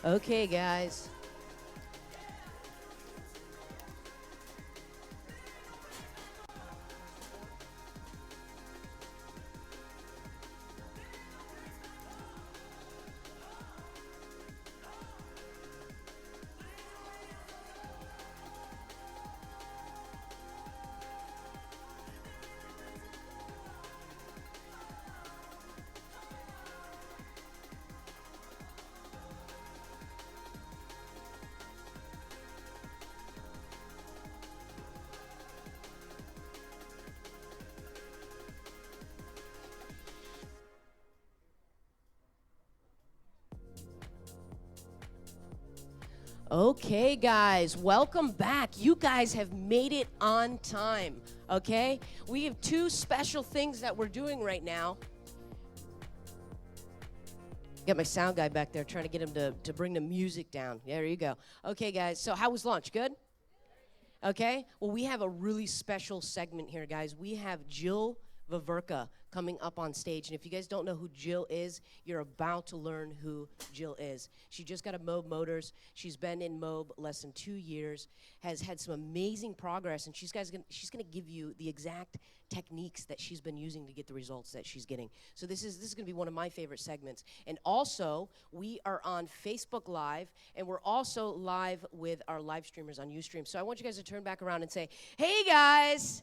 Okay, guys. Okay, guys, welcome back. You guys have made it on time, okay? We have two special things that we're doing right now. Got my sound guy back there trying to get him to bring the music down. There you go. Okay, guys, so how was lunch? Good? Okay, well, we have a really special segment here, guys. We have Jill Viverka coming up on stage. And if you guys don't know who Jill is, you're about to learn who Jill is. She just got a Mobe Motors. She's been in Mobe less than 2 years, has had some amazing progress, and she's gonna give you the exact techniques that she's been using to get the results that she's getting. So this is gonna be one of my favorite segments. And also, we are on Facebook Live, and we're also live with our live streamers on Ustream. So I want you guys to turn back around and say, hey guys!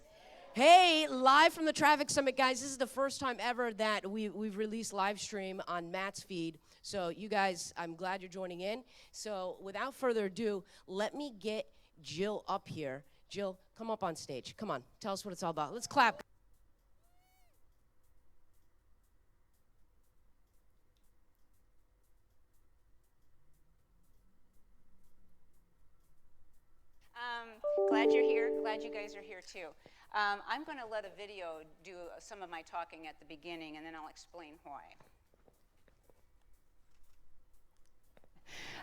Hey, live from the Traffic Summit, guys. This is the first time ever that we've released live stream on Matt's feed. So you guys, I'm glad you're joining in. So without further ado, let me get Jill up here. Jill, come up on stage. Come on, tell us what it's all about. Let's clap. Glad you're here. Glad you guys are here too. I'm going to let a video do some of my talking at the beginning, and then I'll explain why.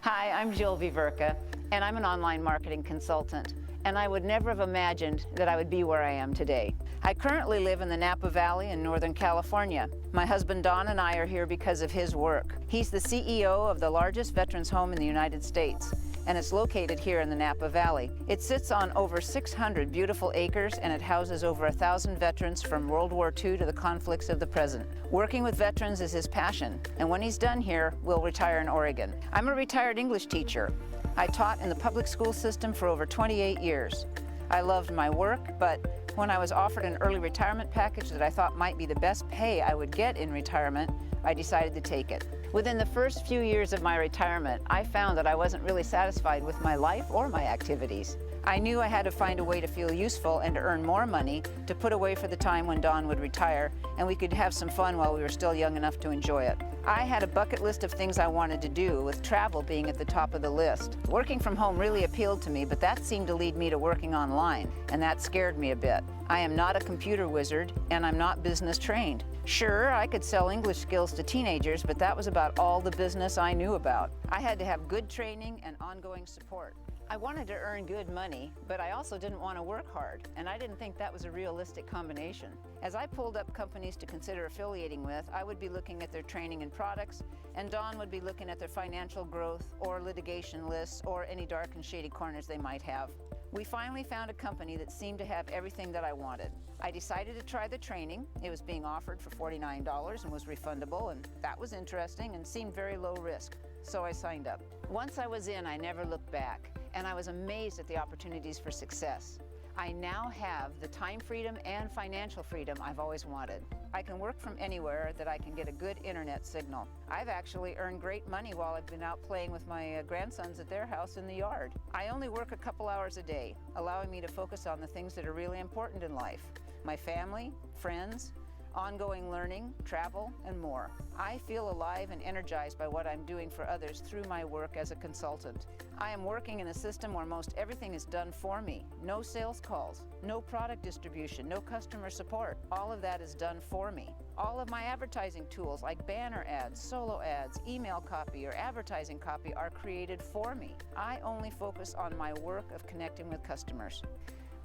Hi, I'm Jill Viverka, and I'm an online marketing consultant. And I would never have imagined that I would be where I am today. I currently live in the Napa Valley in Northern California. My husband Don and I are here because of his work. He's the CEO of the largest veterans home in the United States, and it's located here in the Napa Valley. It sits on over 600 beautiful acres, and it houses over 1,000 veterans from World War II to the conflicts of the present. Working with veterans is his passion, and when he's done here, we'll retire in Oregon. I'm a retired English teacher. I taught in the public school system for over 28 years. I loved my work, but when I was offered an early retirement package that I thought might be the best pay I would get in retirement, I decided to take it. Within the first few years of my retirement, I found that I wasn't really satisfied with my life or my activities. I knew I had to find a way to feel useful and to earn more money to put away for the time when Don would retire, and we could have some fun while we were still young enough to enjoy it. I had a bucket list of things I wanted to do, with travel being at the top of the list. Working from home really appealed to me, but that seemed to lead me to working online, and that scared me a bit. I am not a computer wizard, and I'm not business trained. Sure, I could sell English skills to teenagers, but that was about all the business I knew about. I had to have good training and ongoing support. I wanted to earn good money, but I also didn't want to work hard, and I didn't think that was a realistic combination. As I pulled up companies to consider affiliating with, I would be looking at their training and products, and Don would be looking at their financial growth or litigation lists or any dark and shady corners they might have. We finally found a company that seemed to have everything that I wanted. I decided to try the training. It was being offered for $49 and was refundable, and that was interesting and seemed very low risk, so I signed up. Once I was in, I never looked back, and I was amazed at the opportunities for success. I now have the time freedom and financial freedom I've always wanted. I can work from anywhere that I can get a good internet signal. I've actually earned great money while I've been out playing with my grandsons at their house in the yard. I only work a couple hours a day, allowing me to focus on the things that are really important in life: my family, friends, ongoing learning, travel, and more. I feel alive and energized by what I'm doing for others through my work as a consultant. I am working in a system where most everything is done for me. No sales calls, no product distribution, no customer support. All of that is done for me. All of my advertising tools like banner ads, solo ads, email copy, or advertising copy are created for me. I only focus on my work of connecting with customers.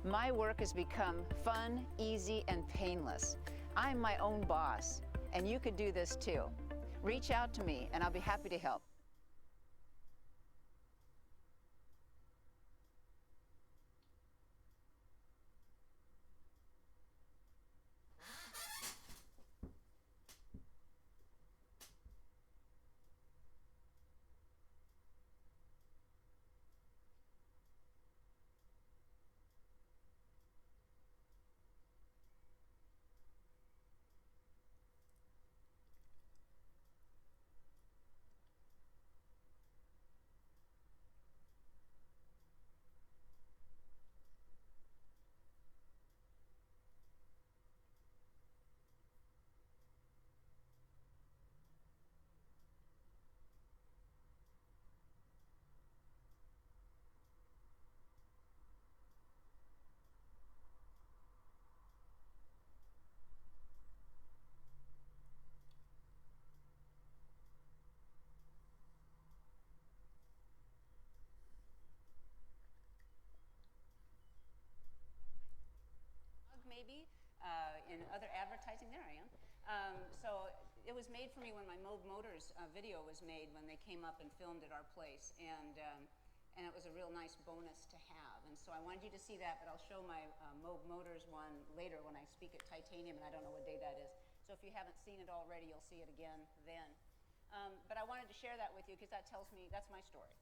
My work has become fun, easy, and painless. I'm my own boss, and you could do this too. Reach out to me, and I'll be happy to help. maybe, in other advertising. There I am. So it was made for me when my Moog Motors video was made when they came up and filmed at our place, and it was a real nice bonus to have. And so I wanted you to see that, but I'll show my Moog Motors one later when I speak at Titanium, and I don't know what day that is. So if you haven't seen it already, you'll see it again then. But I wanted to share that with you because that tells me that's my story.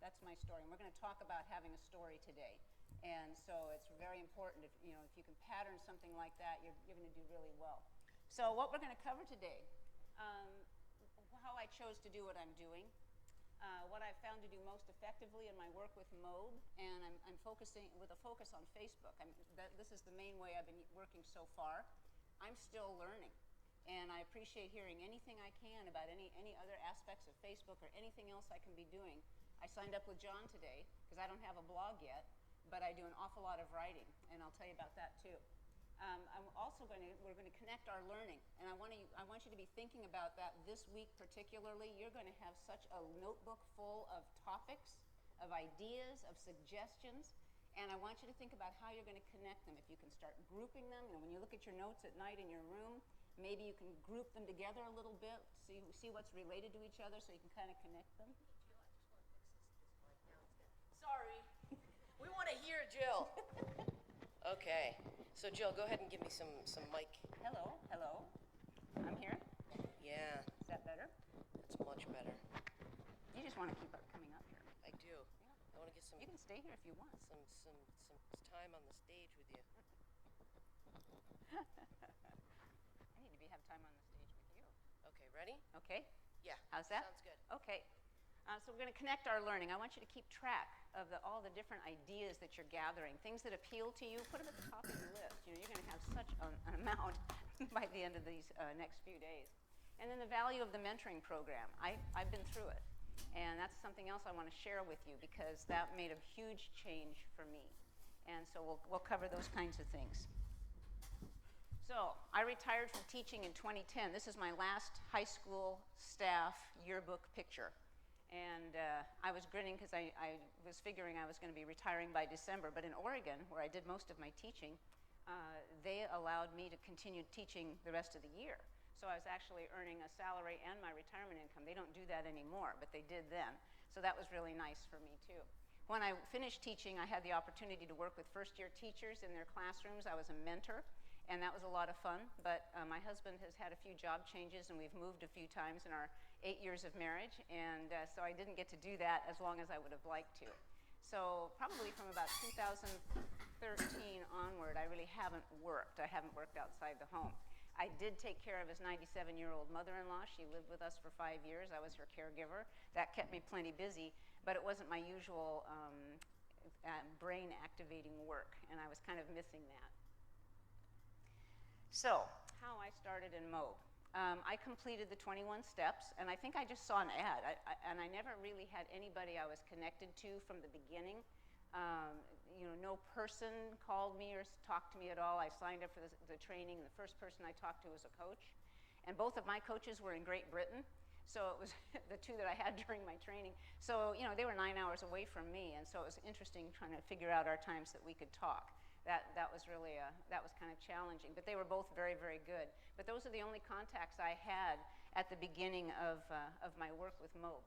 That's my story, and we're going to talk about having a story today. And so it's very important if you can pattern something like that, you're going to do really well. So what we're going to cover today, how I chose to do what I'm doing, what I've found to do most effectively in my work with Moog, and I'm focusing with a focus on Facebook. This is the main way I've been working so far. I'm still learning, and I appreciate hearing anything I can about any other aspects of Facebook or anything else I can be doing. I signed up with John today because I don't have a blog yet, but I do an awful lot of writing, and I'll tell you about that too. We're going to connect our learning, and I want you to be thinking about that this week particularly. You're going to have such a notebook full of topics, of ideas, of suggestions, and I want you to think about how you're going to connect them. If you can start grouping them, when you look at your notes at night in your room, maybe you can group them together a little bit, see what's related to each other so you can kind of connect them. Sorry. We want to hear Jill. Okay. So Jill, go ahead and give me some mic. Hello. I'm here. Yeah. Is that better? That's much better. You just want to keep coming up here. I do. Yeah. I want to get some. You can stay here if you want. Some time on the stage with you. I need to have time on the stage with you. Okay, ready? Okay. Yeah. How's that? Sounds good. Okay. So we're going to connect our learning. I want you to keep track of all the different ideas that you're gathering, things that appeal to you. Put them at the top of your list. You're going to have such an amount by the end of these next few days. And then the value of the mentoring program. I've been through it, and that's something else I want to share with you because that made a huge change for me. And so we'll cover those kinds of things. So I retired from teaching in 2010. This is my last high school staff yearbook picture. And I was grinning because I was figuring I was going to be retiring by December. But in Oregon, where I did most of my teaching, they allowed me to continue teaching the rest of the year. So I was actually earning a salary and my retirement income. They don't do that anymore, but they did then. So that was really nice for me, too. When I finished teaching, I had the opportunity to work with first-year teachers in their classrooms. I was a mentor, and that was a lot of fun. But my husband has had a few job changes, and we've moved a few times in our 8 years of marriage, and so I didn't get to do that as long as I would have liked to. So probably from about 2013 onward, I really haven't worked. I haven't worked outside the home. I did take care of his 97-year-old mother-in-law. She lived with us for 5 years. I was her caregiver. That kept me plenty busy, but it wasn't my usual brain-activating work, and I was kind of missing that. So how I started in Moog. I completed the 21 steps, and I think I just saw an ad, and I never really had anybody I was connected to from the beginning. No person called me or talked to me at all. I signed up for the training, and the first person I talked to was a coach. And both of my coaches were in Great Britain, so it was the two that I had during my training. So, they were 9 hours away from me, and so it was interesting trying to figure out our times that we could talk. That was really that was kind of challenging, but they were both very, very good. But those are the only contacts I had at the beginning of my work with Moog.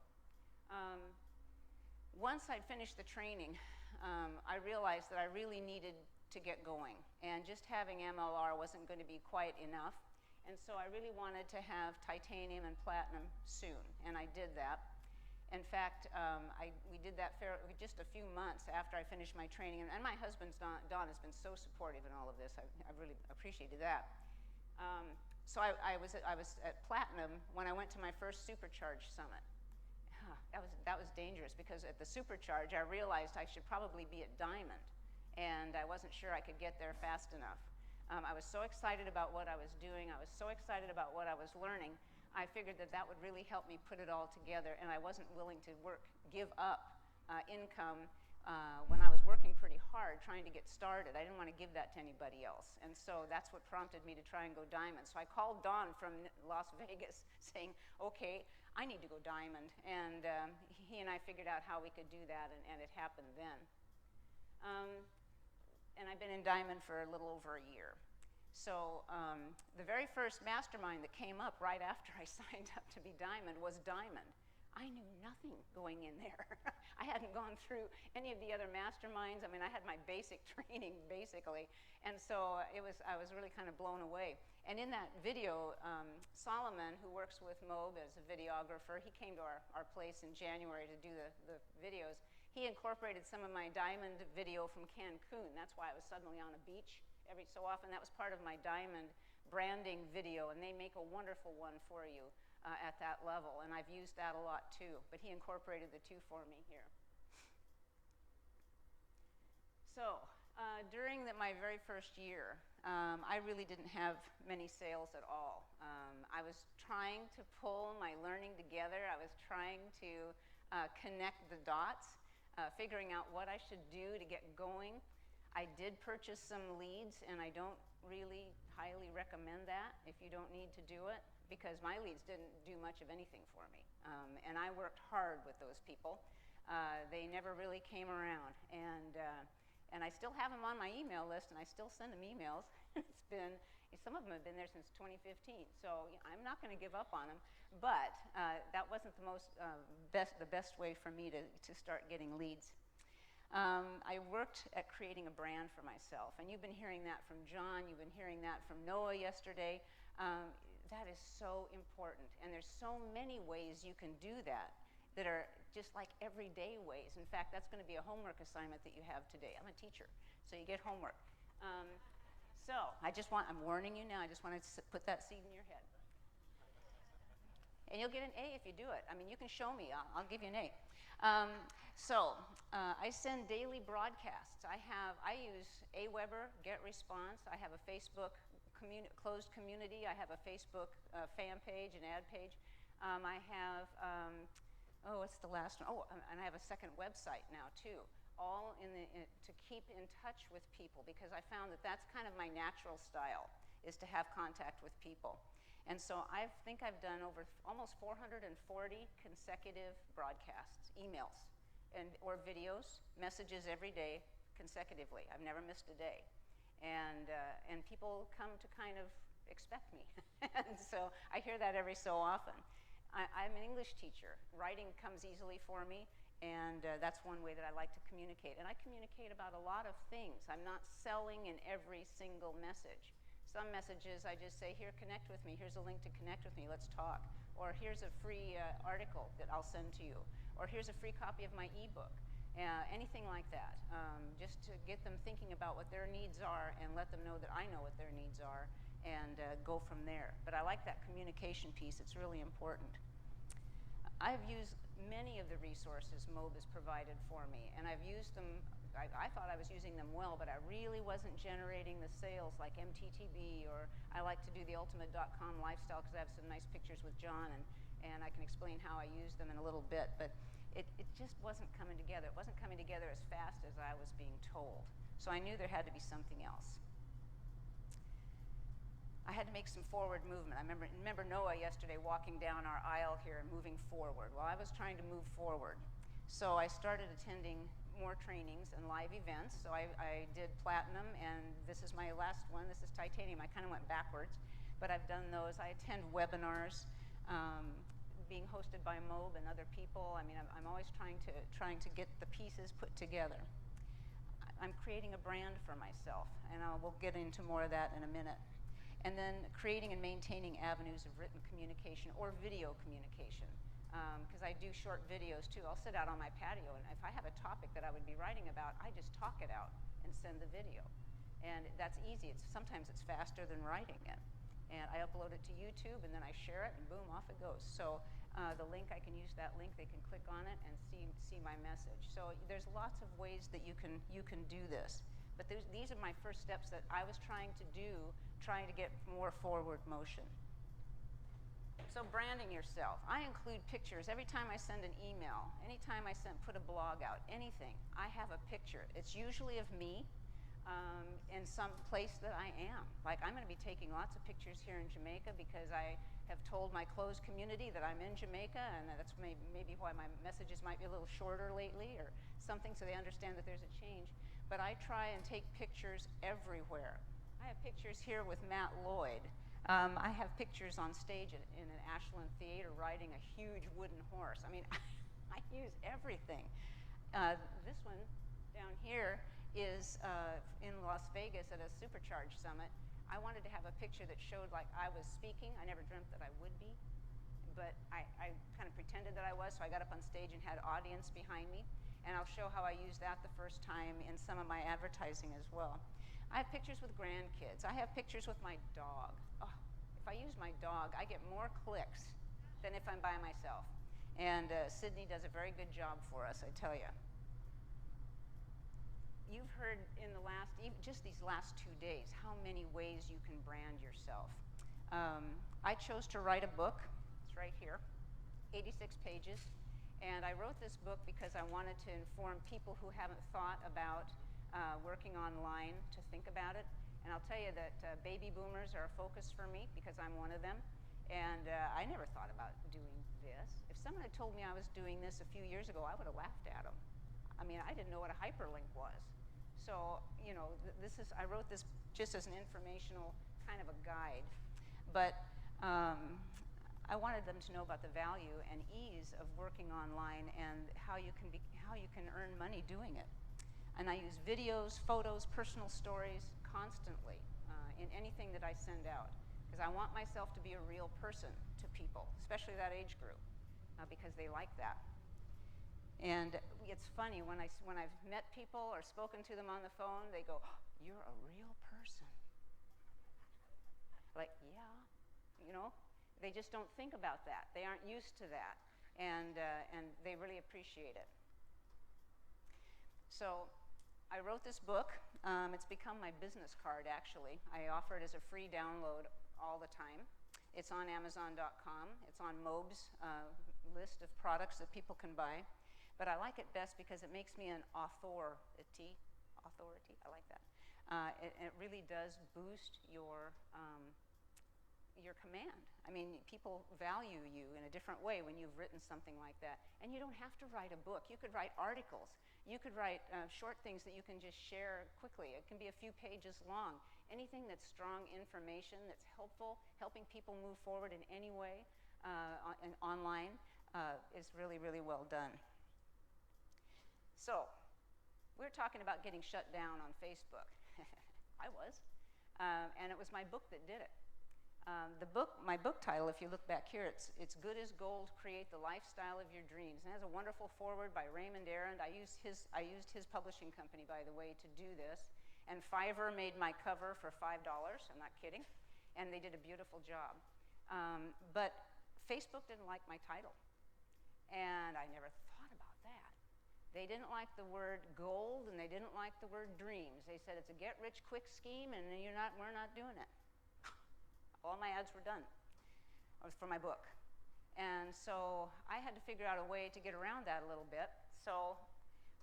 Once I'd finished the training, I realized that I really needed to get going, and just having MLR wasn't going to be quite enough. And so I really wanted to have titanium and platinum soon, and I did that. In fact, we did that just a few months after I finished my training, and my husband, Don, has been so supportive in all of this. I really appreciated that. So I was at Platinum when I went to my first Supercharge Summit. That was dangerous because at the Supercharge, I realized I should probably be at Diamond, and I wasn't sure I could get there fast enough. I was so excited about what I was doing. I was so excited about what I was learning. I figured that would really help me put it all together, and I wasn't willing to give up income when I was working pretty hard trying to get started. I didn't want to give that to anybody else, and so that's what prompted me to try and go Diamond. So I called Don from Las Vegas saying, okay, I need to go Diamond, and he and I figured out how we could do that, and it happened then. And I've been in Diamond for a little over a year. So the very first mastermind that came up right after I signed up to be Diamond was Diamond. I knew nothing going in there. I hadn't gone through any of the other masterminds. I mean, I had my basic training, basically. And so I was really kind of blown away. And in that video, Solomon, who works with Moab as a videographer, he came to our place in January to do the videos. He incorporated some of my Diamond video from Cancun. That's why I was suddenly on a beach every so often. That was part of my Diamond branding video, and they make a wonderful one for you at that level, and I've used that a lot too, but he incorporated the two for me here. So during my very first year, I really didn't have many sales at all. I was trying to pull my learning together. I was trying to connect the dots, figuring out what I should do to get going. I did purchase some leads, and I don't really highly recommend that if you don't need to do it, because my leads didn't do much of anything for me. And I worked hard with those people. They never really came around. And I still have them on my email list, and I still send them emails. Some of them have been there since 2015. So I'm not going to give up on them. But that wasn't the best way for me to start getting leads. I worked at creating a brand for myself. And you've been hearing that from John. You've been hearing that from Noah yesterday. That is so important, and there's so many ways you can do that are just like everyday ways. In fact, that's going to be a homework assignment that you have today. I'm a teacher, so you get homework. I'm warning you now, I just want to put that seed in your head. And you'll get an A if you do it. I mean, you can show me, I'll give you an A. I send daily broadcasts. I use Aweber, GetResponse. I have a Facebook closed community. I have a Facebook fan page, an ad page. I have, what's the last one? And I have a second website now too, all to keep in touch with people, because I found that that's kind of my natural style, is to have contact with people. And so I think I've done over almost 440 consecutive broadcasts, emails, or videos, messages every day consecutively. I've never missed a day. And people come to kind of expect me. And so I hear that every so often. I'm an English teacher. Writing comes easily for me, and that's one way that I like to communicate. And I communicate about a lot of things. I'm not selling in every single message. Some messages I just say, here, connect with me. Here's a link to connect with me. Let's talk. Or here's a free article that I'll send to you. Or here's a free copy of my ebook. Anything like that, just to get them thinking about what their needs are and let them know that I know what their needs are, and go from there. But I like that communication piece. It's really important. I've used many of the resources Moab has provided for me, and I've used them. I thought I was using them well, but I really wasn't generating the sales like MTTB, or I like to do the ultimate.com lifestyle because I have some nice pictures with John, and I can explain how I use them in a little bit. But it just wasn't coming together. It wasn't coming together as fast as I was being told. So I knew there had to be something else. I had to make some forward movement. I remember Noah yesterday walking down our aisle here and moving forward. Well, I was trying to move forward. So I started attending more trainings and live events. So I did Platinum, and this is my last one. This is Titanium. I kind of went backwards, but I've done those. I attend webinars. Being hosted by Moab and other people. I mean, I'm always trying to get the pieces put together. I'm creating a brand for myself, and we'll get into more of that in a minute. And then creating and maintaining avenues of written communication or video communication, because I do short videos too. I'll sit out on my patio, and if I have a topic that I would be writing about, I just talk it out and send the video. And that's easy. Sometimes it's faster than writing it. And I upload it to YouTube, and then I share it, and boom, off it goes. So the link, I can use that link. They can click on it and see my message. So there's lots of ways that you can do this. But these are my first steps that I was trying to do, trying to get more forward motion. So branding yourself. I include pictures. Every time I send an email, anytime I put a blog out, anything, I have a picture. It's usually of me. In some place that I am. Like, I'm going to be taking lots of pictures here in Jamaica because I have told my closed community that I'm in Jamaica, and that's maybe why my messages might be a little shorter lately or something, so they understand that there's a change. But I try and take pictures everywhere. I have pictures here with Matt Lloyd. I have pictures on stage in an Ashland theater riding a huge wooden horse. I mean, I use everything. This one down here is in Las Vegas at a Supercharge Summit. I wanted to have a picture that showed like I was speaking. I never dreamt that I would be, but I kind of pretended that I was, so I got up on stage and had audience behind me. And I'll show how I used that the first time in some of my advertising as well. I have pictures with grandkids. I have pictures with my dog. Oh, if I use my dog, I get more clicks than if I'm by myself. And Sydney does a very good job for us, I tell you. You've heard in the last, even just these last 2 days, how many ways you can brand yourself. I chose to write a book. It's right here, 86 pages. And I wrote this book because I wanted to inform people who haven't thought about working online to think about it. And I'll tell you that baby boomers are a focus for me because I'm one of them. And I never thought about doing this. If someone had told me I was doing this a few years ago, I would have laughed at them. I mean, I didn't know what a hyperlink was. So, you know, I wrote this just as an informational kind of a guide. But I wanted them to know about the value and ease of working online and how you can earn money doing it. And I use videos, photos, personal stories constantly in anything that I send out, because I want myself to be a real person to people, especially that age group, because they like that. And it's funny, when I've met people or spoken to them on the phone, they go, oh, "You're a real person." Like, yeah, you know? They just don't think about that. They aren't used to that, and they really appreciate it. So I wrote this book. It's become my business card, actually. I offer it as a free download all the time. It's on Amazon.com. It's on Mobe's list of products that people can buy. But I like it best because it makes me an authority. I like that. It really does boost your command. I mean, people value you in a different way when you've written something like that. And you don't have to write a book. You could write articles. You could write short things that you can just share quickly. It can be a few pages long. Anything that's strong information, that's helpful, helping people move forward in any way online is really, really well done. So, we're talking about getting shut down on Facebook. I was. And it was my book that did it. My book title, if you look back here, it's Good as Gold, Create the Lifestyle of Your Dreams. And it has a wonderful foreword by Raymond Arend. I used his publishing company, by the way, to do this. And Fiverr made my cover for $5, I'm not kidding. And they did a beautiful job. But Facebook didn't like my title. And I never thought about that. They didn't like the word gold, and they didn't like the word dreams. They said it's a get-rich-quick scheme, and we're not doing it. All my ads were done for my book. And so I had to figure out a way to get around that a little bit. So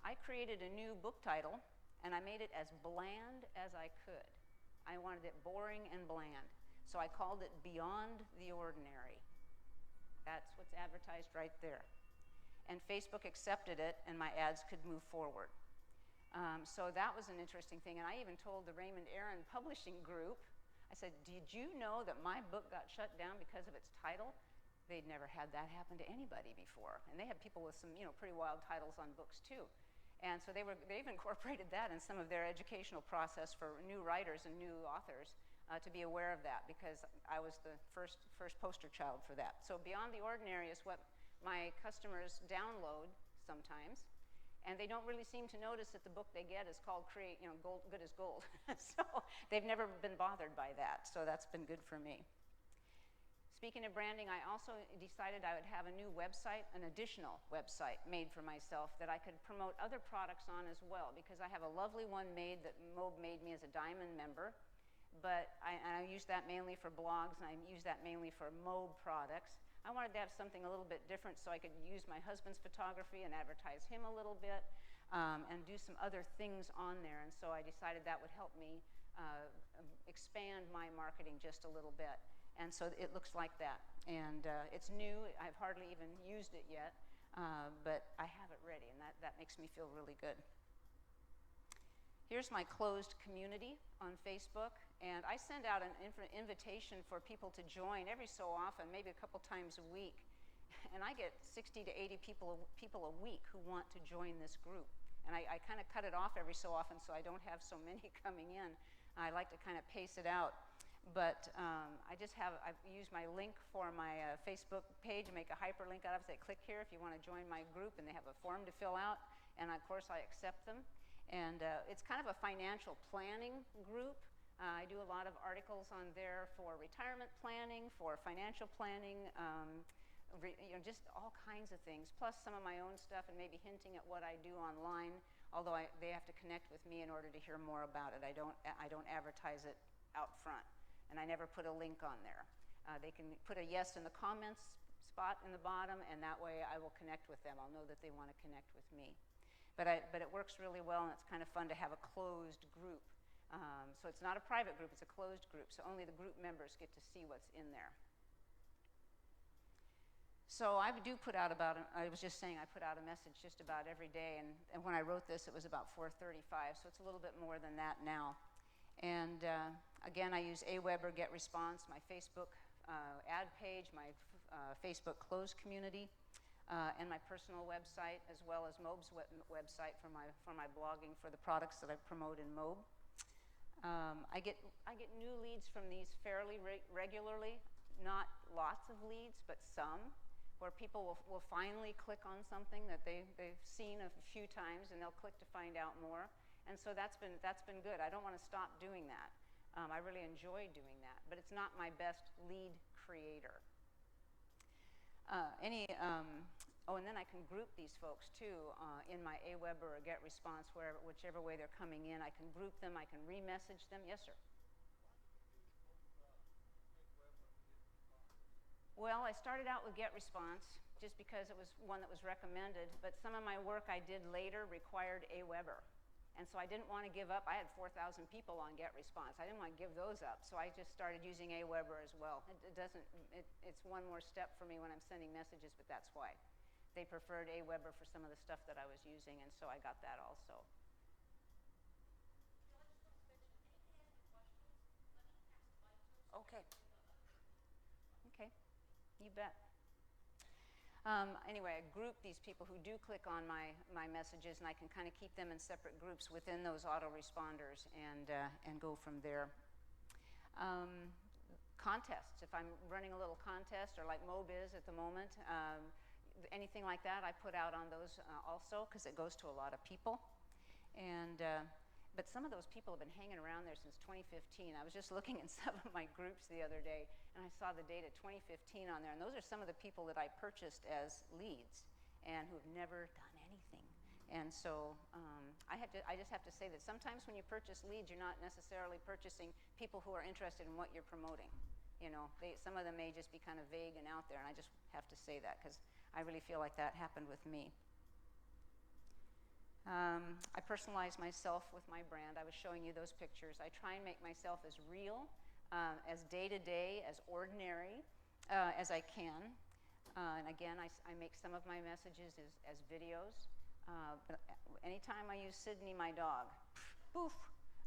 I created a new book title, and I made it as bland as I could. I wanted it boring and bland. So I called it Beyond the Ordinary. That's what's advertised right there. And Facebook accepted it, and my ads could move forward. So that was an interesting thing. And I even told the Raymond Arend Publishing Group, I said, "Did you know that my book got shut down because of its title?" They'd never had that happen to anybody before. And they had people with some, pretty wild titles on books too. And so they've incorporated that in some of their educational process for new writers and new authors to be aware of that, because I was the first poster child for that. So Beyond the Ordinary is what my customers download sometimes. And they don't really seem to notice that the book they get is called Good as Gold. So they've never been bothered by that. So that's been good for me. Speaking of branding, I also decided I would have a new website, an additional website made for myself that I could promote other products on as well, because I have a lovely one made that Mobe made me as a diamond member. But I use that mainly for blogs, and I use that mainly for Mobe products. I wanted to have something a little bit different so I could use my husband's photography and advertise him a little bit and do some other things on there. And so I decided that would help me expand my marketing just a little bit. And so it looks like that. And it's new. I've hardly even used it yet, but I have it ready, and that makes me feel really good. Here's my closed community on Facebook, and I send out an invitation for people to join every so often, maybe a couple times a week, and I get 60 to 80 people a week who want to join this group. And I kind of cut it off every so often so I don't have so many coming in. I like to kind of pace it out. But I've used my link for my Facebook page, make a hyperlink out of it, say click here if you want to join my group, and they have a form to fill out, and of course I accept them. And it's kind of a financial planning group. I do a lot of articles on there for retirement planning, for financial planning, just all kinds of things, plus some of my own stuff and maybe hinting at what I do online, although they have to connect with me in order to hear more about it. I don't advertise it out front, and I never put a link on there. They can put a yes in the comments spot in the bottom, and that way I will connect with them. I'll know that they want to connect with me. But it works really well, and it's kind of fun to have a closed group. So it's not a private group, it's a closed group, so only the group members get to see what's in there. So I do put out I was just saying I put out a message just about every day, and when I wrote this it was about 4:35, so it's a little bit more than that now. And again, I use Aweber GetResponse, my Facebook ad page, my Facebook closed community, and my personal website, as well as Mobe's website for my blogging for the products that I promote in Mobe. I get new leads from these fairly regularly, not lots of leads, but some, where people will finally click on something that they've seen a few times, and they'll click to find out more. And so that's been good. I don't want to stop doing that. I really enjoy doing that, but it's not my best lead creator. And then I can group these folks too in my Aweber or GetResponse, whichever way they're coming in. I can group them, I can re-message them. Yes, sir? Well, I started out with GetResponse just because it was one that was recommended, but some of my work I did later required Aweber. And so I didn't want to give up. I had 4,000 people on GetResponse. I didn't want to give those up, so I just started using Aweber as well. It's one more step for me when I'm sending messages, but that's why. They preferred Aweber for some of the stuff that I was using, and so I got that also. Okay. Okay, you bet. Anyway, I group these people who do click on my messages, and I can kind of keep them in separate groups within those autoresponders and go from there. Contests, if I'm running a little contest, or like Mobe is at the moment, anything like that, I put out on those also, because it goes to a lot of people. And but some of those people have been hanging around there since 2015. I was just looking in some of my groups the other day, and I saw the date of 2015 on there, and those are some of the people that I purchased as leads and who have never done anything. And so I just have to say that sometimes when you purchase leads, you're not necessarily purchasing people who are interested in what you're promoting. You know, some of them may just be kind of vague and out there, and I just have to say that because I really feel like that happened with me. I personalize myself with my brand. I was showing you those pictures. I try and make myself as real, as day-to-day, as ordinary as I can. And again, I make some of my messages as videos. But anytime I use Sydney, my dog, poof,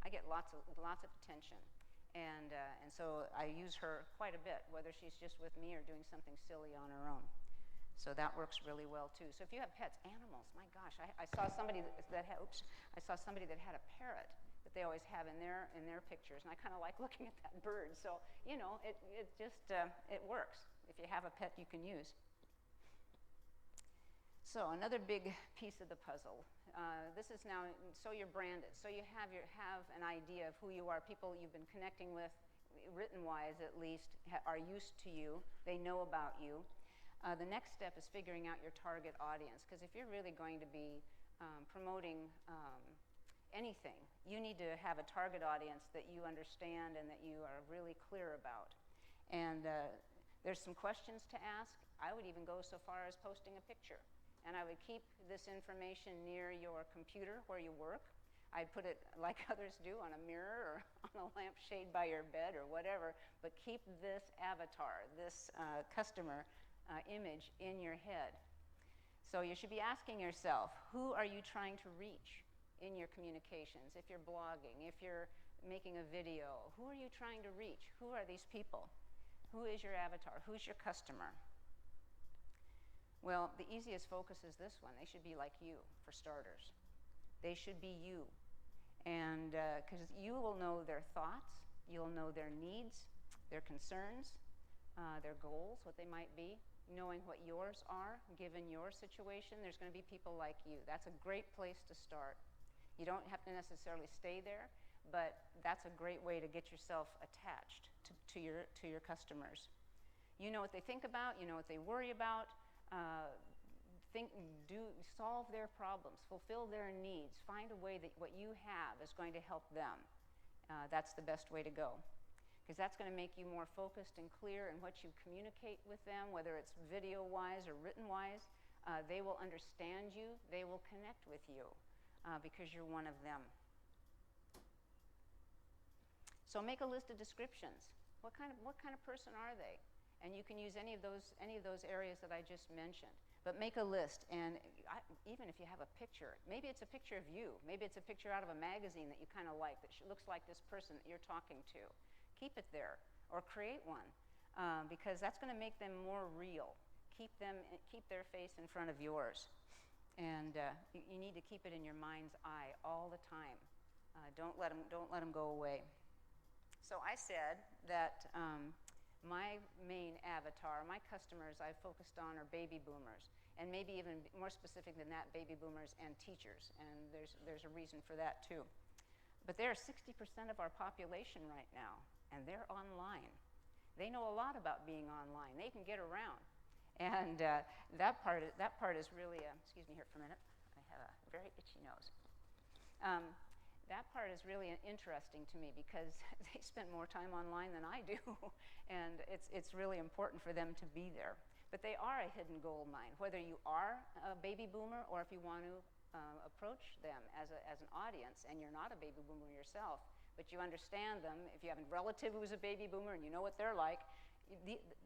I get lots of attention. And so I use her quite a bit, whether she's just with me or doing something silly on her own. So that works really well too. So if you have pets, animals, my gosh, I saw somebody that had a parrot that they always have in their pictures, and I kind of like looking at that bird. So you know, it works. If you have a pet, you can use. So another big piece of the puzzle. This is now, so you're branded. So you have an idea of who you are. People you've been connecting with, written-wise at least, are used to you. They know about you. The next step is figuring out your target audience, because if you're really going to be promoting anything, you need to have a target audience that you understand and that you are really clear about. And there's some questions to ask. I would even go so far as posting a picture. And I would keep this information near your computer where you work. I'd put it, like others do, on a mirror or on a lampshade by your bed or whatever, but keep this avatar, this customer image in your head. So you should be asking yourself, who are you trying to reach? in your communications, if you're blogging, if you're making a video? Who are you trying to reach? Who are these people? Who is your avatar? Who's your customer? Well, the easiest focus is this one. They should be like you, for starters. They should be you. And because you will know their thoughts, you'll know their needs, their concerns, their goals, what they might be, knowing what yours are, given your situation. There's going to be people like you. That's a great place to start. You don't have to necessarily stay there, but that's a great way to get yourself attached to your customers. You know what they think about, you know what they worry about, solve their problems, fulfill their needs, find a way that what you have is going to help them. That's the best way to go, because that's going to make you more focused and clear in what you communicate with them, whether it's video-wise or written-wise. They will understand you, they will connect with you, because you're one of them. So make a list of descriptions. What kind of person are they? And you can use any of those areas that I just mentioned. But make a list, and even if you have a picture, maybe it's a picture of you, maybe it's a picture out of a magazine that you kind of like, that looks like this person that you're talking to. Keep it there, or create one, because that's going to make them more real. Keep their face in front of yours, and you need to keep it in your mind's eye all the time. Don't let them go away. So I said that my main avatar, my customers I've focused on are baby boomers, and maybe even more specific than that, baby boomers and teachers, and there's a reason for that too. But they're 60% of our population right now, and they're online. They know a lot about being online. They can get around, and that part is really, excuse me here for a minute, I have a very itchy nose. That part is really interesting to me because they spend more time online than I do, and it's really important for them to be there. But they are a hidden gold mine, whether you are a baby boomer or if you want to approach them as an audience and you're not a baby boomer yourself, but you understand them. If you have a relative who's a baby boomer and you know what they're like,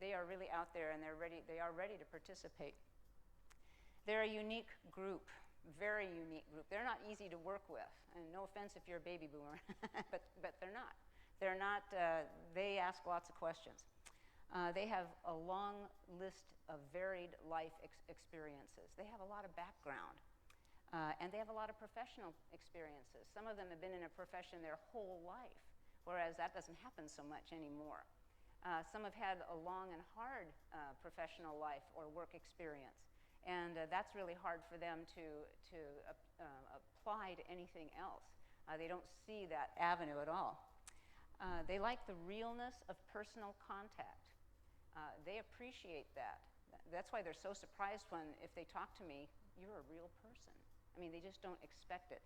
they are really out there and they are ready to participate. They're a unique group. Very unique group. They're not easy to work with, and no offense if you're a baby boomer, but they're not. They're not, they ask lots of questions. They have a long list of varied life experiences. They have a lot of background, and they have a lot of professional experiences. Some of them have been in a profession their whole life, whereas that doesn't happen so much anymore. Some have had a long and hard professional life or work experience. And that's really hard for them to apply to anything else. They don't see that avenue at all. They like the realness of personal contact. They appreciate that. That's why they're so surprised when, if they talk to me, you're a real person. I mean, they just don't expect it.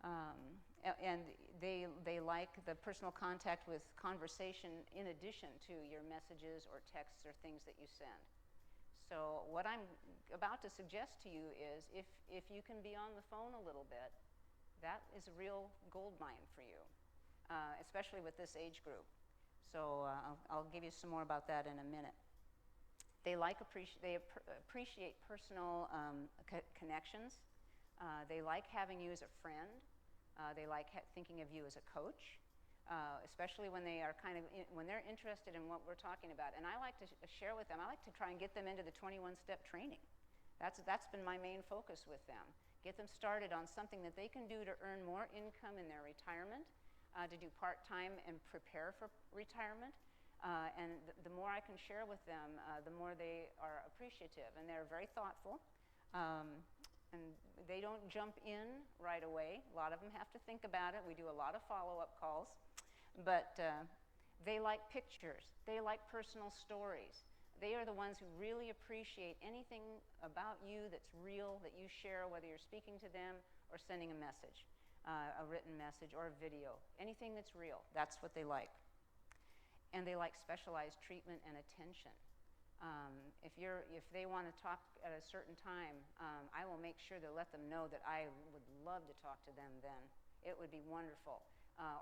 And they like the personal contact with conversation in addition to your messages or texts or things that you send. So what I'm about to suggest to you is if you can be on the phone a little bit, that is a real gold mine for you, especially with this age group. So I'll give you some more about that in a minute. They appreciate personal connections. They like having you as a friend. They like thinking of you as a coach. Especially when they are when they're interested in what we're talking about. And I like to share with them, I like to try and get them into the 21-step training. That's been my main focus with them. Get them started on something that they can do to earn more income in their retirement, to do part-time and prepare for retirement. And the more I can share with them, the more they are appreciative. And they're very thoughtful. And they don't jump in right away. A lot of them have to think about it. We do a lot of follow-up calls. But they like pictures. They like personal stories. They are the ones who really appreciate anything about you that's real, that you share, whether you're speaking to them or sending a message, a written message or a video. Anything that's real, that's what they like. And they like specialized treatment and attention. If they want to talk at a certain time, I will make sure to let them know that I would love to talk to them then. It would be wonderful.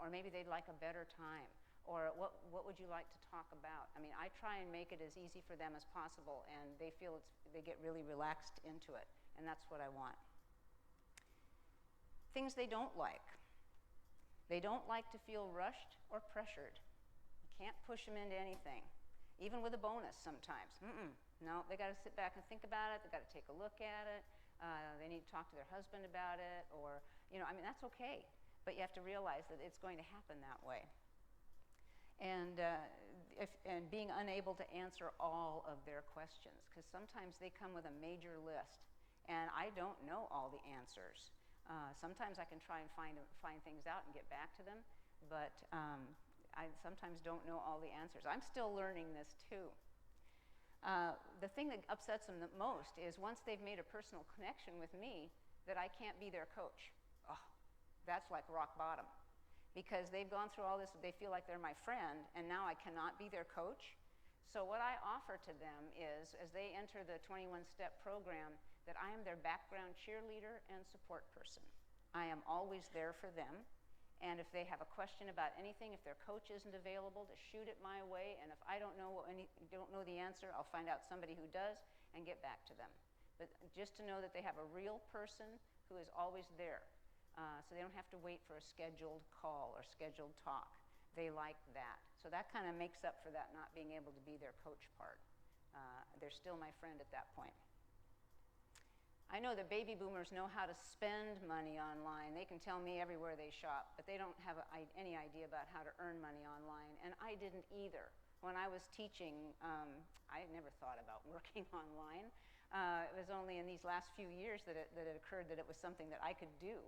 Or maybe they'd like a better time. Or what would you like to talk about? I mean, I try and make it as easy for them as possible, and they feel they get really relaxed into it, and that's what I want. Things they don't like. They don't like to feel rushed or pressured. You can't push them into anything, even with a bonus sometimes. No, they got to sit back and think about it. They got to take a look at it. They need to talk to their husband about it, or, that's okay. But you have to realize that it's going to happen that way. And being unable to answer all of their questions, because sometimes they come with a major list, and I don't know all the answers. Sometimes I can try and find things out and get back to them, but I sometimes don't know all the answers. I'm still learning this too. The thing that upsets them the most is once they've made a personal connection with me, that I can't be their coach. Oh, that's like rock bottom. Because they've gone through all this, they feel like they're my friend, and now I cannot be their coach. So what I offer to them is, as they enter the 21-step program, that I am their background cheerleader and support person. I am always there for them, and if they have a question about anything, if their coach isn't available, to shoot it my way, and if I don't know the answer, I'll find out somebody who does and get back to them. But just to know that they have a real person who is always there, so they don't have to wait for a scheduled call or scheduled talk. They like that. So that kind of makes up for that not being able to be their coach part. They're still my friend at that point. I know the baby boomers know how to spend money online. They can tell me everywhere they shop, but they don't have any idea about how to earn money online, and I didn't either. When I was teaching, I had never thought about working online. It was only in these last few years that it occurred that it was something that I could do,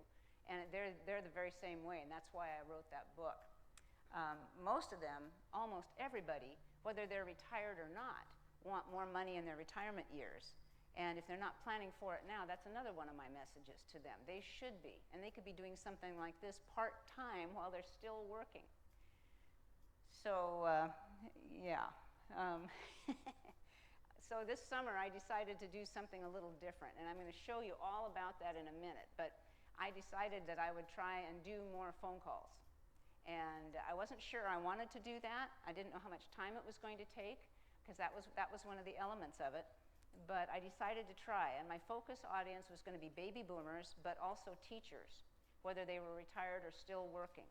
and they're the very same way, and that's why I wrote that book. Most of them, almost everybody, whether they're retired or not, want more money in their retirement years. And if they're not planning for it now, that's another one of my messages to them. They should be, and they could be doing something like this part-time while they're still working. So, yeah. So this summer I decided to do something a little different, and I'm going to show you all about that in a minute. But I decided that I would try and do more phone calls. And I wasn't sure I wanted to do that. I didn't know how much time it was going to take, because that was one of the elements of it. But I decided to try, and my focus audience was going to be baby boomers, but also teachers, whether they were retired or still working.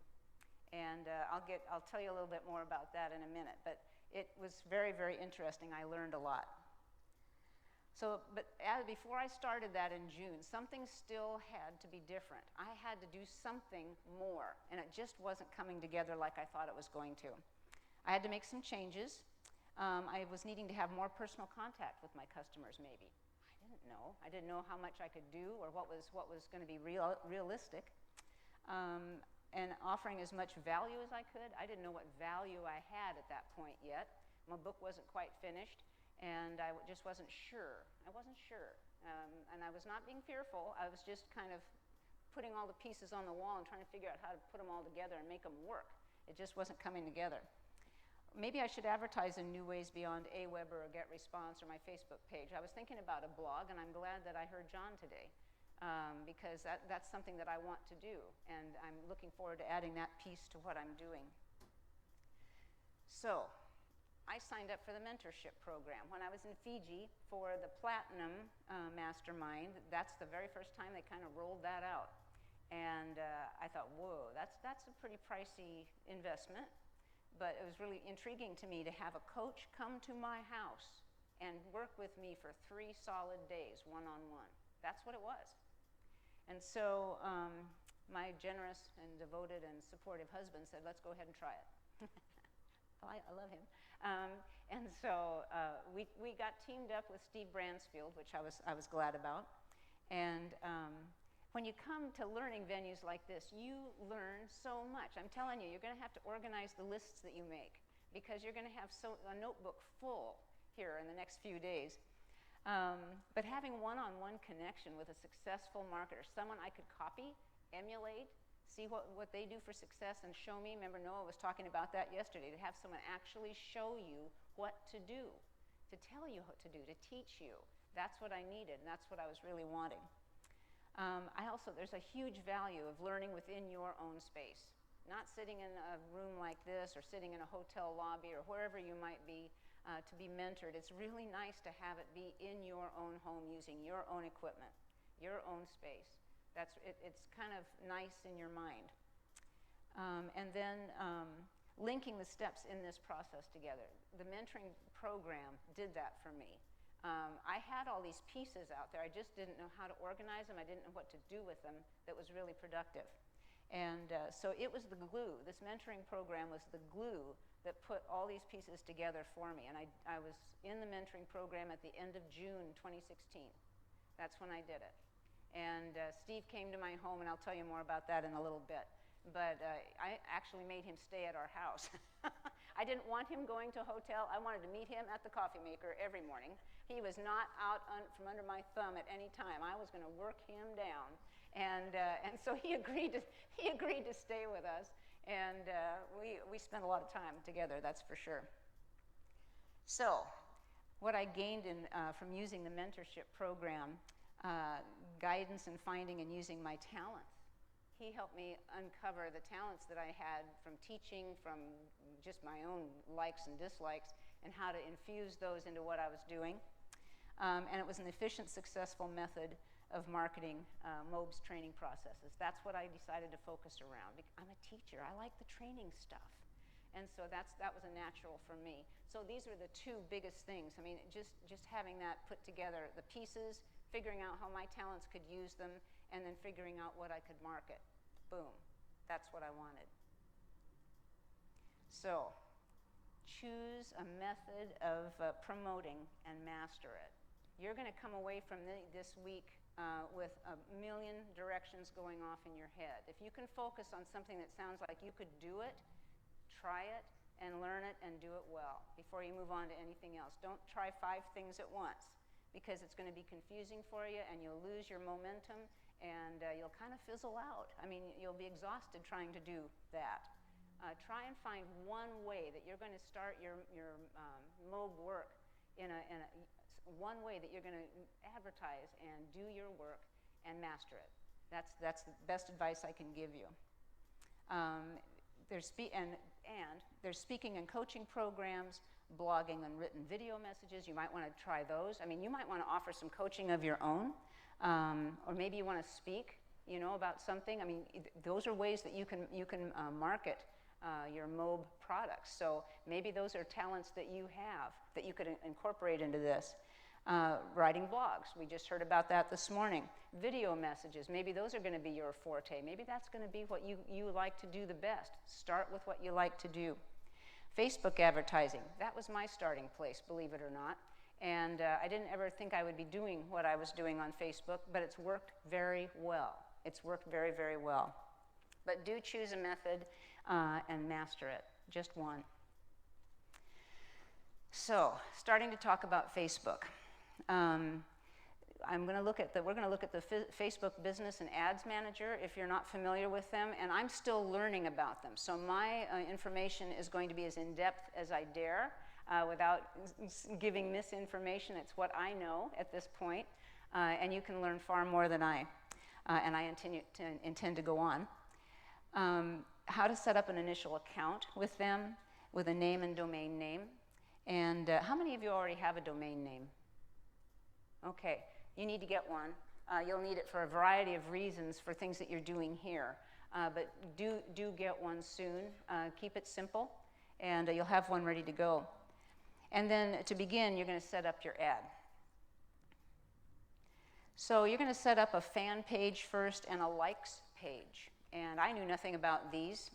And I'll tell you a little bit more about that in a minute. But it was very, very interesting. I learned a lot. So, but before I started that in June, something still had to be different. I had to do something more, and it just wasn't coming together like I thought it was going to. I had to make some changes. I was needing to have more personal contact with my customers, maybe. I didn't know. I didn't know how much I could do or what was going to be realistic. And offering as much value as I could. I didn't know what value I had at that point yet. My book wasn't quite finished, and I just wasn't sure. I wasn't sure. And I was not being fearful. I was just kind of putting all the pieces on the wall and trying to figure out how to put them all together and make them work. It just wasn't coming together. Maybe I should advertise in new ways beyond AWeber or GetResponse or my Facebook page. I was thinking about a blog, and I'm glad that I heard John today, because that's something that I want to do, and I'm looking forward to adding that piece to what I'm doing. So, I signed up for the mentorship program. When I was in Fiji for the Platinum Mastermind, that's the very first time they kind of rolled that out. And I thought, whoa, that's a pretty pricey investment. But it was really intriguing to me to have a coach come to my house and work with me for 3 solid days, one-on-one. That's what it was. And so my generous and devoted and supportive husband said, let's go ahead and try it. I love him. And so we got teamed up with Steve Bransfield, which I was glad about. And when you come to learning venues like this, you learn so much. I'm telling you, you're going to have to organize the lists that you make, because you're going to have a notebook full here in the next few days. But having one-on-one connection with a successful marketer, someone I could copy, emulate, see what they do for success and show me. Remember, Noah was talking about that yesterday, to have someone actually show you what to do, to tell you what to do, to teach you. That's what I needed, and that's what I was really wanting. There's a huge value of learning within your own space, not sitting in a room like this or sitting in a hotel lobby or wherever you might be to be mentored. It's really nice to have it be in your own home using your own equipment, your own space. It's kind of nice in your mind. And then linking the steps in this process together. The mentoring program did that for me. I had all these pieces out there. I just didn't know how to organize them. I didn't know what to do with them that was really productive. And so it was the glue. This mentoring program was the glue that put all these pieces together for me. And I was in the mentoring program at the end of June 2016. That's when I did it. And Steve came to my home, and I'll tell you more about that in a little bit. But I actually made him stay at our house. I didn't want him going to a hotel. I wanted to meet him at the coffee maker every morning. He was not out from under my thumb at any time. I was going to work him down. And so he agreed to stay with us. And we spent a lot of time together, that's for sure. So what I gained from using the mentorship program, guidance in finding and using my talents. He helped me uncover the talents that I had from teaching, from just my own likes and dislikes, and how to infuse those into what I was doing. And it was an efficient, successful method of marketing MOB's training processes. That's what I decided to focus around. I'm a teacher. I like the training stuff. And so that was a natural for me. So these are the two biggest things. I mean, just having that put together, the pieces, figuring out how my talents could use them, and then figuring out what I could market. Boom. That's what I wanted. So choose a method of promoting and master it. You're going to come away from this week with a million directions going off in your head. If you can focus on something that sounds like you could do it, try it and learn it and do it well before you move on to anything else. Don't try 5 things at once, because it's going to be confusing for you and you'll lose your momentum and you'll kind of fizzle out. I mean, you'll be exhausted trying to do that. Try and find one way that you're going to start your MOB work one way that you're going to advertise and do your work and master it. That's the best advice I can give you. There's speaking and coaching programs, blogging and written video messages. You might want to try those. I mean, you might want to offer some coaching of your own, or maybe you want to speak, about something. I mean, those are ways that you can market your MOB products. So maybe those are talents that you have that you could incorporate into this. Writing blogs, we just heard about that this morning. Video messages, maybe those are going to be your forte. Maybe that's going to be what you like to do the best. Start with what you like to do. Facebook advertising, that was my starting place, believe it or not. And I didn't ever think I would be doing what I was doing on Facebook, but it's worked very well. It's worked very, very well. But do choose a method and master it, just one. So, starting to talk about Facebook. We're going to look at the Facebook Business and Ads Manager if you're not familiar with them, and I'm still learning about them. So my information is going to be as in-depth as I dare without giving misinformation. It's what I know at this point, and you can learn far more than I, and I intend to go on. How to set up an initial account with them with a name and domain name. And how many of you already have a domain name? Okay, you need to get one. You'll need it for a variety of reasons for things that you're doing here. But do get one soon. Keep it simple, and you'll have one ready to go. And then to begin, you're going to set up your ad. So you're going to set up a fan page first and a likes page. And I knew nothing about these.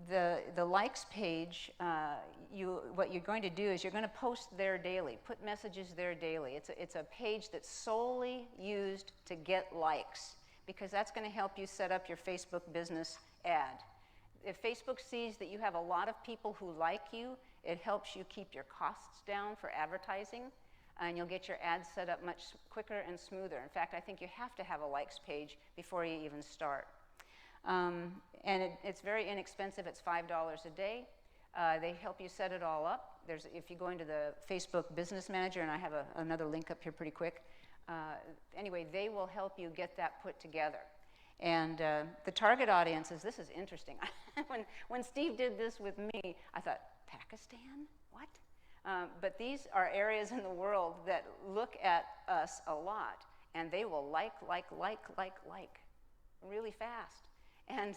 The likes page, what you're going to do is you're going to post there daily, put messages there daily. It's a page that's solely used to get likes, because that's going to help you set up your Facebook business ad. If Facebook sees that you have a lot of people who like you, it helps you keep your costs down for advertising, and you'll get your ads set up much quicker and smoother. In fact, I think you have to have a likes page before you even start. And it's very inexpensive. It's $5 a day. They help you set it all up. If you go into the Facebook Business Manager, and I have another link up here pretty quick. Anyway, they will help you get that put together. And the target audiences, this is interesting. when Steve did this with me, I thought, Pakistan? What? But these are areas in the world that look at us a lot. and they will like really fast. And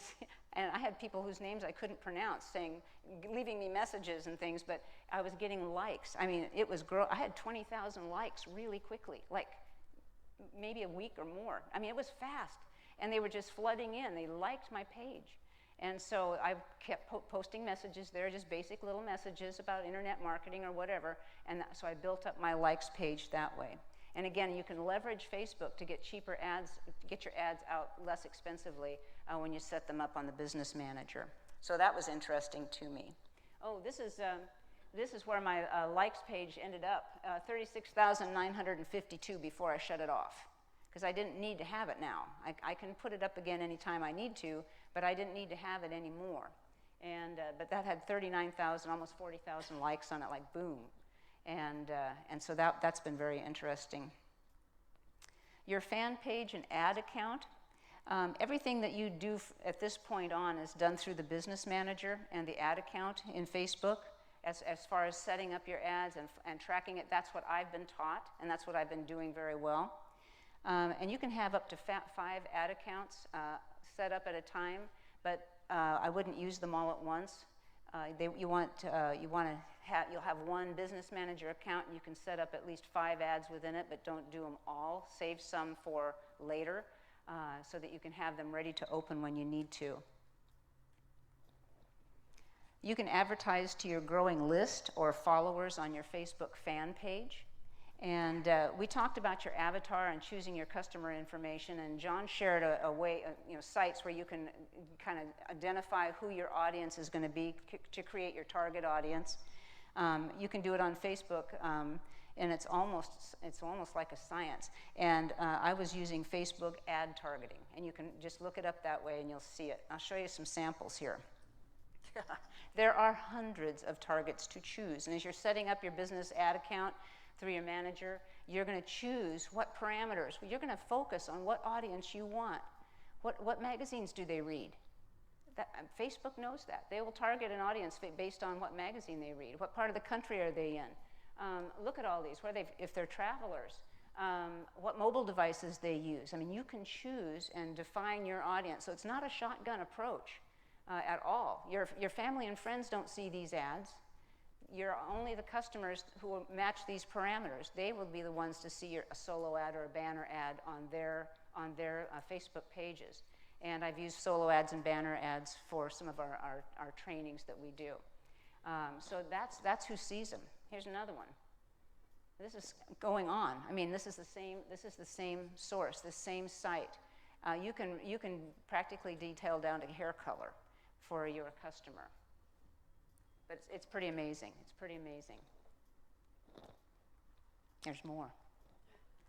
I had people whose names I couldn't pronounce leaving me messages and things, but I was getting likes. I mean, I had 20,000 likes really quickly, like maybe a week or more. I mean, it was fast, and they were just flooding in. They liked my page. And so I kept posting messages there, just basic little messages about internet marketing or whatever, and so I built up my likes page that way. And again, you can leverage Facebook to get cheaper ads, to get your ads out less expensively when you set them up on the Business Manager. So that was interesting to me. Oh, this is where my likes page ended up, 36,952 before I shut it off, because I didn't need to have it now. I can put it up again anytime I need to, but I didn't need to have it anymore. And but that had 39,000, almost 40,000 likes on it, like boom. And so that's been very interesting. Your fan page and ad account, everything that you do at this point on is done through the Business Manager and the ad account in Facebook. As far as setting up your ads and tracking it, that's what I've been taught, and that's what I've been doing very well. And you can have up to 5 ad accounts set up at a time, but I wouldn't use them all at once. You'll have one Business Manager account, and you can set up at least 5 ads within it, but don't do them all. Save some for later so that you can have them ready to open when you need to. You can advertise to your growing list or followers on your Facebook fan page. And we talked about your avatar and choosing your customer information, and John shared a way, sites where you can kind of identify who your audience is going to be to create your target audience. You can do it on Facebook, and it's almost like a science. And I was using Facebook ad targeting, and you can just look it up that way and you'll see it. I'll show you some samples here. There are hundreds of targets to choose, and as you're setting up your business ad account through your manager, you're going to choose what parameters. You're going to focus on what audience you want. What magazines do they read? Facebook knows that. They will target an audience based on what magazine they read. What part of the country are they in? Look at all these, if they're travelers, what mobile devices they use. I mean, you can choose and define your audience. So it's not a shotgun approach at all. Your family and friends don't see these ads. You're only the customers who will match these parameters. They will be the ones to see a solo ad or a banner ad on their Facebook pages. And I've used solo ads and banner ads for some of our trainings that we do. So that's who sees them. Here's another one. This is going on. I mean, this is the same source, the same site. You can practically detail down to hair color for your customer. But it's pretty amazing. It's pretty amazing. There's more.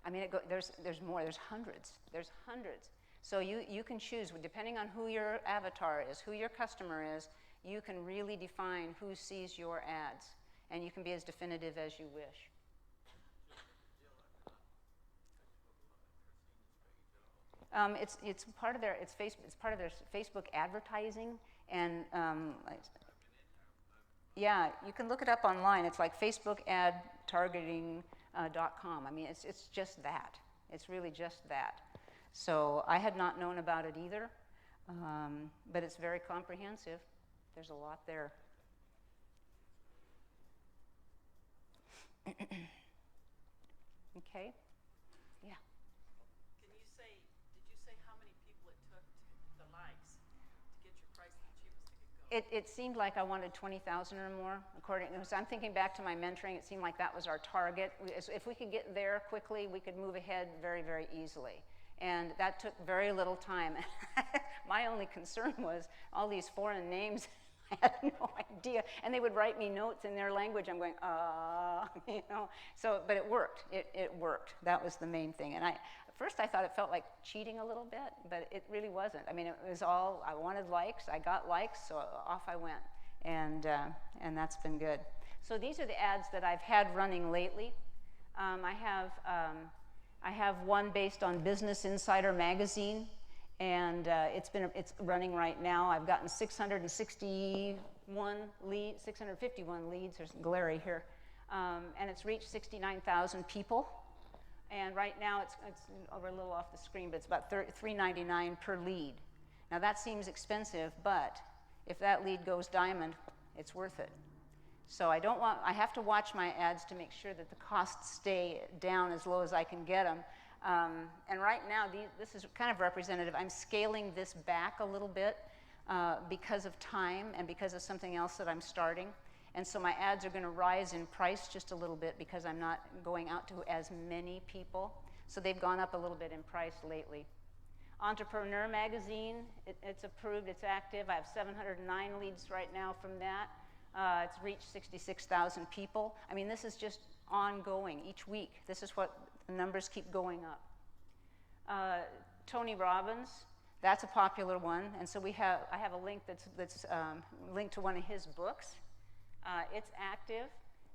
I mean, there's more. There's hundreds. There's hundreds. So you can choose, depending on who your avatar is, who your customer is, you can really define who sees your ads. And you can be as definitive as you wish. It's part of their Facebook advertising, and yeah, you can look it up online. It's like FacebookAdTargeting.com. I mean, it's just that. It's really just that. So I had not known about it either, but it's very comprehensive. There's a lot there. Okay. Yeah. Did you say how many people it took the likes to get your price the cheapest it could go? It seemed like I wanted 20,000 or more. I'm thinking back to my mentoring. It seemed like that was our target. If we could get there quickly, we could move ahead very, very easily. And that took very little time. My only concern was all these foreign names. I had no idea. And they would write me notes in their language. I'm going, So, but it worked. It worked. That was the main thing. And at first I thought it felt like cheating a little bit, but it really wasn't. I mean, it was all, I wanted likes. I got likes, so off I went. And that's been good. So these are the ads that I've had running lately. I have one based on Business Insider magazine, and it's running right now. I've gotten 651 leads, 651 leads. There's glary here, and it's reached 69,000 people. And right now it's over a little off the screen, but it's about $3.99 per lead. Now that seems expensive, but if that lead goes diamond, it's worth it. So I have to watch my ads to make sure that the costs stay down as low as I can get them. And right now, this is kind of representative. I'm scaling this back a little bit because of time and because of something else that I'm starting. And so my ads are going to rise in price just a little bit because I'm not going out to as many people. So they've gone up a little bit in price lately. Entrepreneur Magazine, it's approved, it's active. I have 709 leads right now from that. It's reached 66,000 people. I mean, this is just ongoing each week. This is what the numbers keep going up. Tony Robbins, that's a popular one. And so I have a link that's linked to one of his books. It's active,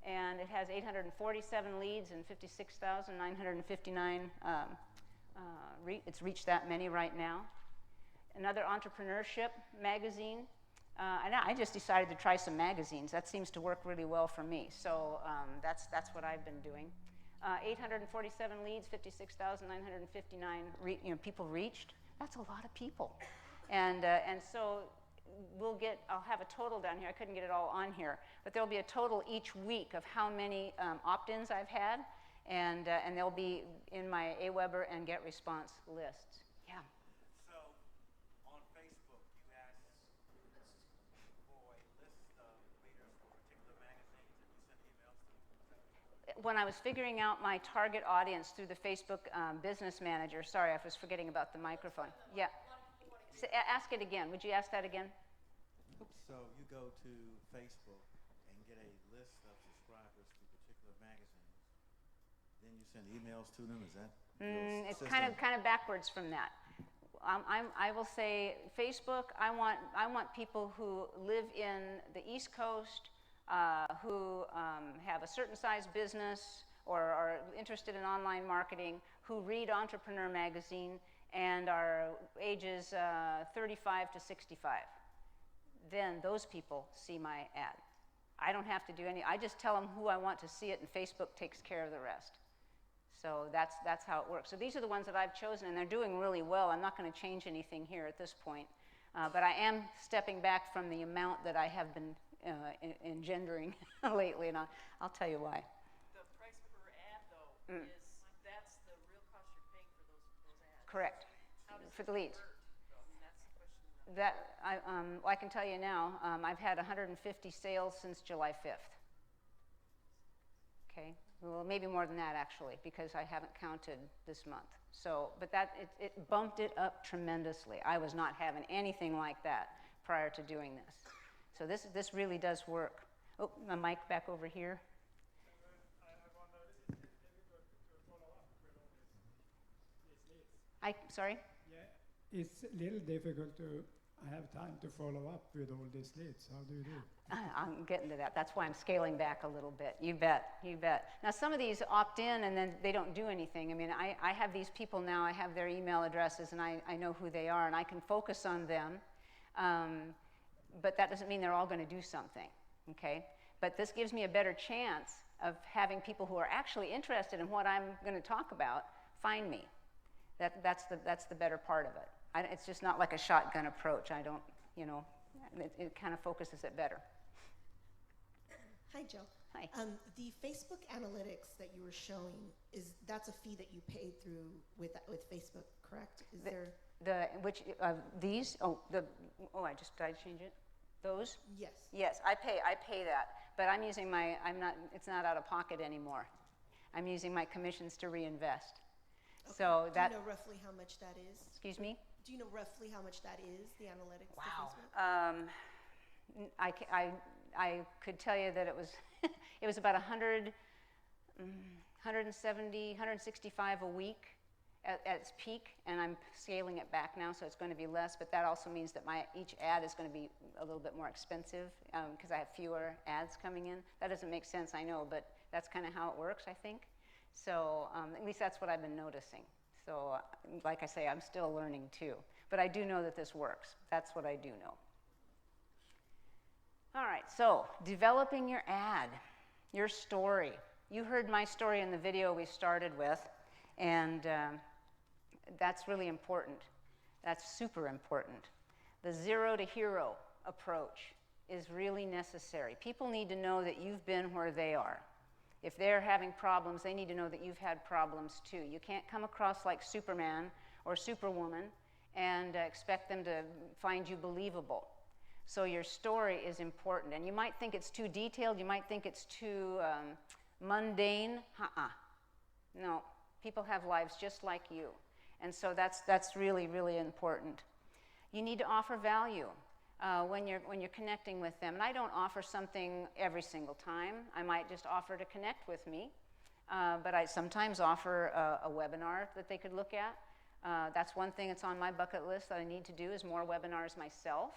and it has 847 leads and 56,959. It's reached that many right now. Another entrepreneurship magazine. And I just decided to try some magazines. That seems to work really well for me. So that's what I've been doing. 847 leads, 56,959 people reached. That's a lot of people. And so I'll have a total down here. I couldn't get it all on here, but there'll be a total each week of how many opt-ins I've had, and they'll be in my AWeber and GetResponse lists. Yeah. So on Facebook, you asked for a list of readers for particular magazines, and you send emails to them. When I was figuring out my target audience through the Facebook Business Manager, sorry, I was forgetting about the microphone. Yeah. Ask it again. Would you ask that again? So you go to Facebook and get a list of subscribers to particular magazines. Then you send emails to them. Is that? It's kind of backwards from that. I will say Facebook. I want people who live in the East Coast, who have a certain size business or are interested in online marketing, who read Entrepreneur Magazine and are ages 35 to 65. Then those people see my ad. I don't have to do any, I just tell them who I want to see it, and Facebook takes care of the rest. So that's how it works. So these are the ones that I've chosen, and they're doing really well. I'm not going to change anything here at this point. But I am stepping back from the amount that I have been engendering lately, and I'll tell you why. The price per ad, though, that's the real cost you're paying for those ads. Correct. How does For it the leads. convert? And that's the question. I can tell you now, I've had 150 sales since July 5th. Okay, well, maybe more than that actually, because I haven't counted this month. So, but it bumped it up tremendously. I was not having anything like that prior to doing this. So this really does work. Oh, my mic back over here. Sorry? Yeah, it's a little difficult to have time to follow up with all these leads. How do you do? I'm getting to that. That's why I'm scaling back a little bit. You bet, you bet. Now some of these opt in and then they don't do anything. I mean, I have these people now, I have their email addresses and I know who they are and I can focus on them. But that doesn't mean they're all going to do something, okay? But this gives me a better chance of having people who are actually interested in what I'm going to talk about find me. That's the better part of it. It's just not like a shotgun approach. I don't, it kind of focuses it better. Hi, Jill. Hi. The Facebook analytics that you were showing, that's a fee that you pay through with Facebook, correct? These? Did I change it? Those? Yes. Yes, I pay that, but I'm using it's not out of pocket anymore. I'm using my commissions to reinvest. Okay. So do you know roughly how much that is? Excuse me? Do you know roughly how much that is, the analytics? Wow. For Facebook? I could tell you that it was about 170, 165 a week at its peak, and I'm scaling it back now, so it's going to be less, but that also means that each ad is going to be a little bit more expensive because I have fewer ads coming in. That doesn't make sense, I know, but that's kind of how it works, I think. So at least that's what I've been noticing. So like I say, I'm still learning too. But I do know that this works. That's what I do know. All right, so developing your ad, your story. You heard my story in the video we started with. And that's really important. That's super important. The zero to hero approach is really necessary. People need to know that you've been where they are. If they're having problems, they need to know that you've had problems too. You can't come across like Superman or Superwoman and expect them to find you believable. So your story is important. And you might think it's too detailed, you might think it's too mundane. No, people have lives just like you. And so that's really, really important. You need to offer value when you're connecting with them. And I don't offer something every single time. I might just offer to connect with me. But I sometimes offer a webinar that they could look at. That's one thing that's on my bucket list that I need to do is more webinars myself.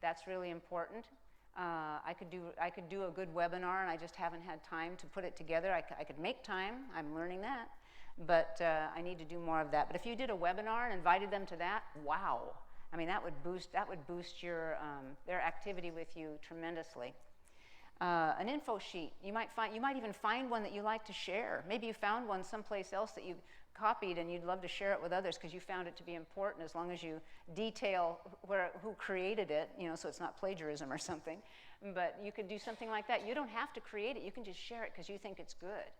That's really important. I could do a good webinar, and I just haven't had time to put it together. I could make time. I'm learning that. But I need to do more of that. But if you did a webinar and invited them to that, wow. I mean, that would boost your their activity with you tremendously. An info sheet. You might even find one that you like to share. Maybe you found one someplace else that you copied and you'd love to share it with others because you found it to be important, as long as you detail who created it, so it's not plagiarism or something. But you could do something like that. You don't have to create it. You can just share it because you think it's good.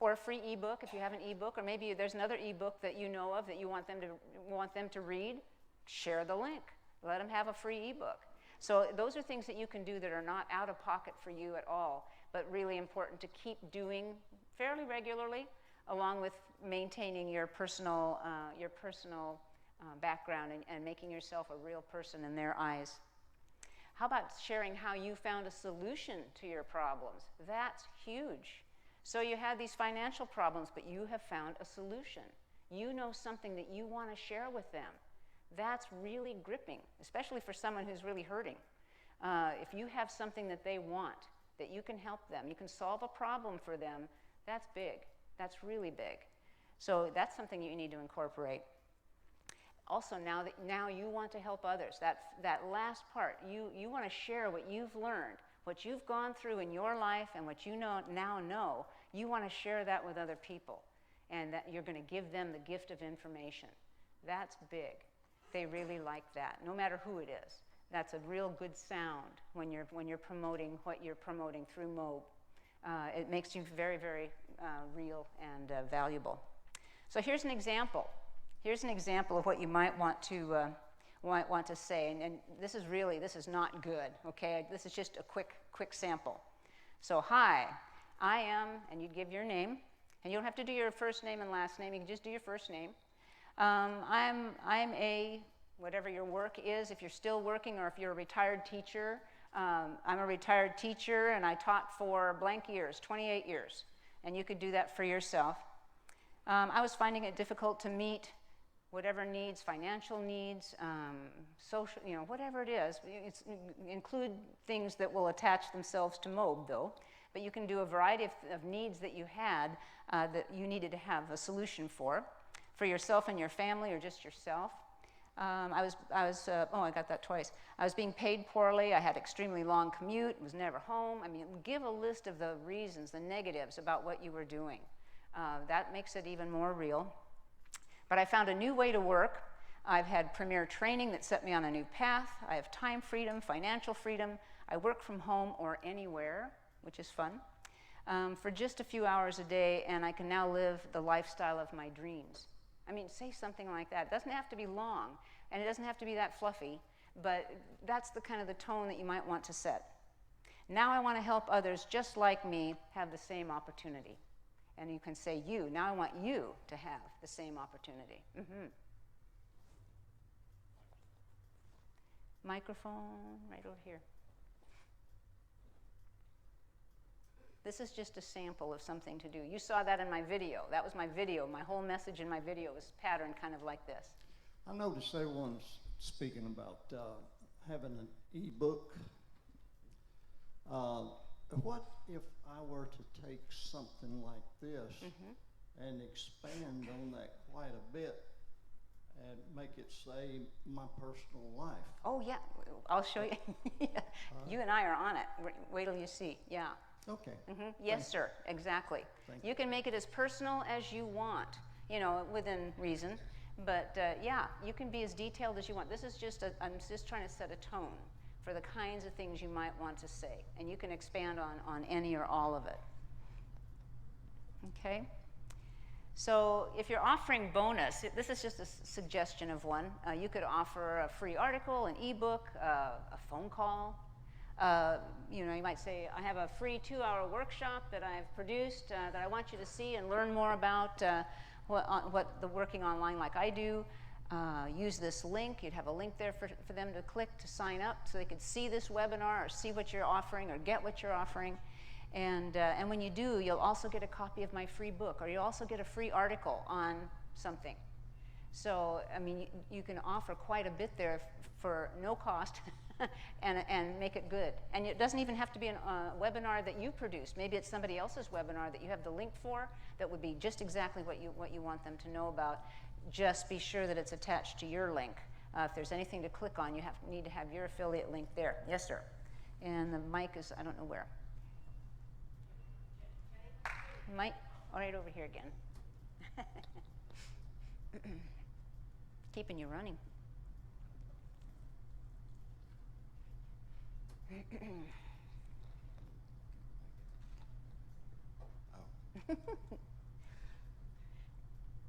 Or a free ebook if you have an ebook, or maybe there's another ebook that you know of that you want them to read. Share the link. Let them have a free ebook. So those are things that you can do that are not out of pocket for you at all, but really important to keep doing fairly regularly, along with maintaining your personal background and making yourself a real person in their eyes. How about sharing how you found a solution to your problems? That's huge. So you had these financial problems, but you have found a solution. You know something that you want to share with them. That's really gripping, especially for someone who's really hurting. If you have something that they want, that you can help them, you can solve a problem for them, that's big. That's really big. So that's something you need to incorporate. Also, now you want to help others. That last part, you want to share what you've learned, what you've gone through in your life, and what you now know. You want to share that with other people, and that you're going to give them the gift of information. That's big. They really like that, no matter who it is. That's a real good sound when you're promoting what you're promoting through MOBE. It makes you very, very real and valuable. So here's an example. Here's an example of what you might want to say. And this is not good, okay? This is just a quick sample. So, hi, I am, and you give your name. And you don't have to do your first name and last name. You can just do your first name. I'm a, whatever your work is, if you're still working or if you're a retired teacher. I'm a retired teacher, and I taught for blank years, 28 years. And you could do that for yourself. I was finding it difficult to meet whatever needs, financial needs, social, whatever it is. Include things that will attach themselves to MOBE, though. But you can do a variety of needs that you had that you needed to have a solution for yourself and your family, or just yourself. I got that twice. I was being paid poorly. I had extremely long commute, was never home. I mean, give a list of the reasons, the negatives about what you were doing. That makes it even more real. But I found a new way to work. I've had premier training that set me on a new path. I have time freedom, financial freedom. I work from home or anywhere, which is fun, for just a few hours a day, and I can now live the lifestyle of my dreams. I mean, say something like that. It doesn't have to be long, and it doesn't have to be that fluffy, but that's the kind of the tone that you might want to set. Now I want to help others just like me have the same opportunity. And you can say you. Now I want you to have the same opportunity. Microphone right over here. This is just a sample of something to do. You saw that in my video. That was my video. My whole message in my video was patterned kind of like this. I noticed everyone's speaking about having an e-book. What if I were to take something like this and expand on that quite a bit and make it say my personal life? Oh, yeah. I'll show you. You and I are on it. Wait till you see. Yeah. Okay. Yes, sir, exactly. Thank You can make it as personal as you want, you know, within reason. But yeah, you can be as detailed as you want. This is just, I'm just trying to set a tone for the kinds of things you might want to say. And you can expand on any or all of it. Okay? So if you're offering bonus, this is just a suggestion of one. You could offer a free article, an ebook, a phone call. You know, you might say, I have a free 2-hour workshop that I've produced that I want you to see and learn more about what the working online like I do. Use this link. You'd have a link there for them to click to sign up so they could see this webinar or see what you're offering or get what you're offering. And when you do, you'll also get a copy of my free book, or you'll also get a free article on something. So, I mean, you can offer quite a bit there for no cost and make it good. And it doesn't even have to be a webinar that you produced. Maybe it's somebody else's webinar that you have the link for that would be just exactly what you want them to know about. Just be sure that it's attached to your link. If there's anything to click on, you need to have your affiliate link there. Yes, sir. And the mic is, I don't know where. Mic, all right, over here again. Keeping you running.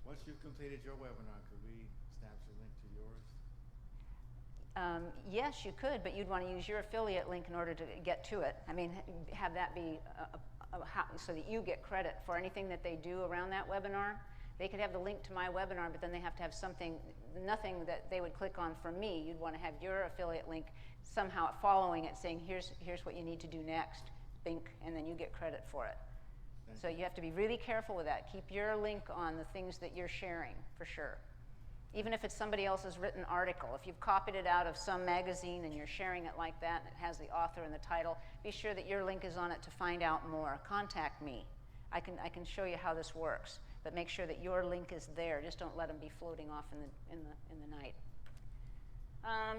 Once you've completed your webinar, could we snap your link to yours? Yes, you could, but you'd want to use your affiliate link in order to get to it. I mean, have that be so that you get credit for anything that they do around that webinar. They could have the link to my webinar, but then they have to have nothing that they would click on from me. You'd want to have your affiliate link somehow following it, saying, here's what you need to do next, bink, and then you get credit for it. So you have to be really careful with that. Keep your link on the things that you're sharing, for sure. Even if it's somebody else's written article. If you've copied it out of some magazine and you're sharing it like that, and it has the author and the title, be sure that your link is on it to find out more. Contact me. I can show you how this works, but make sure that your link is there. Just don't let them be floating off in the night.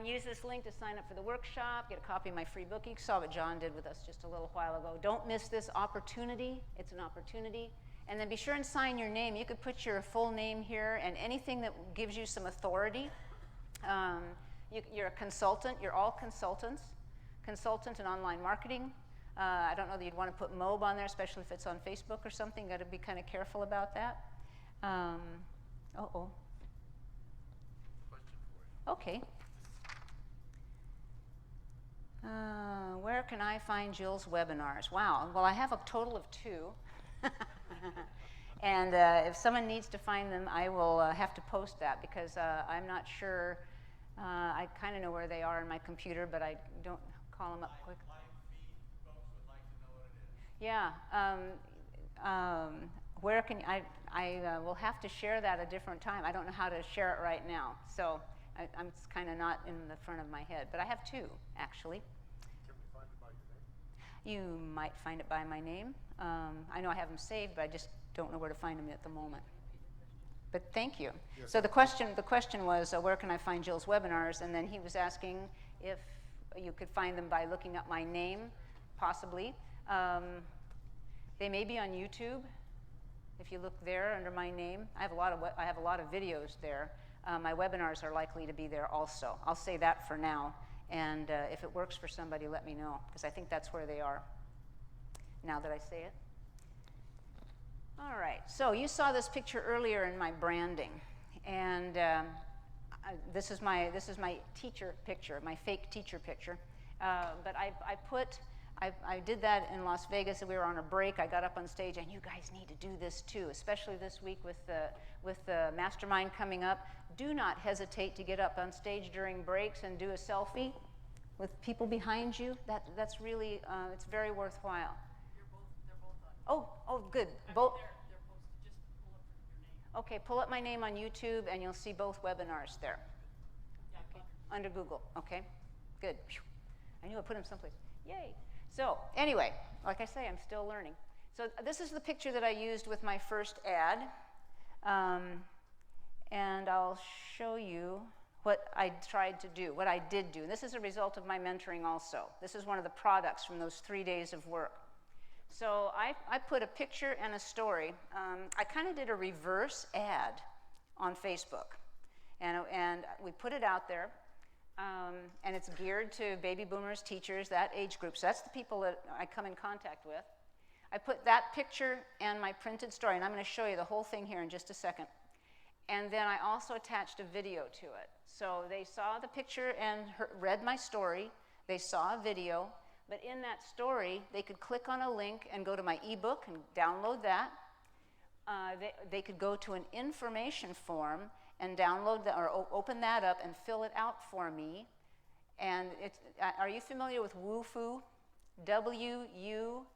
Use this link to sign up for the workshop, get a copy of my free book. You saw what John did with us just a little while ago. Don't miss this opportunity. It's an opportunity. And then be sure and sign your name. You could put your full name here and anything that gives you some authority. You're a consultant. You're all consultants. Consultant in online marketing. I don't know that you'd want to put MOB on there, especially if it's on Facebook or something. Got to be kind of careful about that. Uh-oh. Question for you. Okay. Where can I find Jill's webinars? Wow. Well, I have a total of 2. And if someone needs to find them, I will have to post that because I'm not sure. I kind of know where they are in my computer, but I don't call them up quick. Live feed folks would like to know what it is. Yeah. Where can I will have to share that a different time. I don't know how to share it right now, so I'm kind of not in the front of my head. But I have 2 actually. Can we find it by your name? You might find it by my name. I know I have them saved, but I just don't know where to find them at the moment. But thank you. Yes, So the question was, where can I find Jill's webinars? And then he was asking if you could find them by looking up my name, possibly. They may be on YouTube. If you look there under my name, I have a lot of videos there. My webinars are likely to be there also. I'll say that for now. And if it works for somebody, let me know, because I think that's where they are, now that I say it. All right, so you saw this picture earlier in my branding. And this is my teacher picture, my fake teacher picture. But I did that in Las Vegas, and we were on a break. I got up on stage, and you guys need to do this too, especially this week with the mastermind coming up. Do not hesitate to get up on stage during breaks and do a selfie with people behind you. That's really it's very worthwhile. They're both on. Oh, good. I mean, Both. they're posted. Just pull up your name. Okay, pull up my name on YouTube, and you'll see both webinars there. Yeah, Okay. Under Google. Okay, good. Phew. I knew I put them someplace. Yay. So anyway, like I say, I'm still learning. So this is the picture that I used with my first ad. And I'll show you what I tried to do, what I did do. And this is a result of my mentoring also. This is one of the products from those 3 days of work. So I put a picture and a story. I kind of did a reverse ad on Facebook. And we put it out there. And it's geared to baby boomers, teachers, that age group. So that's the people that I come in contact with. I put that picture and my printed story, and I'm going to show you the whole thing here in just a second. And then I also attached a video to it. So they saw the picture and read my story. They saw a video. But in that story, they could click on a link and go to my ebook and download that. They could go to an information form and download that, or open that up and fill it out for me. And are you familiar with WUFOO? W-U-F-O-O,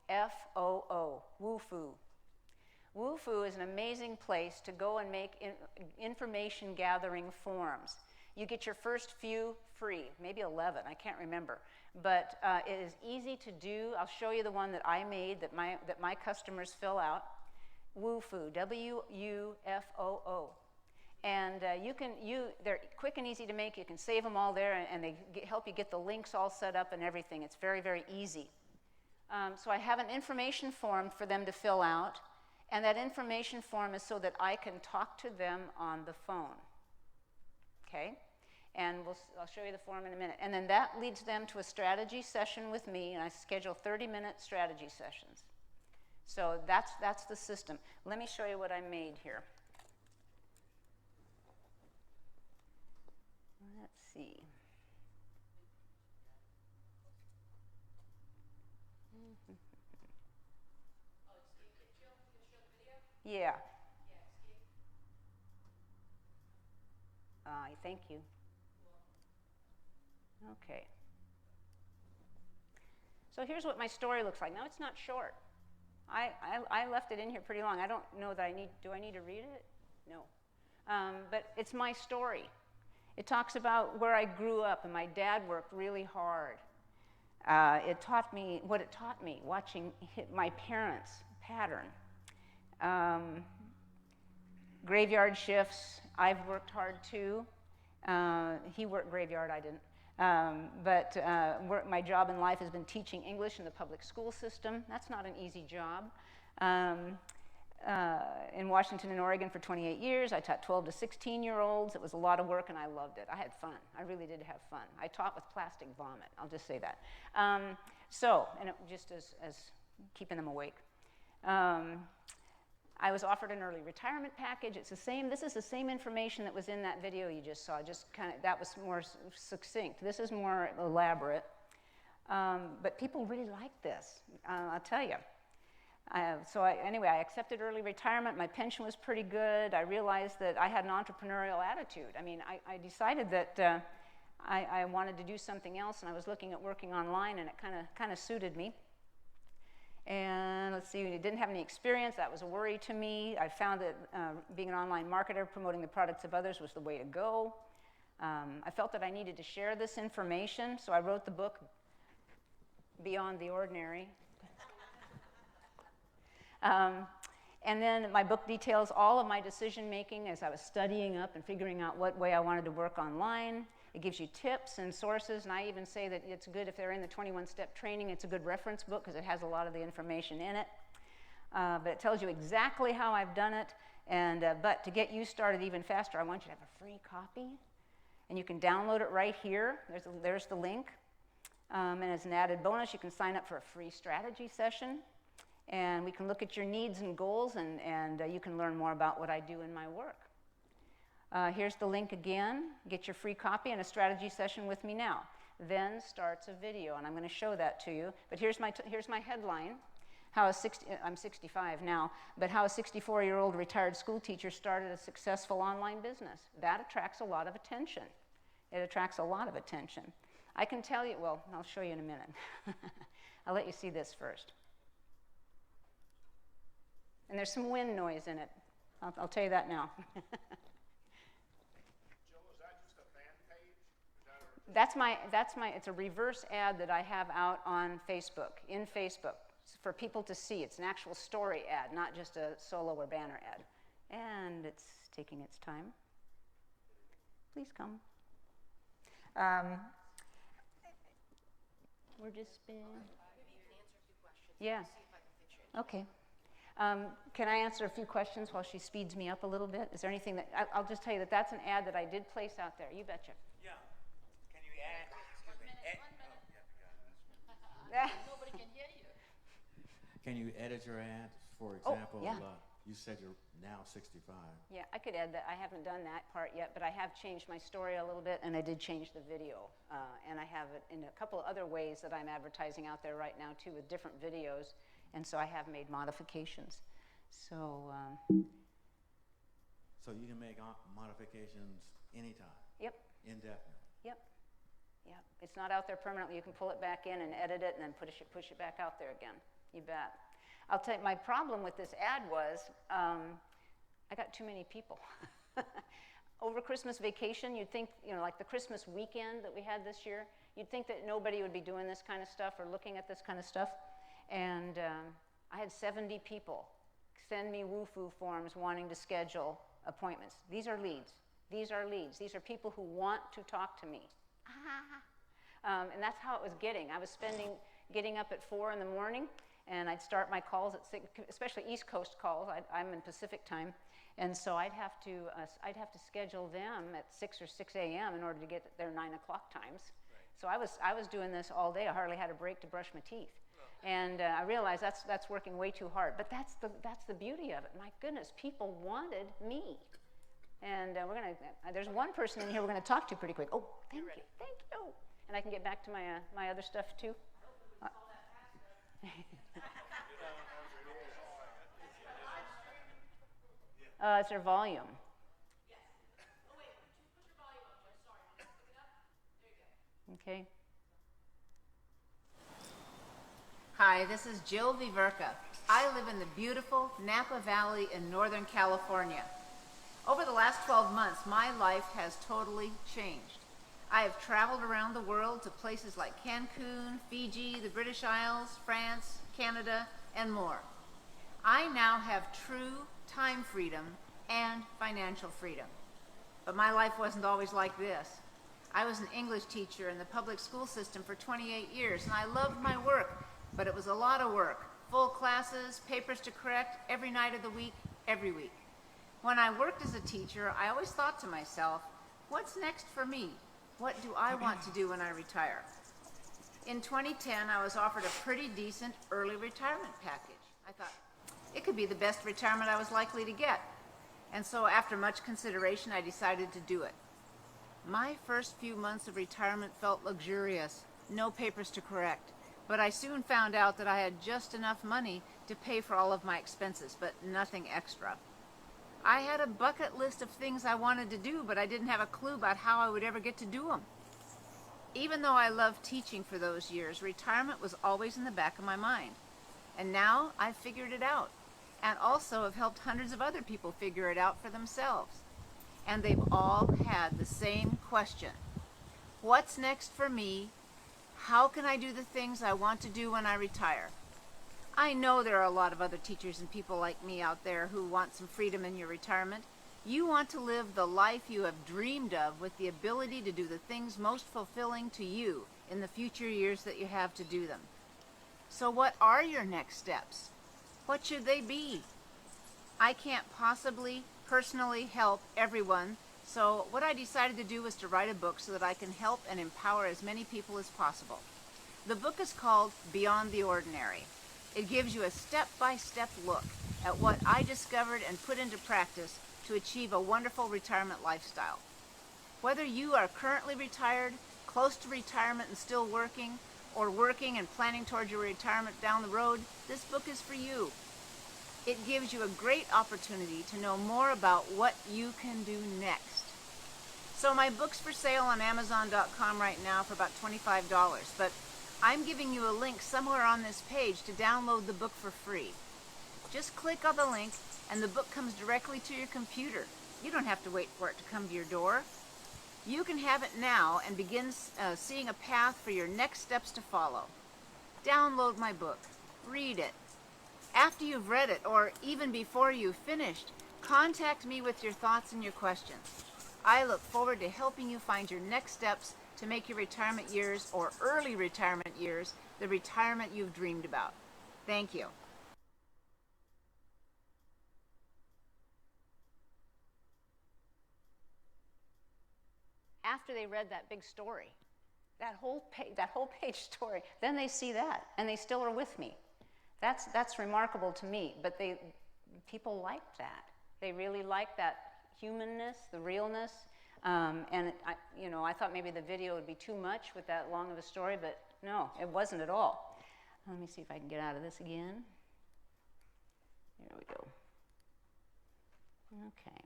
WUFOO. WUFOO is an amazing place to go and make information gathering forms. You get your first few free, maybe 11, I can't remember. But it is easy to do. I'll show you the one that I made that my customers fill out. WUFOO, W-U-F-O-O. And they're quick and easy to make. You can save them all there, and they help you get the links all set up and everything. It's very, very easy. So I have an information form for them to fill out, and that information form is so that I can talk to them on the phone. Okay? And I'll show you the form in a minute. And then that leads them to a strategy session with me, and I schedule 30-minute strategy sessions. So that's the system. Let me show you what I made here. Let's see. Yeah. Thank you. Okay. So here's what my story looks like. Now it's not short. I left it in here pretty long. I don't know that do I need to read it? No. But it's my story. It talks about where I grew up, and my dad worked really hard. It taught me what it taught me, watching my parents' pattern. Graveyard shifts, I've worked hard too. He worked graveyard, I didn't. My job in life has been teaching English in the public school system. That's not an easy job. In Washington and Oregon for 28 years. I taught 12 to 16-year-olds. It was a lot of work, and I loved it. I had fun. I really did have fun. I taught with plastic vomit. I'll just say that. And it just as keeping them awake. I was offered an early retirement package. It's the same. This is the same information that was in that video you just saw. Just kind of that was more succinct. This is more elaborate. But people really like this. I'll tell you. Anyway, I accepted early retirement. My pension was pretty good. I realized that I had an entrepreneurial attitude. I mean, I decided that I wanted to do something else, and I was looking at working online, and it kind of suited me. And let's see, I didn't have any experience. That was a worry to me. I found that being an online marketer, promoting the products of others was the way to go. I felt that I needed to share this information, so I wrote the book, Beyond the Ordinary. And then my book details all of my decision making as I was studying up and figuring out what way I wanted to work online. It gives you tips and sources, and I even say that it's good if they're in the 21-step training. It's a good reference book because it has a lot of the information in it. But it tells you exactly how I've done it. But to get you started even faster, I want you to have a free copy. And you can download it right here. There's the link. And as an added bonus, you can sign up for a free strategy session. And we can look at your needs and goals, and you can learn more about what I do in my work. Here's the link again. Get your free copy and a strategy session with me now. Then starts a video, and I'm going to show that to you. But here's my headline. I'm 65 now, but how a 64-year-old retired school teacher started a successful online business. That attracts a lot of attention. It attracts a lot of attention. I can tell you, well, I'll show you in a minute. I'll let you see this first. And there's some wind noise in it. I'll tell you that now. It's a reverse ad that I have out on Facebook, in Facebook, for people to see. It's an actual story ad, not just a solo or banner ad. And it's taking its time. Please come. We're just been... Yeah. Okay. Can I answer a few questions while she speeds me up a little bit? Is there anything that, I'll just tell you that that's an ad that I did place out there. You betcha. Yeah. Can you add? Excuse me. Yeah, Nobody can hear you. Can you edit your ad? For Oh, example, yeah. You said you're now 65. Yeah, I could add that. I haven't done that part yet, but I have changed my story a little bit, and I did change the video. And I have it in a couple of other ways that I'm advertising out there right now, too, with different videos. And so I have made modifications. So, So you can make modifications anytime, yep, indefinitely. yep, yep. It's not out there permanently. You can pull it back in and edit it and then push it back out there again. You bet. I'll tell you, my problem with this ad was I got too many people. Over Christmas vacation, you'd think, like the Christmas weekend that we had this year, you'd think that nobody would be doing this kind of stuff or looking at this kind of stuff. And I had 70 people send me woo-foo forms wanting to schedule appointments. These are leads. These are leads. These are people who want to talk to me. And that's how it was getting. I was getting up at 4 in the morning, and I'd start my calls at 6, especially East Coast calls. I'm in Pacific time. And so I'd have to schedule them at 6 or 6 a.m. in order to get their 9 o'clock times. Right. So I was doing this all day. I hardly had a break to brush my teeth. And I realized that's working way too hard. But that's the beauty of it. My goodness, people wanted me. And there's one person in here we're going to talk to pretty quick. Oh, thank you. And I can get back to my other stuff too. It's their volume. Yes. Oh, wait. Put your volume up, Joy. Sorry. Pick it up. There you go. Okay. Hi, this is Jill Viverka. I live in the beautiful Napa Valley in Northern California. Over the last 12 months, my life has totally changed. I have traveled around the world to places like Cancun, Fiji, the British Isles, France, Canada, and more. I now have true time freedom and financial freedom. But my life wasn't always like this. I was an English teacher in the public school system for 28 years, and I loved my work, but it was a lot of work. Full classes, papers to correct, every night of the week, every week. When I worked as a teacher, I always thought to myself, what's next for me? What do I want to do when I retire? In 2010, I was offered a pretty decent early retirement package. I thought, it could be the best retirement I was likely to get. And so after much consideration, I decided to do it. My first few months of retirement felt luxurious, no papers to correct. But I soon found out that I had just enough money to pay for all of my expenses, but nothing extra. I had a bucket list of things I wanted to do, but I didn't have a clue about how I would ever get to do them. Even though I loved teaching for those years, retirement was always in the back of my mind. And now I've figured it out, and also have helped hundreds of other people figure it out for themselves. And they've all had the same question. What's next for me? How can I do the things I want to do when I retire? I know there are a lot of other teachers and people like me out there who want some freedom in your retirement. You want to live the life you have dreamed of with the ability to do the things most fulfilling to you in the future years that you have to do them. So what are your next steps? What should they be? I can't possibly personally help everyone, so what I decided to do was to write a book so that I can help and empower as many people as possible. The book is called Beyond the Ordinary. It gives you a step-by-step look at what I discovered and put into practice to achieve a wonderful retirement lifestyle. Whether you are currently retired, close to retirement and still working, or working and planning towards your retirement down the road, this book is for you. It gives you a great opportunity to know more about what you can do next. So my book's for sale on Amazon.com right now for about $25, but I'm giving you a link somewhere on this page to download the book for free. Just click on the link and the book comes directly to your computer. You don't have to wait for it to come to your door. You can have it now and begin seeing a path for your next steps to follow. Download my book. Read it. After you've read it, or even before you've finished, contact me with your thoughts and your questions. I look forward to helping you find your next steps to make your retirement years or early retirement years the retirement you've dreamed about. Thank you. after they read that big story, that whole page story, then they see that, and they still are with me. That's remarkable to me, but people like that. They really like that humanness, the realness, and I thought maybe the video would be too much with that long of a story, but no, it wasn't at all. Let me see if I can get out of this again. There we go. Okay.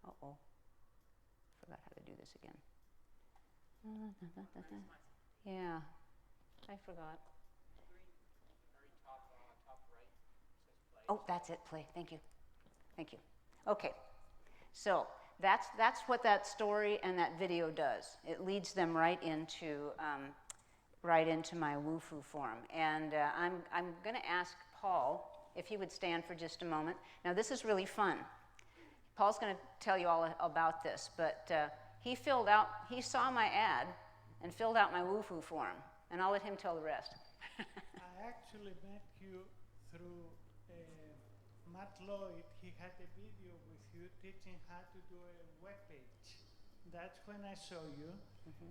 Uh-oh. Forgot how to do this again. Yeah, I forgot. Oh, that's it, play. Thank you. Thank you. Okay. So that's what that story and that video does. It leads them right into my WUFU forum. And I'm going to ask Paul if he would stand for just a moment. Now, this is really fun. Paul's going to tell you all about this, but he saw my ad and filled out my WUFU form, and I'll let him tell the rest. I actually met you through Matt Lloyd. He had a video with you teaching how to do a web page. That's when I saw you,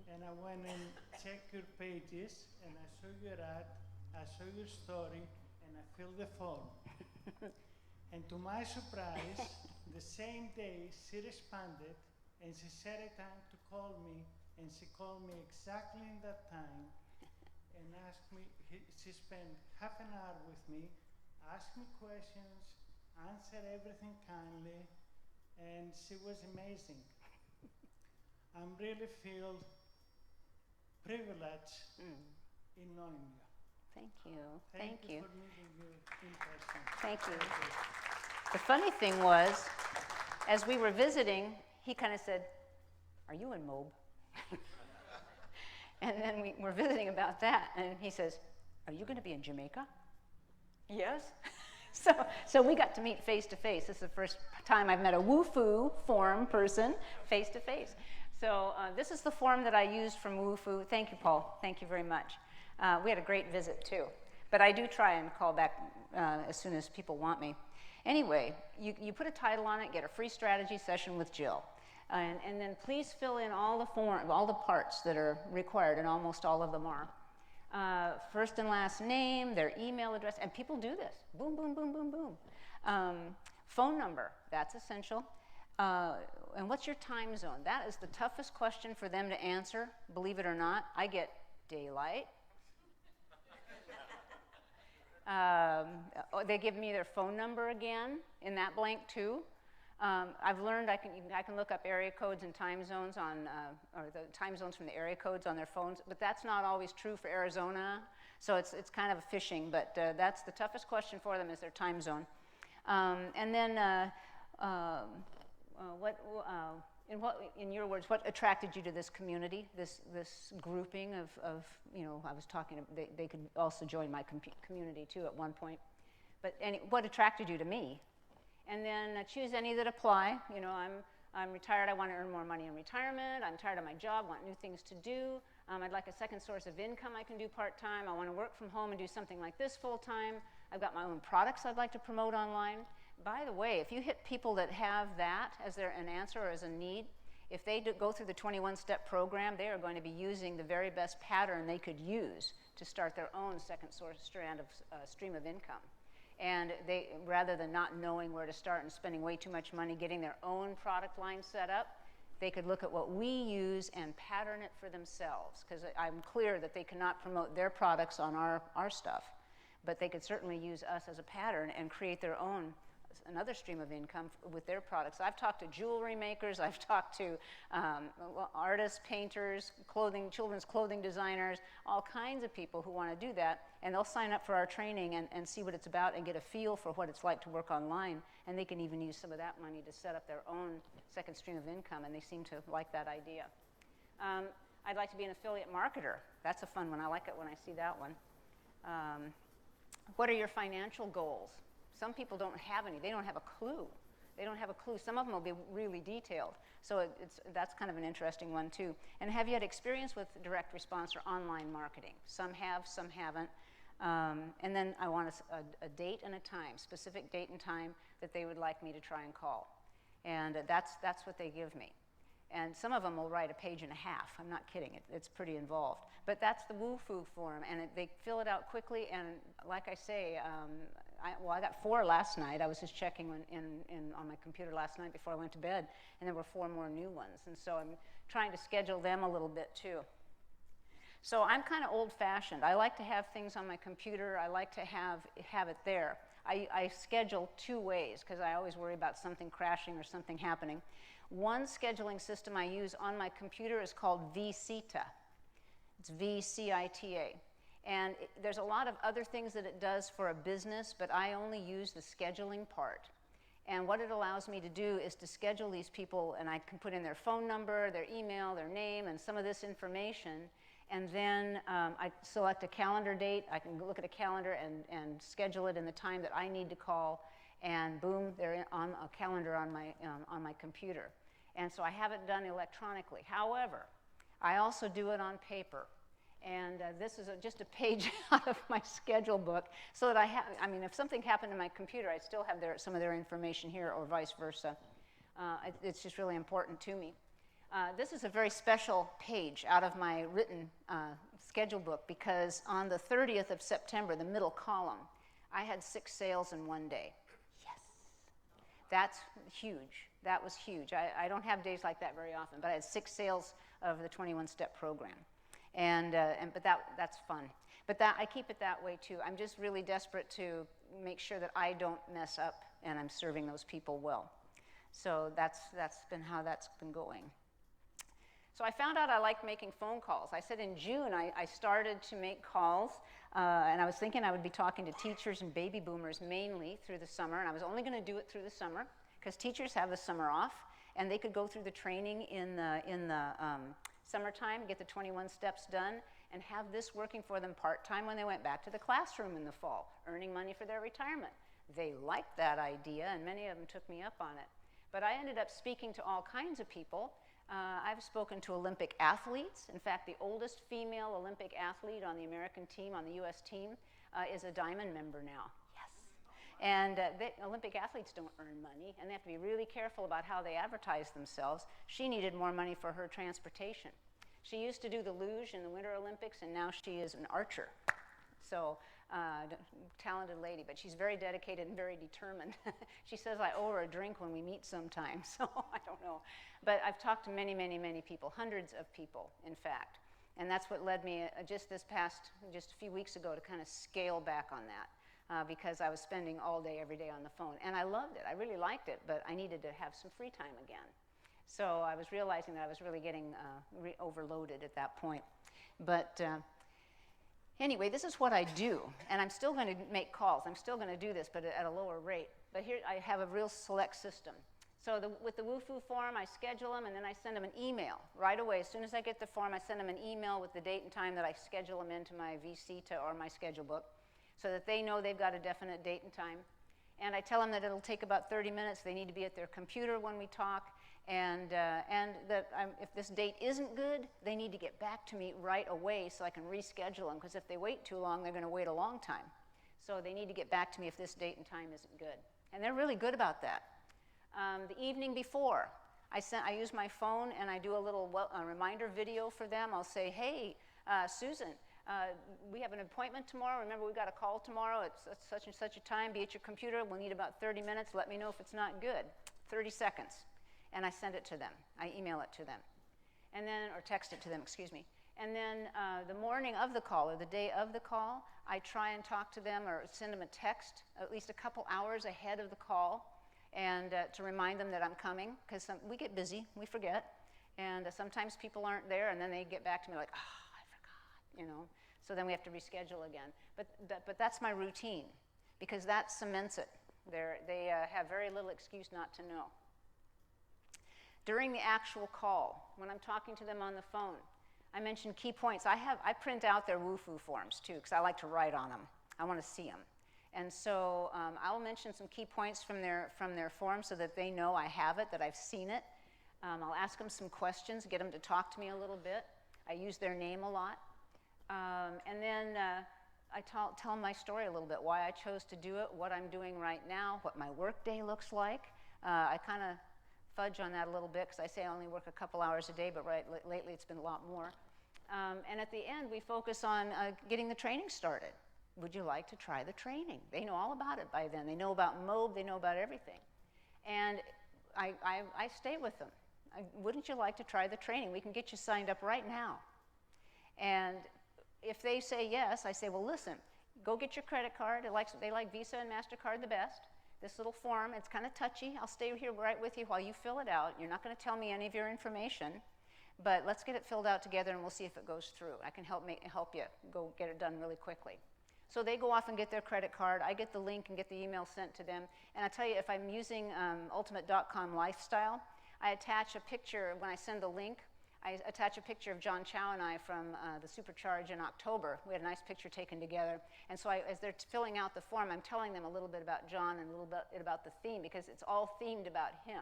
and I went and checked your pages, and I saw your ad, I saw your story, and I filled the form. And to my surprise, the same day she responded, and she set a time to call me, and she called me exactly in that time, and asked me, she spent half an hour with me, asked me questions, answered everything kindly, and she was amazing. I'm really feel privileged in knowing you. Thank you. Thank you for meeting you in person. Thank you. The funny thing was, as we were visiting, he kind of said, "Are you in Moab?" And then we were visiting about that, and he says, "Are you going to be in Jamaica?" Yes. So we got to meet face to face. This is the first time I've met a WUFU forum person face to face. So this is the form that I used from WUFU. Thank you, Paul. Thank you very much. We had a great visit too. But I do try and call back as soon as people want me. Anyway, you put a title on it, get a free strategy session with Jill. And then please fill in all the parts that are required, and almost all of them are. First and last name, their email address, and people do this. Boom, boom, boom, boom, boom. Phone number, that's essential. And what's your time zone? That is the toughest question for them to answer, believe it or not. I get daylight. They give me their phone number again in that blank too. I've learned I can look up area codes and time zones or the time zones from the area codes on their phones, but that's not always true for Arizona, so it's kind of a fishing, but that's the toughest question for them is their time zone. And then in your words, what attracted you to this community, this grouping of I was talking, they could also join my community too at one point, but what attracted you to me? And then choose any that apply. I'm retired, I want to earn more money in retirement, I'm tired of my job, want new things to do, I'd like a second source of income I can do part-time, I want to work from home and do something like this full-time, I've got my own products I'd like to promote online. By the way, if you hit people that have that as an answer or as a need, if they go through the 21-step program, they are going to be using the very best pattern they could use to start their own second source strand of stream of income. And they, rather than not knowing where to start and spending way too much money getting their own product line set up, they could look at what we use and pattern it for themselves. Because I'm clear that they cannot promote their products on our stuff, but they could certainly use us as a pattern and create their own another stream of income with their products. I've talked to jewelry makers, I've talked to artists, painters, children's clothing designers, all kinds of people who want to do that, and they'll sign up for our training and see what it's about and get a feel for what it's like to work online, and they can even use some of that money to set up their own second stream of income, and they seem to like that idea. I'd like to be an affiliate marketer. That's a fun one. I like it when I see that one. What are your financial goals? Some people don't have any. They don't have a clue. They don't have a clue. Some of them will be really detailed. So that's kind of an interesting one too. And have you had experience with direct response or online marketing? Some have, some haven't. And then I want a date and a time, specific date and time that they would like me to try and call. And that's what they give me. And some of them will write a page and a half. I'm not kidding. It's pretty involved. But that's the WooFoo form, and they fill it out quickly. And like I say, I got 4 last night. I was just checking on my computer last night before I went to bed, and there were 4 more new ones. And so I'm trying to schedule them a little bit too. So I'm kind of old-fashioned. I like to have things on my computer. I like to have it there. I schedule 2 ways because I always worry about something crashing or something happening. One scheduling system I use on my computer is called vCita. It's V-C-I-T-A. And there's a lot of other things that it does for a business, but I only use the scheduling part. And what it allows me to do is to schedule these people, and I can put in their phone number, their email, their name, and some of this information. And then I select a calendar date. I can look at a calendar and schedule it in the time that I need to call. And boom, they're on a calendar on my computer. And so I have it done electronically. However, I also do it on paper. And this is just a page out of my schedule book so that I mean, if something happened to my computer, I'd still have some of their information here or vice versa. It's just really important to me. This is a very special page out of my written schedule book because on the 30th of September, the middle column, I had 6 sales in one day. Yes. That's huge. That was huge. I don't have days like that very often, but I had 6 sales of the 21-step program. But that's fun. But I keep it that way too. I'm just really desperate to make sure that I don't mess up and I'm serving those people well. So that's been how that's been going. So I found out I liked making phone calls. I said in June I started to make calls, and I was thinking I would be talking to teachers and baby boomers mainly through the summer, and I was only going to do it through the summer because teachers have the summer off, and they could go through the training in the summertime, get the 21 steps done, and have this working for them part-time when they went back to the classroom in the fall, earning money for their retirement. They liked that idea, and many of them took me up on it. But I ended up speaking to all kinds of people. I've spoken to Olympic athletes. In fact, the oldest female Olympic athlete on the American team, on the U.S. team, is a Diamond member now. Yes. And Olympic athletes don't earn money, and they have to be really careful about how they advertise themselves. She needed more money for her transportation. She used to do the luge in the Winter Olympics, and now she is an archer. So, talented lady, but she's very dedicated and very determined. She says I owe her a drink when we meet sometime, so I don't know. But I've talked to many, many, many people, hundreds of people, in fact. And that's what led me just a few weeks ago to kind of scale back on that because I was spending all day, every day on the phone. And I loved it. I really liked it, but I needed to have some free time again. So I was realizing that I was really getting overloaded at that point. But anyway, this is what I do. And I'm still going to make calls. I'm still going to do this, but at a lower rate. But here I have a real select system. So with the WooFoo form, I schedule them, and then I send them an email right away. As soon as I get the form, I send them an email with the date and time that I schedule them into my vCita or my schedule book so that they know they've got a definite date and time. And I tell them that it'll take about 30 minutes. They need to be at their computer when we talk. And that if this date isn't good, they need to get back to me right away so I can reschedule them, because if they wait too long, they're going to wait a long time. So they need to get back to me if this date and time isn't good. And they're really good about that. The evening before, I use my phone and I do a little reminder video for them. I'll say, hey, Susan, we have an appointment tomorrow. Remember, we've got a call tomorrow at such and such a time. Be at your computer. We'll need about 30 minutes. Let me know if it's not good. 30 seconds. And I send it to them. I email it to them. And then, or text it to them, excuse me. And then the morning of the call or the day of the call, I try and talk to them or send them a text at least a couple hours ahead of the call and to remind them that I'm coming, because we get busy, we forget. And sometimes people aren't there, and then they get back to me like, oh, I forgot, you know. So then we have to reschedule again. But that's my routine, because that cements it. They have very little excuse not to know. During the actual call, when I'm talking to them on the phone, I mention key points. I print out their WooFoo forms too, because I like to write on them. I want to see them. And so I'll mention some key points from their form so that they know I have it, that I've seen it. I'll ask them some questions, get them to talk to me a little bit. I use their name a lot. And then I tell them my story a little bit, why I chose to do it, what I'm doing right now, what my work day looks like. I kind of fudge on that a little bit because I say I only work a couple hours a day, but lately it's been a lot more. And at the end, we focus on getting the training started. Would you like to try the training? They know all about it by then. They know about MOBE, they know about everything. And I stay with them. Wouldn't you like to try the training? We can get you signed up right now. And if they say yes, I say, well, listen, go get your credit card. They like Visa and MasterCard the best. This little form, it's kind of touchy. I'll stay here right with you while you fill it out. You're not going to tell me any of your information, but let's get it filled out together and we'll see if it goes through. I can help you go get it done really quickly. So they go off and get their credit card. I get the link and get the email sent to them. And I tell you, if I'm using Ultimate.com Lifestyle, I attach a picture when I send the link. I attach a picture of John Chow and I from the Supercharge in October. We had a nice picture taken together. And so as they're filling out the form, I'm telling them a little bit about John and a little bit about the theme, because it's all themed about him.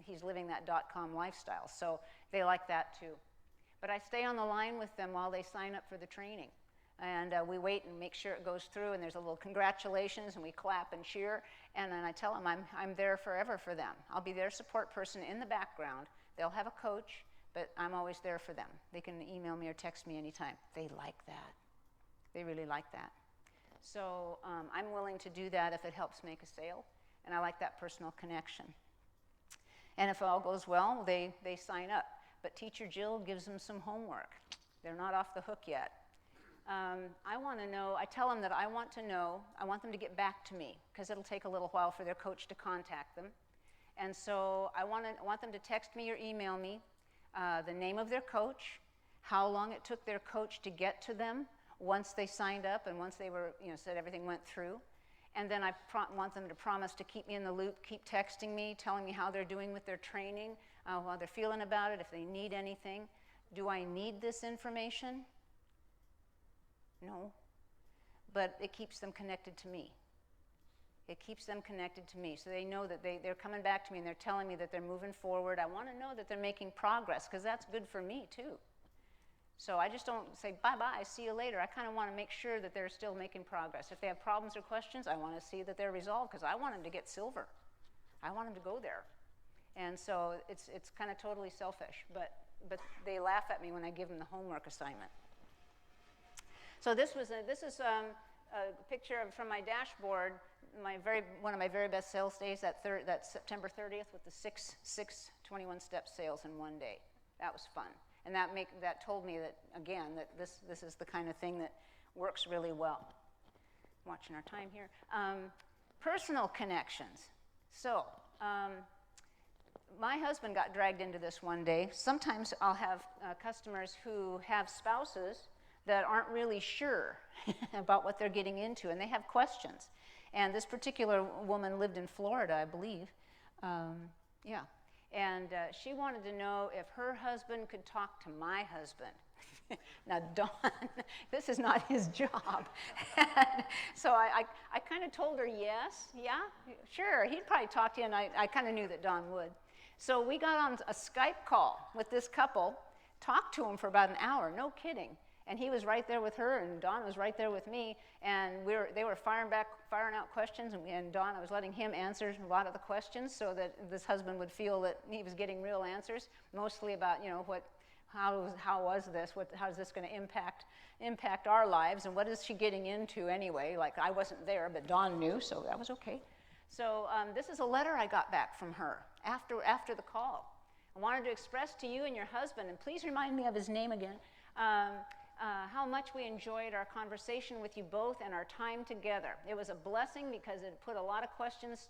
He's living that .com lifestyle. So they like that too. But I stay on the line with them while they sign up for the training. And we wait and make sure it goes through, and there's a little congratulations, and we clap and cheer. And then I tell them I'm there forever for them. I'll be their support person in the background. They'll have a coach, but I'm always there for them. They can email me or text me anytime. They like that. They really like that. So I'm willing to do that if it helps make a sale, and I like that personal connection. And if all goes well, they sign up. But Teacher Jill gives them some homework. They're not off the hook yet. I want to know, I tell them that I want them to get back to me, because it'll take a little while for their coach to contact them. And so I want them to text me or email me the name of their coach, how long it took their coach to get to them once they signed up and once they were, said everything went through. And then I want them to promise to keep me in the loop, keep texting me, telling me how they're doing with their training, how they're feeling about it, if they need anything. Do I need this information? No. But it keeps them connected to me. It keeps them connected to me, so they know that they're coming back to me and they're telling me that they're moving forward. I want to know that they're making progress, because that's good for me too. So I just don't say, bye-bye, see you later. I kind of want to make sure that they're still making progress. If they have problems or questions, I want to see that they're resolved, because I want them to get silver. I want them to go there. And so it's kind of totally selfish, but they laugh at me when I give them the homework assignment. So this is a picture from my dashboard, one of my very best sales days, that September 30th with the six 21-step sales in one day. That was fun. And that told me that, again, that this is the kind of thing that works really well. Watching our time here. Personal connections. So my husband got dragged into this one day. Sometimes I'll have customers who have spouses that aren't really sure about what they're getting into, and they have questions. And this particular woman lived in Florida, I believe. Yeah. And she wanted to know if her husband could talk to my husband. Now, Don, this is not his job. So I kind of told her yes, yeah, sure, he'd probably talk to you, and I kind of knew that Don would. So we got on a Skype call with this couple, talked to him for about an hour, no kidding. And he was right there with her, and Don was right there with me, and they were firing out questions, and Don, I was letting him answer a lot of the questions so that this husband would feel that he was getting real answers, mostly about, how was this, how is this going to impact our lives, and what is she getting into anyway? Like, I wasn't there, but Don knew, so that was okay. So this is a letter I got back from her after the call. I wanted to express to you and your husband, and please remind me of his name again, how much we enjoyed our conversation with you both and our time together. It was a blessing because it put a lot of questions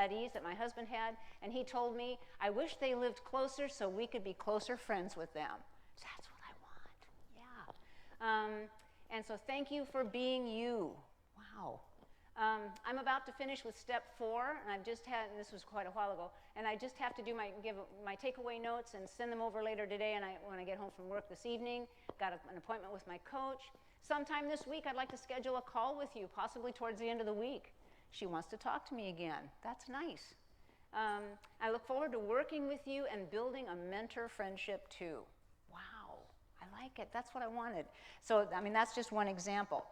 at ease that my husband had, and he told me, I wish they lived closer so we could be closer friends with them. That's what I want, yeah. And so thank you for being you. Wow. I'm about to finish with step 4, and and this was quite a while ago, and I just have to give my takeaway notes and send them over later today, and when I get home from work this evening, got an appointment with my coach. Sometime this week, I'd like to schedule a call with you, possibly towards the end of the week. She wants to talk to me again. That's nice. I look forward to working with you and building a mentor friendship too. Wow, I like it. That's what I wanted. So, that's just one example.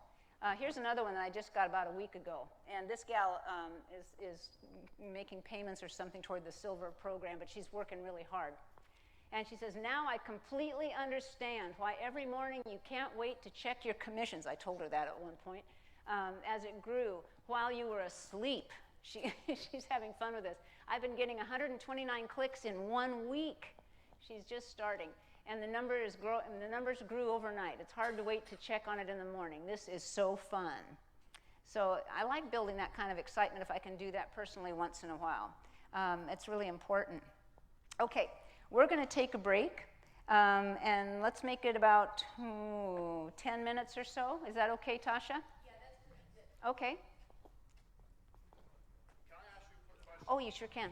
Here's another one that I just got about a week ago. And this gal is making payments or something toward the silver program, but she's working really hard. And she says, now I completely understand why every morning you can't wait to check your commissions. I told her that at one point. As it grew, while you were asleep. She's having fun with this. I've been getting 129 clicks in 1 week. She's just starting. And the numbers grew overnight. It's hard to wait to check on it in the morning. This is so fun. So I like building that kind of excitement if I can do that personally once in a while. It's really important. Okay, we're going to take a break. And let's make it about 10 minutes or so. Is that okay, Tasha? Yeah, that's good. Okay. Can I ask you a quick question? Oh, you sure can.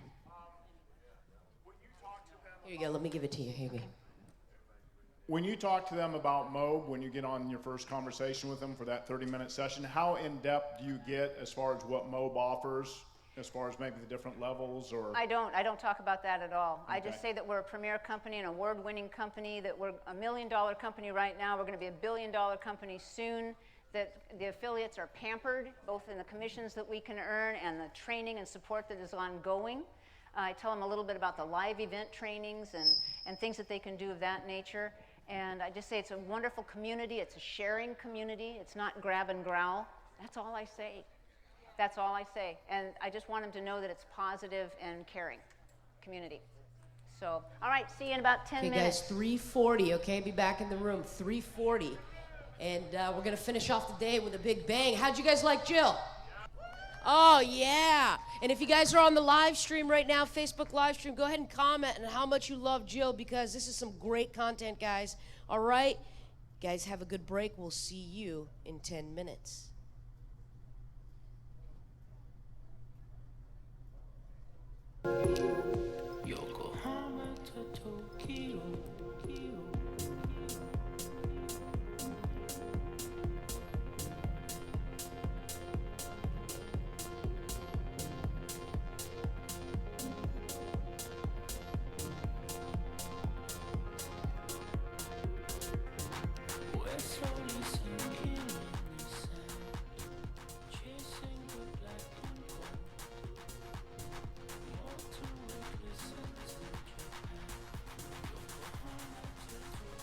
When you talk to them Here you go. Let me give it to you. Here you go. When you talk to them about MOB, when you get on your first conversation with them for that 30-minute session, how in-depth do you get as far as what MOB offers, as far as maybe the different levels? Or I don't talk about that at all. Okay. I just say that we're a premier company, an award-winning company, that we're $1 million company right now. We're going to be $1 billion company soon, that the affiliates are pampered, both in the commissions that we can earn and the training and support that is ongoing. I tell them a little bit about the live event trainings and things that they can do of that nature. And I just say it's a wonderful community. It's a sharing community. It's not grab and growl. That's all I say. That's all I say. And I just want them to know that it's positive and caring community. So, all right, see you in about 10 minutes. Okay, guys, 3:40, okay? Be back in the room, 3:40. And we're going to finish off the day with a big bang. How'd you guys like Jill? Oh, yeah. And if you guys are on the live stream right now, Facebook live stream, go ahead and comment on how much you love Jill, because this is some great content, guys. All right? Guys, have a good break. We'll see you in 10 minutes. Yokohama to Tokyo. We're slowly sinking in the sand, chasing the black and gold. More to reckless sense than Japan. Yokohama to Tokyo.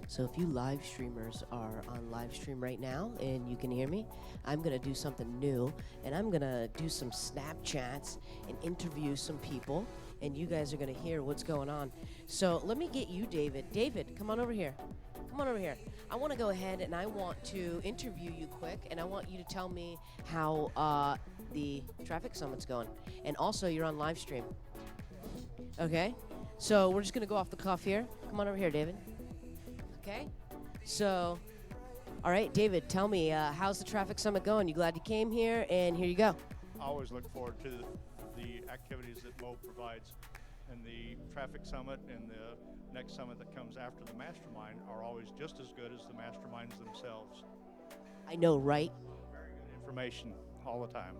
So if you live streamers are on live stream right now and you can hear me, I'm gonna do something new, and I'm gonna do some Snapchats and interview some people, and you guys are gonna hear what's going on. So let me get you, David. David, come on over here. Come on over here. I want to go ahead and I want to interview you quick, and I want you to tell me how the traffic summit's going. And also, you're on live stream. Okay? So we're just going to go off the cuff here. Come on over here, David. Okay? So, all right, David, tell me, how's the traffic summit going? You glad you came here? And here you go. I always look forward to the activities that Mo provides. And the traffic summit and the next summit that comes after the mastermind are always just as good as the masterminds themselves. I know, right? Very good information all the time.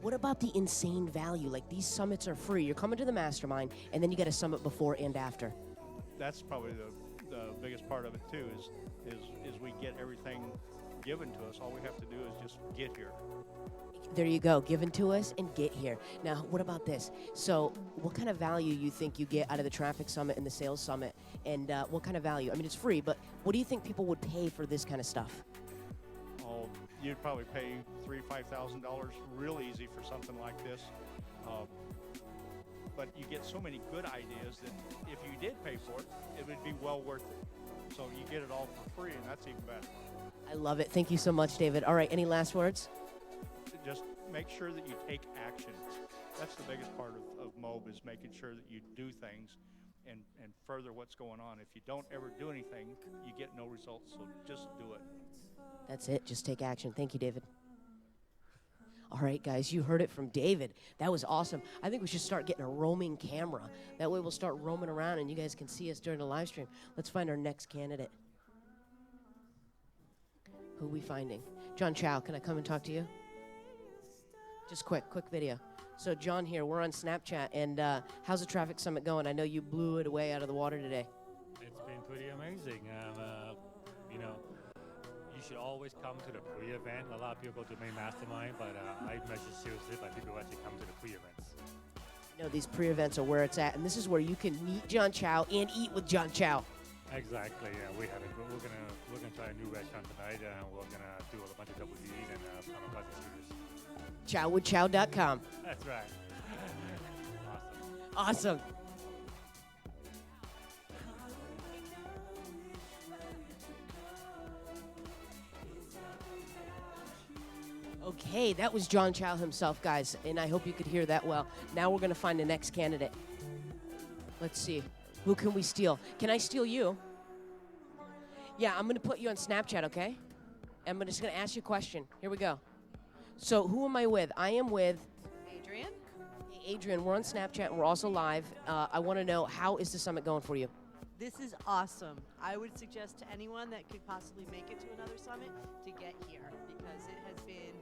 What about the insane value? Like, these summits are free. You're coming to the mastermind, and then you get a summit before and after. That's probably the biggest part of it too. Is we get everything given to us. All we have to do is just get here. There you go, given to us and get here. Now, what about this? So, what kind of value you think you get out of the traffic summit and the sales summit? And what kind of value? I mean, it's free, but what do you think people would pay for this kind of stuff? Oh, you'd probably pay $3,000-$5,000 real easy for something like this. But you get so many good ideas that if you did pay for it, it would be well worth it. So you get it all for free, and that's even better. I love it. Thank you so much, David. All right, any last words? Just make sure that you take action. That's the biggest part of MOB, is making sure that you do things and further what's going on. If you don't ever do anything, you get no results, so just do it. That's it. Just take action. Thank you, David. All right, guys, you heard it from David. That was awesome. I think we should start getting a roaming camera. That way we'll start roaming around and you guys can see us during the live stream. Let's find our next candidate. Who are we finding? John Chow, can I come and talk to you? Just quick video. So John here, we're on Snapchat, and how's the traffic summit going? I know you blew it away out of the water today. It's been pretty amazing. You know, you should always come to the pre-event. A lot of people go to main mastermind, but I measure seriously by people who actually come to the pre-events. No, these pre-events are where it's at, and this is where you can meet John Chow and eat with John Chow. Exactly. Yeah, we're gonna try a new restaurant tonight, and we're gonna do a bunch of double D's and kamikaze shooters. Chowwithchow.com. That's right. Awesome. Okay, that was John Chow himself, guys, and I hope you could hear that well. Now we're going to find the next candidate. Let's see. Who can we steal? Can I steal you? Yeah, I'm going to put you on Snapchat, okay? I'm just going to ask you a question. Here we go. So who am I with? I am with Adrian. Hey, Adrian, we're on Snapchat, and we're also live. I want to know, how is the summit going for you? This is awesome. I would suggest to anyone that could possibly make it to another summit to get here, because it has been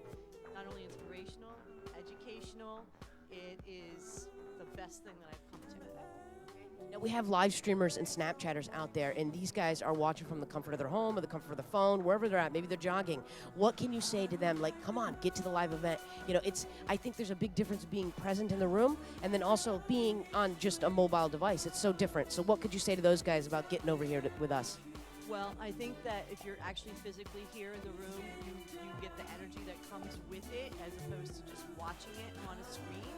not only inspirational, educational, it is the best thing that I've come to. Now, we have live streamers and Snapchatters out there, and these guys are watching from the comfort of their home or the comfort of their phone, wherever they're at. Maybe they're jogging. What can you say to them? Like, come on, get to the live event. You know, I think there's a big difference being present in the room and then also being on just a mobile device. It's so different. So what could you say to those guys about getting over here with us? Well, I think that if you're actually physically here in the room, you get the energy that comes with it as opposed to just watching it on a screen.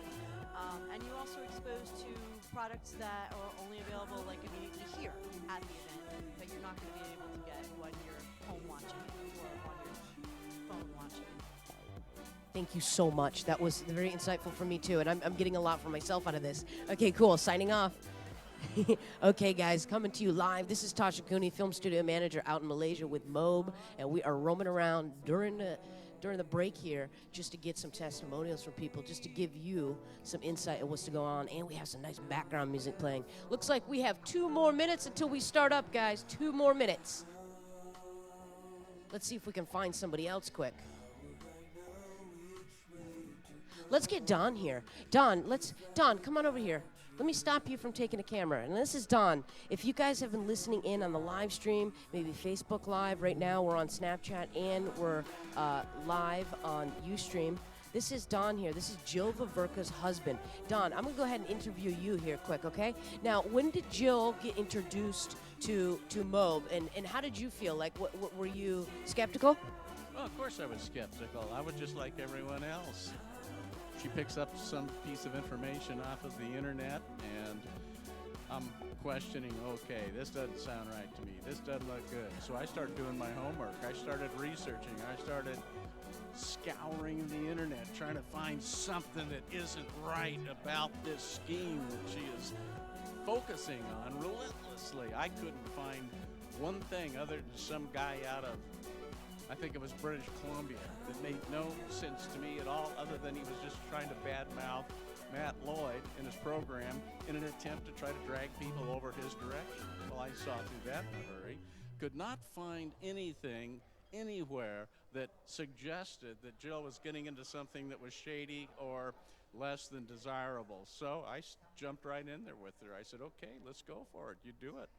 And you're also exposed to products that are only available like immediately here at the event that you're not going to be able to get when you're home watching it or on your phone watching it. Thank you so much. That was very insightful for me too, and I'm getting a lot for myself out of this. Okay, cool. Signing off. Okay, guys, coming to you live. This is Tasha Cooney, film studio manager out in Malaysia with MOB, and we are roaming around during the break here just to get some testimonials from people, just to give you some insight of what's to go on, and we have some nice background music playing. Looks like we have 2 more minutes until we start up, guys. 2 more minutes. Let's see if we can find somebody else quick. Let's get Don here. Don, come on over here. Let me stop you from taking a camera. And this is Don. If you guys have been listening in on the live stream, maybe Facebook Live, right now we're on Snapchat and we're live on Ustream. This is Don here. This is Jill Vaverka's husband. Don, I'm going to go ahead and interview you here quick, okay? Now, when did Jill get introduced to Mobe, and how did you feel? Like, what were you skeptical? Well, of course I was skeptical. I was just like everyone else. She picks up some piece of information off of the internet, and I'm questioning, okay, this doesn't sound right to me. This doesn't look good. So I started doing my homework. I started researching. I started scouring the internet, trying to find something that isn't right about this scheme that she is focusing on relentlessly. I couldn't find one thing other than some guy out of, I think it was British Columbia, that made no sense to me at all, other than he was just trying to badmouth Matt Lloyd in his program in an attempt to try to drag people over his direction. Well, I saw through that in a hurry. Could not find anything anywhere that suggested that Jill was getting into something that was shady or less than desirable. So I jumped right in there with her. I said, okay, let's go for it. You do it.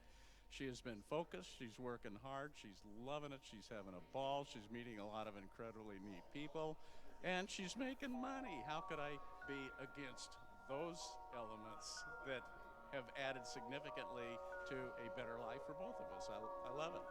She has been focused. She's working hard. She's loving it. She's having a ball. She's meeting a lot of incredibly neat people. And she's making money. How could I be against those elements that have added significantly to a better life for both of us? I love it.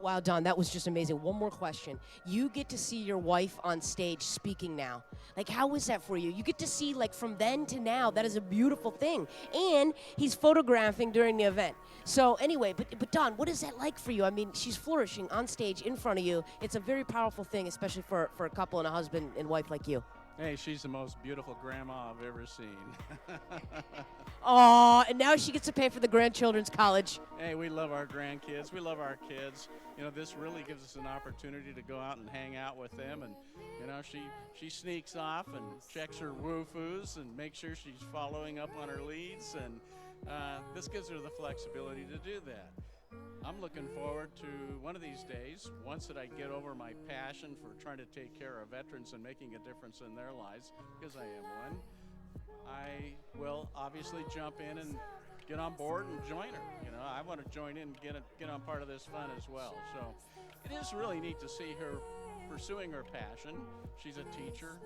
Wow, Don, that was just amazing. One more question. You get to see your wife on stage speaking now. Like, how is that for you? You get to see, like, from then to now. That is a beautiful thing. And he's photographing during the event. So anyway, but Don, what is that like for you? I mean, she's flourishing on stage in front of you. It's a very powerful thing, especially for a couple and a husband and wife like you. Hey, she's the most beautiful grandma I've ever seen. Aw, and now she gets to pay for the grandchildren's college. Hey, we love our grandkids. We love our kids. You know, this really gives us an opportunity to go out and hang out with them. And, you know, she sneaks off and checks her woo-foos and makes sure she's following up on her leads. And this gives her the flexibility to do that. I'm looking forward to one of these days, once that I get over my passion for trying to take care of veterans and making a difference in their lives, because I am one, I will obviously jump in and get on board and join her. You know, I want to join in and get on part of this fun as well. So it is really neat to see her pursuing her passion. She's a teacher.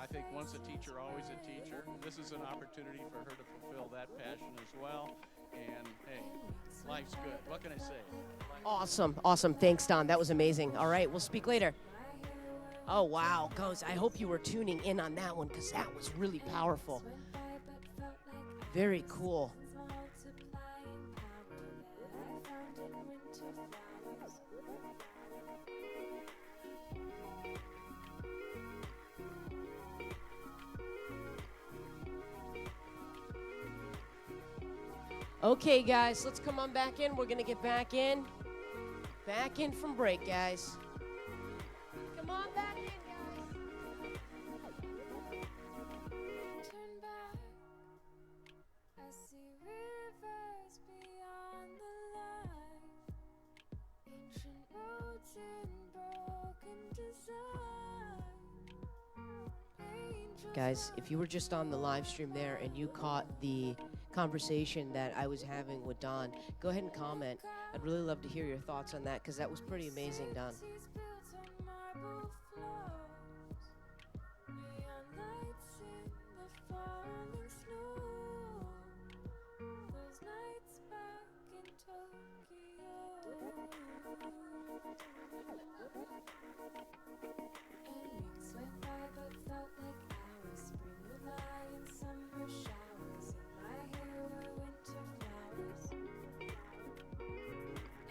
I think once a teacher, always a teacher. This is an opportunity for her to fulfill that passion as well. And hey, life's good. What can I say? Awesome, awesome. Thanks, Don. That was amazing. All right, we'll speak later. Oh, wow. Goes, I hope you were tuning in on that one because that was really powerful. Very cool. Okay, guys, let's come on back in. We're going to get back in. Back in from break, guys. Come on back in, guys. Turn back. I see rivers beyond the light. Ancient roads in broken design. Guys, if you were just on the live stream there and you caught the conversation that I was having with Don, go ahead and comment. I'd really love to hear your thoughts on that because that was pretty amazing, Don.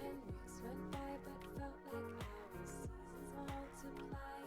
And weeks went by but felt like hours. Seasons multiply.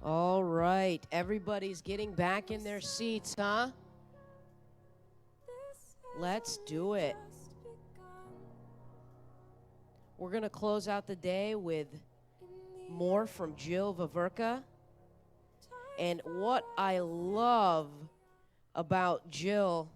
All right, everybody's getting back in their seats, huh? Let's do it. We're going to close out the day with more from Jill Vaverka. And what I love about Jill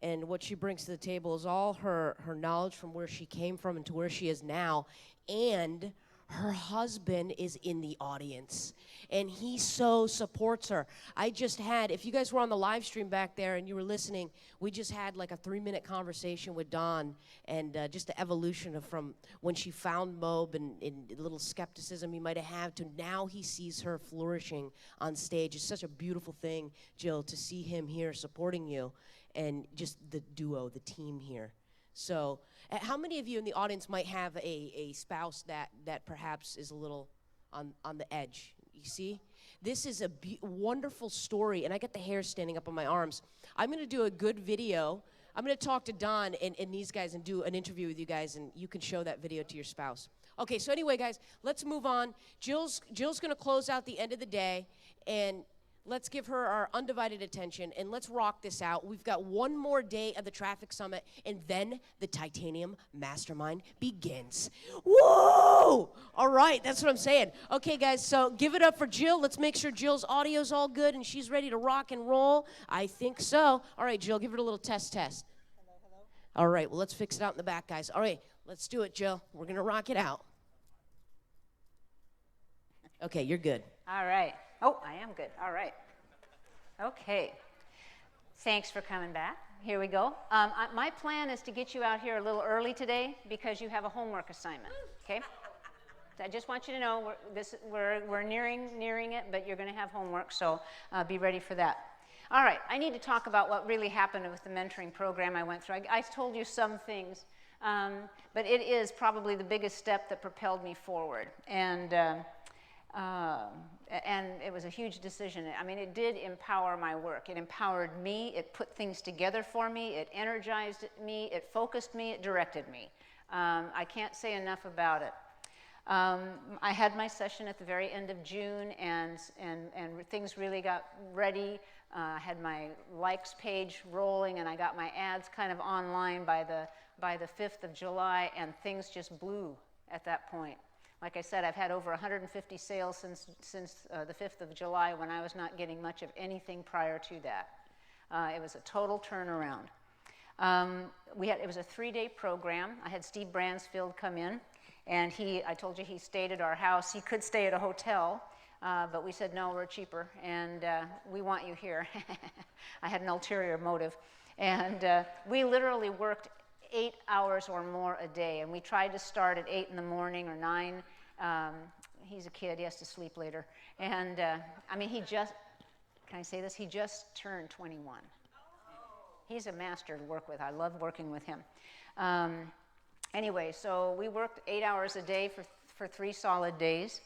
and what she brings to the table is all her knowledge from where she came from and to where she is now. And her husband is in the audience, and he so supports her. I just had, if you guys were on the live stream back there and you were listening, we just had like a 3-minute conversation with Dawn, and just the evolution of from when she found Mobe and a little skepticism he might have had to now he sees her flourishing on stage. It's such a beautiful thing, Jill, to see him here supporting you, and just the duo, the team here. So, how many of you in the audience might have a spouse that perhaps is a little on the edge? You see? This is a wonderful story, and I got the hair standing up on my arms. I'm going to do a good video. I'm going to talk to Don and these guys and do an interview with you guys, and you can show that video to your spouse. Okay, so anyway, guys, let's move on. Jill's going to close out the end of the day, and let's give her our undivided attention, and let's rock this out. We've got one more day of the Traffic Summit, and then the Titanium Mastermind begins. Woo! All right, that's what I'm saying. Okay, guys, so give it up for Jill. Let's make sure Jill's audio's all good, and she's ready to rock and roll. I think so. All right, Jill, give it a little test. Hello, hello. All right, well, let's fix it out in the back, guys. All right, let's do it, Jill. We're going to rock it out. Okay, you're good. All right. Oh, I am good. All right. Okay. Thanks for coming back. Here we go. My plan is to get you out here a little early today because you have a homework assignment. Okay. So I just want you to know we're nearing it, but you're going to have homework, so be ready for that. All right. I need to talk about what really happened with the mentoring program I went through. I told you some things, but it is probably the biggest step that propelled me forward. And it was a huge decision. I mean, it did empower my work. It empowered me. It put things together for me. It energized me. It focused me. It directed me. I can't say enough about it. I had my session at the very end of June, and things really got ready. I had my likes page rolling, and I got my ads kind of online by the 5th of July, and things just blew at that point. Like I said, I've had over 150 sales since the 5th of July when I was not getting much of anything prior to that. It was a total turnaround. It was a 3-day program. I had Steve Bransfield come in, and I told you he stayed at our house. He could stay at a hotel, but we said, no, we're cheaper, and we want you here. I had an ulterior motive. And we literally worked 8 hours or more a day, and we tried to start at 8 in the morning or 9. He's a kid, he has to sleep later. And I mean, can I say this? He just turned 21. He's a master to work with. I love working with him. Anyway, so we worked 8 hours a day for 3 solid days.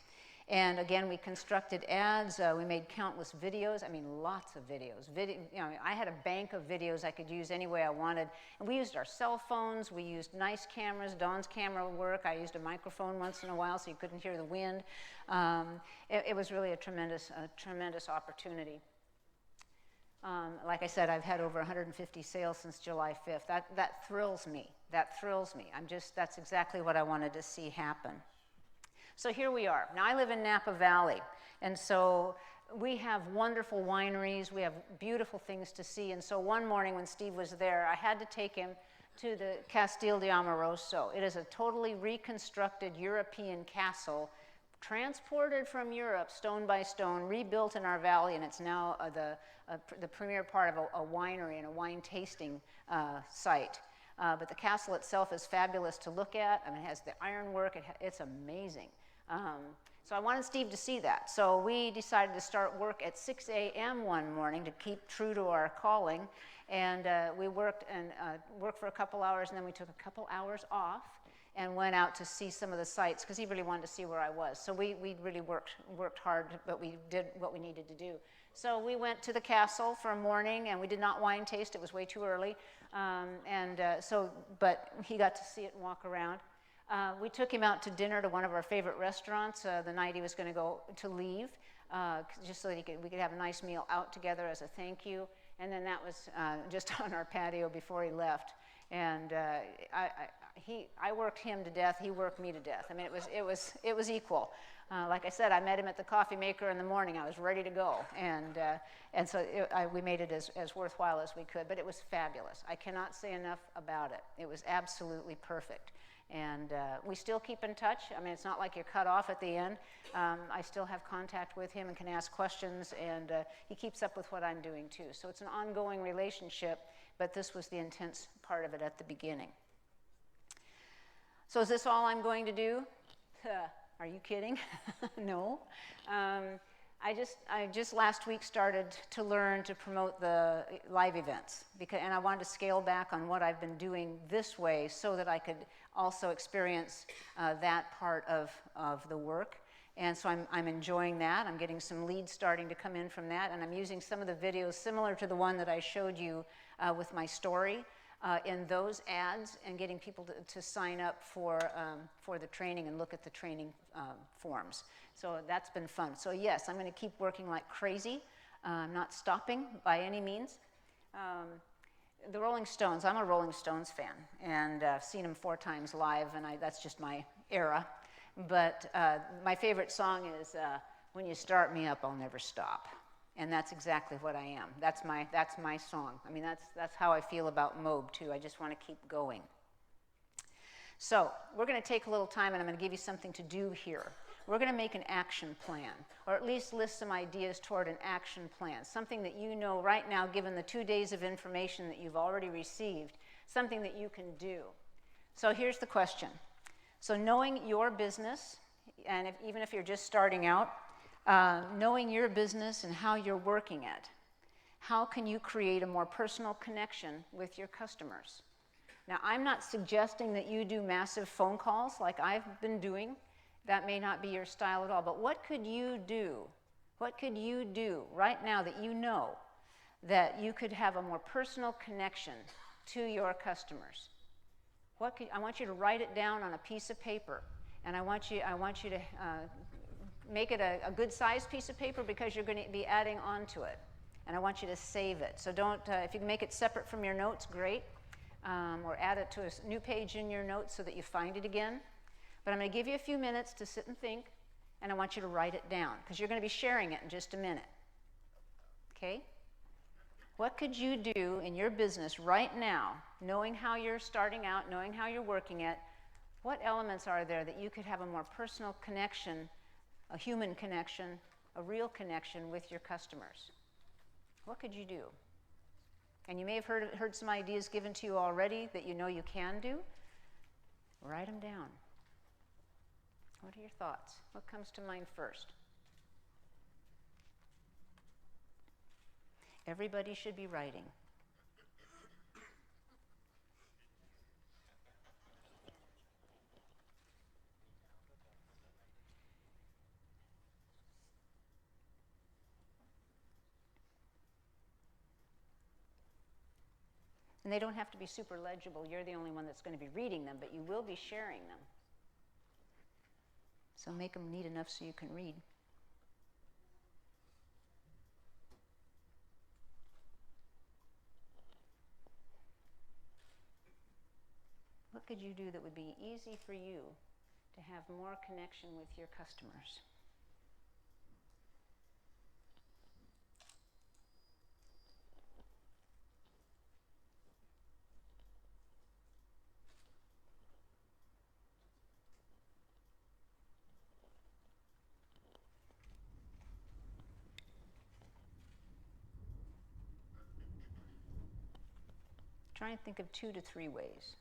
And again, we constructed ads. We made countless videos. I mean, lots of videos. I had a bank of videos I could use any way I wanted. And we used our cell phones. We used nice cameras. Dawn's camera would work. I used a microphone once in a while so you couldn't hear the wind. It was really a tremendous opportunity. Like I said, I've had over 150 sales since July 5th. That thrills me. That thrills me. That's exactly what I wanted to see happen. So here we are. Now, I live in Napa Valley, and so we have wonderful wineries. We have beautiful things to see. And so one morning when Steve was there, I had to take him to the Castel di Amoroso. It is a totally reconstructed European castle, transported from Europe, stone by stone, rebuilt in our valley, and it's now the premier part of a winery and a wine tasting site. But the castle itself is fabulous to look at. I mean, it has the ironwork. It's amazing. So I wanted Steve to see that. So we decided to start work at 6 a.m. one morning to keep true to our calling. And we worked for a couple hours, and then we took a couple hours off and went out to see some of the sites because he really wanted to see where I was. So we really worked hard, but we did what we needed to do. So we went to the castle for a morning, and we did not wine taste. It was way too early. But he got to see it and walk around. We took him out to dinner to one of our favorite restaurants the night he was going to leave. just so that we could have a nice meal out together as a thank you. And then that was just on our patio before he left. And I worked him to death. He worked me to death. I mean, it was equal. Like I said, I met him at the coffee maker in the morning. I was ready to go, and so we made it as worthwhile as we could. But it was fabulous. I cannot say enough about it. It was absolutely perfect, and we still keep in touch. I mean, it's not like you're cut off at the end. I still have contact with him and can ask questions, and he keeps up with what I'm doing too. So it's an ongoing relationship. But this was the intense part of it at the beginning. So is this all I'm going to do? Are you kidding? No. I just last week started to learn to promote the live events, and I wanted to scale back on what I've been doing this way so that I could also experience that part of the work. And so I'm enjoying that. I'm getting some leads starting to come in from that, and I'm using some of the videos similar to the one that I showed you with my story in those ads, and getting people to sign up for the training and look at the training forms. So that's been fun. So yes, I'm going to keep working like crazy. I'm not stopping by any means. The Rolling Stones, I'm a Rolling Stones fan, and I've seen them 4 times live, and that's just my era. But my favorite song is "When You Start Me Up, I'll Never Stop," and that's exactly what I am. That's my song. I mean, that's how I feel about Mobe too. I just want to keep going. So we're going to take a little time, and I'm going to give you something to do here. We're going to make an action plan, or at least list some ideas toward an action plan, something that you know right now, given the 2 days of information that you've already received, something that you can do. So here's the question. So knowing your business, and even if you're just starting out, knowing your business and how you're working it, how can you create a more personal connection with your customers? Now, I'm not suggesting that you do massive phone calls like I've been doing. That may not be your style at all, but what could you do? What could you do right now that you know that you could have a more personal connection to your customers? I want you to write it down on a piece of paper, and I want you to make it a good sized piece of paper, because you're going to be adding on to it, and I want you to save it. So don't, if you can make it separate from your notes, great, or add it to a new page in your notes so that you find it again. But I'm going to give you a few minutes to sit and think, and I want you to write it down, because you're going to be sharing it in just a minute. Okay? What could you do in your business right now, knowing how you're starting out, knowing how you're working it? What elements are there that you could have a more personal connection, a human connection, a real connection with your customers? What could you do? And you may have heard some ideas given to you already that you know you can do. Write them down. What are your thoughts? What comes to mind first? Everybody should be writing. And they don't have to be super legible. You're the only one that's going to be reading them, but you will be sharing them. So make them neat enough so you can read. What could you do that would be easy for you to have more connection with your customers? Try and think of 2 to 3 ways.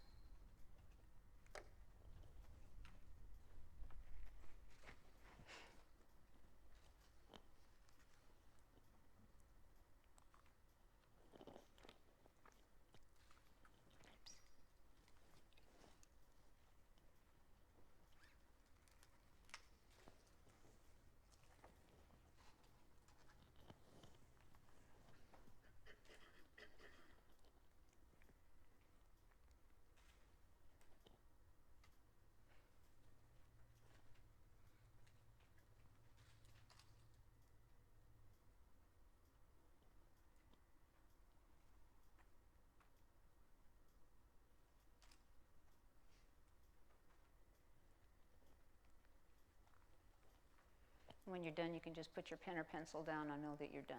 when you're done, you can just put your pen or pencil down. I know that you're done.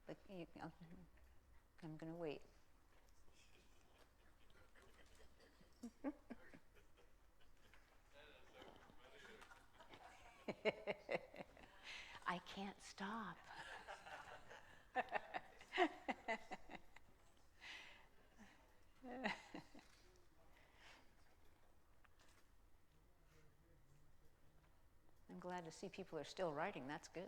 But I'm going to wait. I can't stop. I'm glad to see people are still writing. That's good.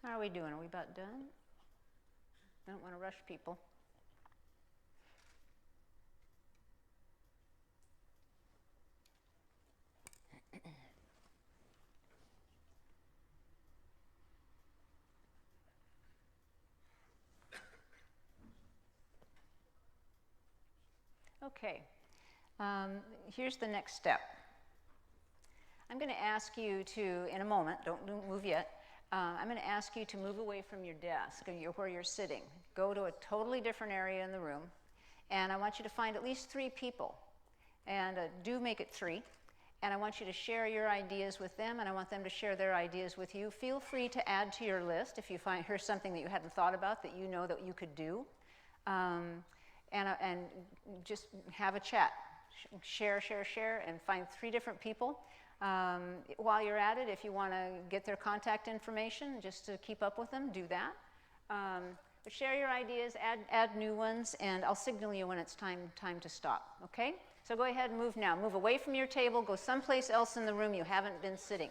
How are we doing? Are we about done? I don't want to rush people. Okay, here's the next step. I'm going to ask you to, in a moment, don't move yet, I'm going to ask you to move away from your desk or where you're sitting. Go to a totally different area in the room, and I want you to find at least 3 people, and do make it 3. And I want you to share your ideas with them, and I want them to share their ideas with you. Feel free to add to your list if you find here's something that you hadn't thought about that you know that you could do. And just have a chat. Share, and find 3 different people. While you're at it, if you want to get their contact information just to keep up with them, do that. But share your ideas, add new ones, and I'll signal you when it's time to stop, okay? So go ahead and move now. Move away from your table, go someplace else in the room you haven't been sitting.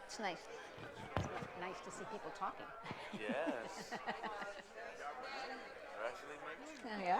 It's nice. It's nice to see people talking. Yes. They're actually making it. Yeah.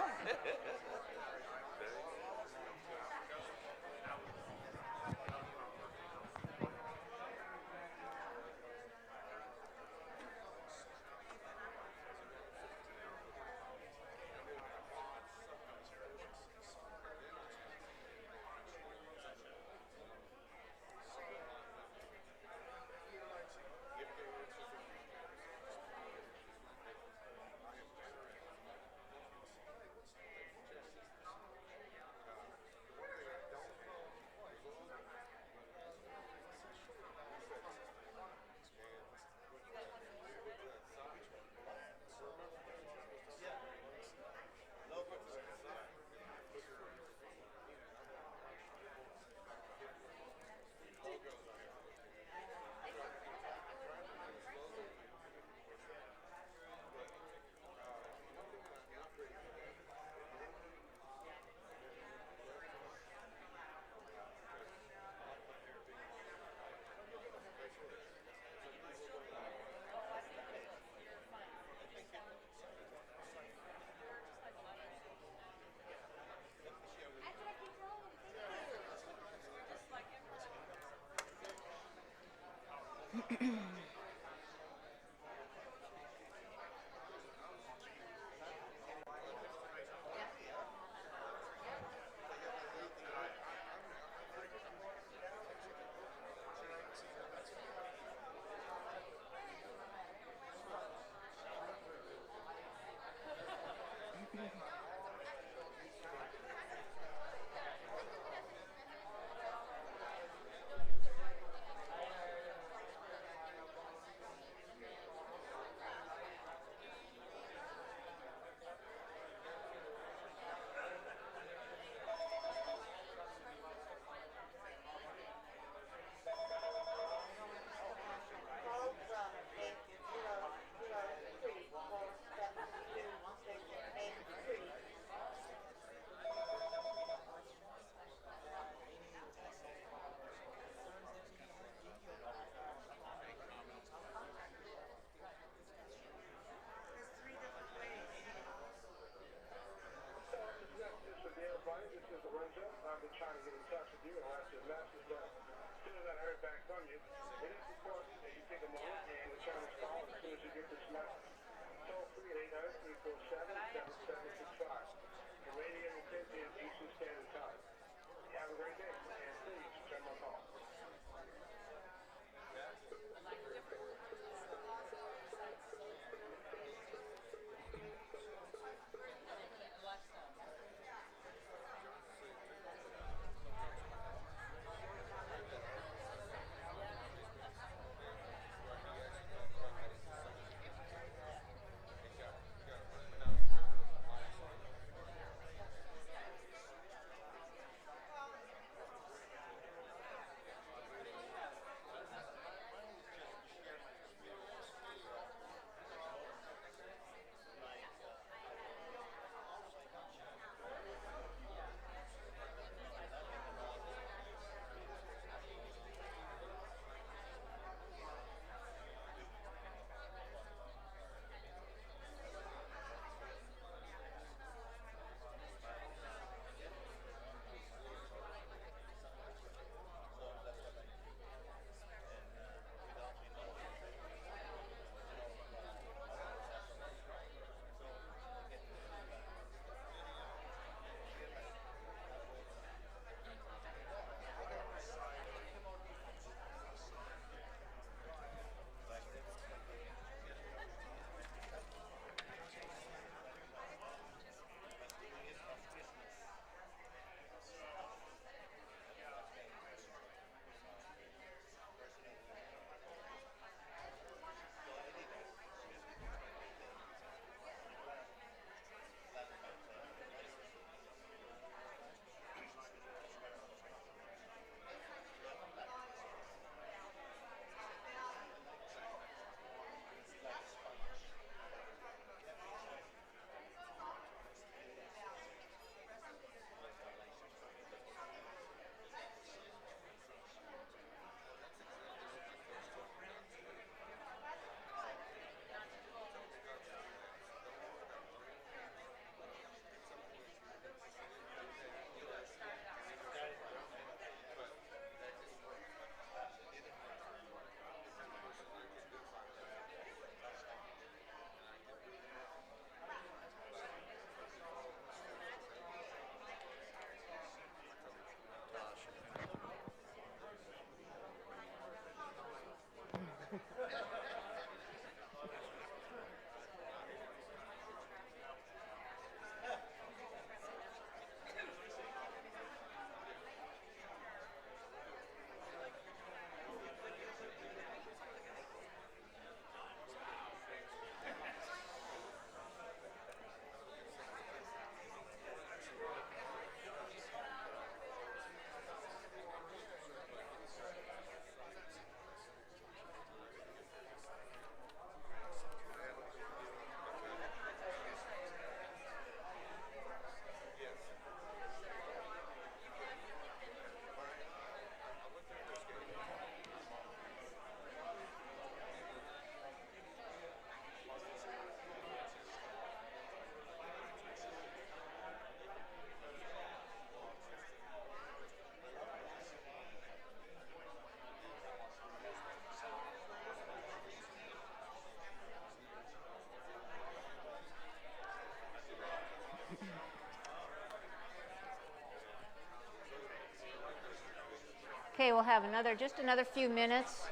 we'll have just another few minutes.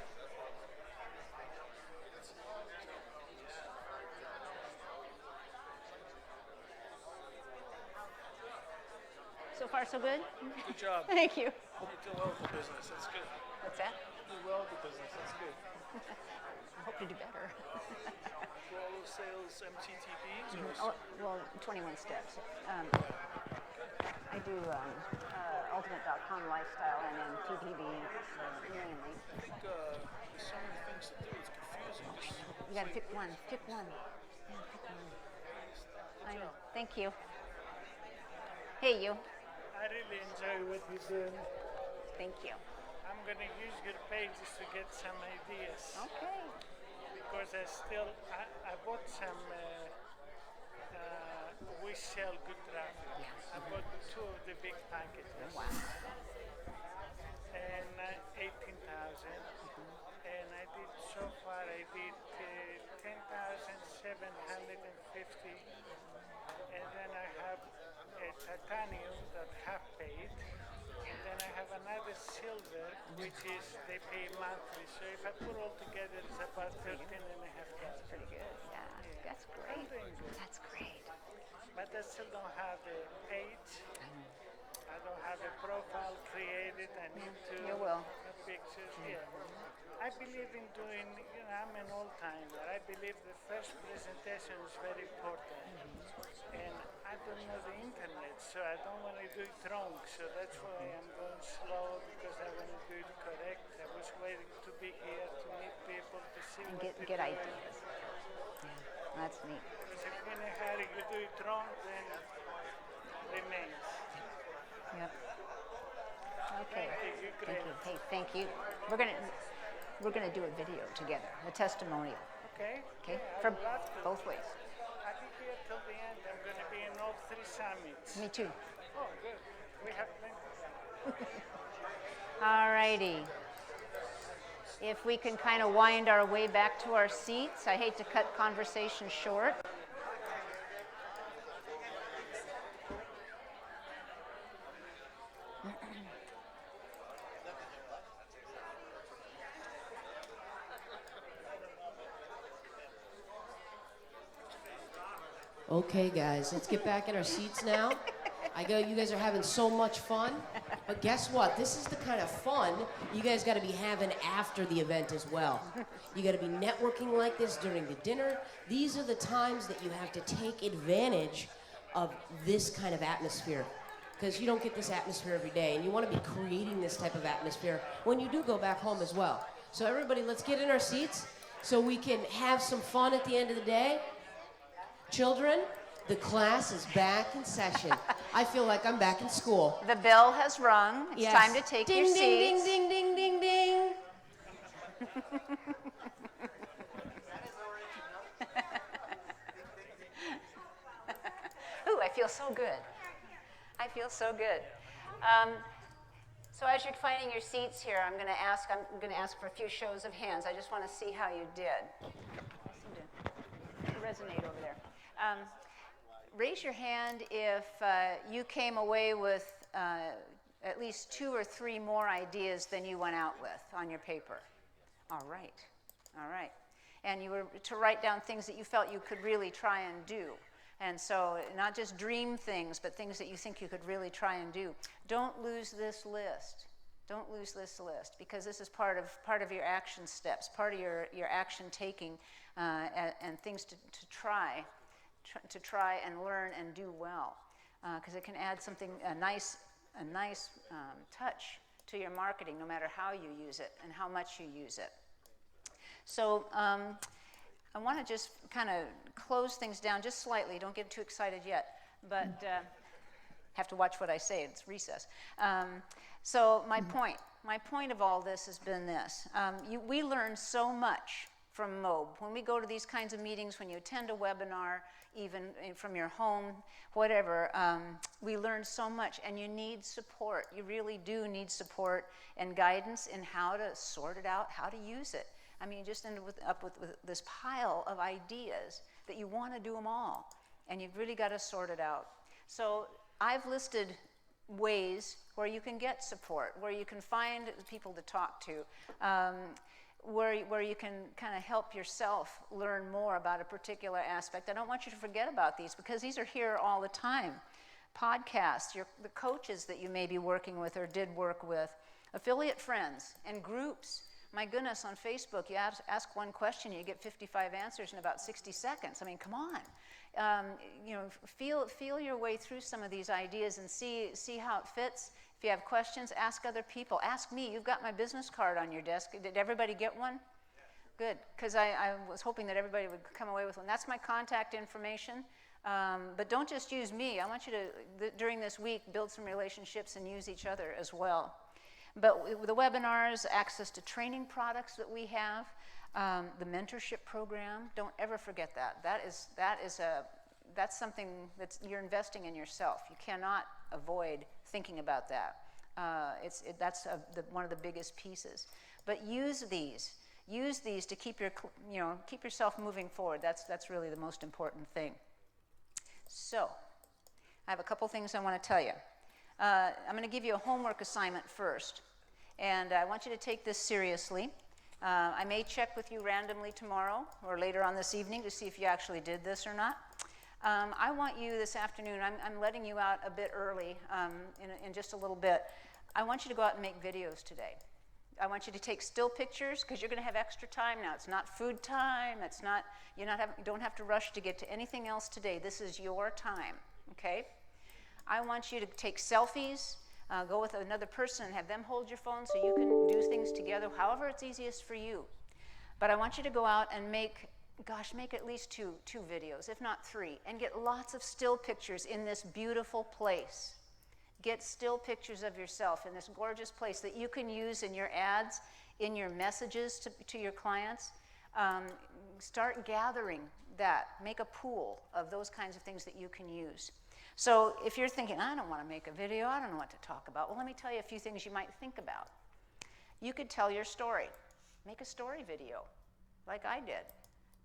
So far, so good? Good job. Thank you. You do well with the business. That's good. What's that? You do well with the business. That's good. I hope to do better. Do all those sales MTTBs? Oh, well, 21 steps. I do ultimate.com lifestyle and then TTB mainly. I think there's so many things to do. It's confusing. You got to pick one. Pick one. Yeah, pick one. I know. Thank you. Hey, you. I really enjoy what you're doing. Thank you. I'm going to use your pages to get some ideas. Okay. Because I bought some, we sell good traffic. I bought 2 of the big packages. Wow. And 18,000. And I did, so far I did 10,750. And then I have a titanium that half paid. And then I have another silver, which is they pay monthly. So if I put all together, it's about 13 and a half. That's pretty good. Yeah, that's great. That's great. But I still don't have a page. I don't have a profile created. I need to. You will. Pictures. Yeah. I believe in doing. I'm an old timer. I believe the first presentation is very important. And I don't know the internet, so I don't want to do it wrong. So that's why I'm going slow, because I want to do it correct. I was waiting to be here to meet people, to see And what get ideas. Yeah, that's neat. Because if in a hurry you do it wrong, then it remains. Yep. Okay. Thank you. Thank you. Hey, thank you. We're gonna do a video together, a testimonial. Okay. Okay. Yeah, For I'd love to. both ways. I'll be here till the end. I'm going to be in all 3 summits. Me too. Oh, good. We have plenty of time. All righty. If we can kind of wind our way back to our seats. I hate to cut conversation short. Okay, guys, let's get back in our seats now. You guys are having so much fun, but guess what? This is the kind of fun you guys got to be having after the event as well. You got to be networking like this during the dinner. These are the times that you have to take advantage of this kind of atmosphere, because you don't get this atmosphere every day, and you want to be creating this type of atmosphere when you do go back home as well. So everybody, let's get in our seats so we can have some fun at the end of the day. Children, the class is back in session. I feel like I'm back in school. The bell has rung. It's Yes. time to take Ding, your ding, seats. ding, ding, ding, ding, ding. Ooh, I feel so good. I feel so good. So as you're finding your seats here, I'm going to ask for a few shows of hands. I just want to see how you did. Seem to resonate over there. Raise your hand if you came away with at least 2 or 3 more ideas than you went out with on your paper. All right. All right. And you were to write down things that you felt you could really try and do. And so not just dream things, but things that you think you could really try and do. Don't lose this list. Don't lose this list, because this is part of your action steps, part of your action taking, and things to try and learn and do well, because it can add something, a nice touch to your marketing, no matter how you use it and how much you use it. So I want to just kind of close things down just slightly. Don't get too excited yet, but have to watch what I say. It's recess. So my point of all this has been this. We learn so much from MOBE. When we go to these kinds of meetings, when you attend a webinar, even from your home, whatever, we learn so much, and you need support. You really do need support and guidance in how to sort it out, how to use it. I mean, you just end up with this pile of ideas that you want to do them all, and you've really got to sort it out. So I've listed ways where you can get support, where you can find people to talk to, where you can kind of help yourself learn more about a particular aspect. I don't want you to forget about these because these are here all the time. Podcasts, the coaches that you may be working with or did work with, affiliate friends and groups. My goodness, on Facebook, you ask one question, you get 55 answers in about 60 seconds. I mean, come on. Feel your way through some of these ideas and see how it fits. If you have questions, ask other people. Ask me. You've got my business card on your desk. Did everybody get one? Good, because I was hoping that everybody would come away with one. That's my contact information. But don't just use me. I want you to, during this week, build some relationships and use each other as well. But the webinars, access to training products that we have, the mentorship program, don't ever forget that. That's something you're investing in yourself. You cannot avoid thinking about that. That's one of the biggest pieces. But use these to keep yourself moving forward. That's really the most important thing. So, I have a couple things I want to tell you. I'm going to give you a homework assignment first, and I want you to take this seriously. I may check with you randomly tomorrow or later on this evening to see if you actually did this or not. I want you this afternoon, I'm letting you out a bit early in just a little bit. I want you to go out and make videos today. I want you to take still pictures because you're going to have extra time now. It's not food time. You don't have to rush to get to anything else today. This is your time, okay? I want you to take selfies, go with another person and have them hold your phone so you can do things together, however it's easiest for you. But I want you to go out and make at least two videos, if not 3, and get lots of still pictures in this beautiful place. Get still pictures of yourself in this gorgeous place that you can use in your ads, in your messages to your clients. Start gathering that. Make a pool of those kinds of things that you can use. So if you're thinking, I don't want to make a video, I don't know what to talk about, well, let me tell you a few things you might think about. You could tell your story. Make a story video, like I did.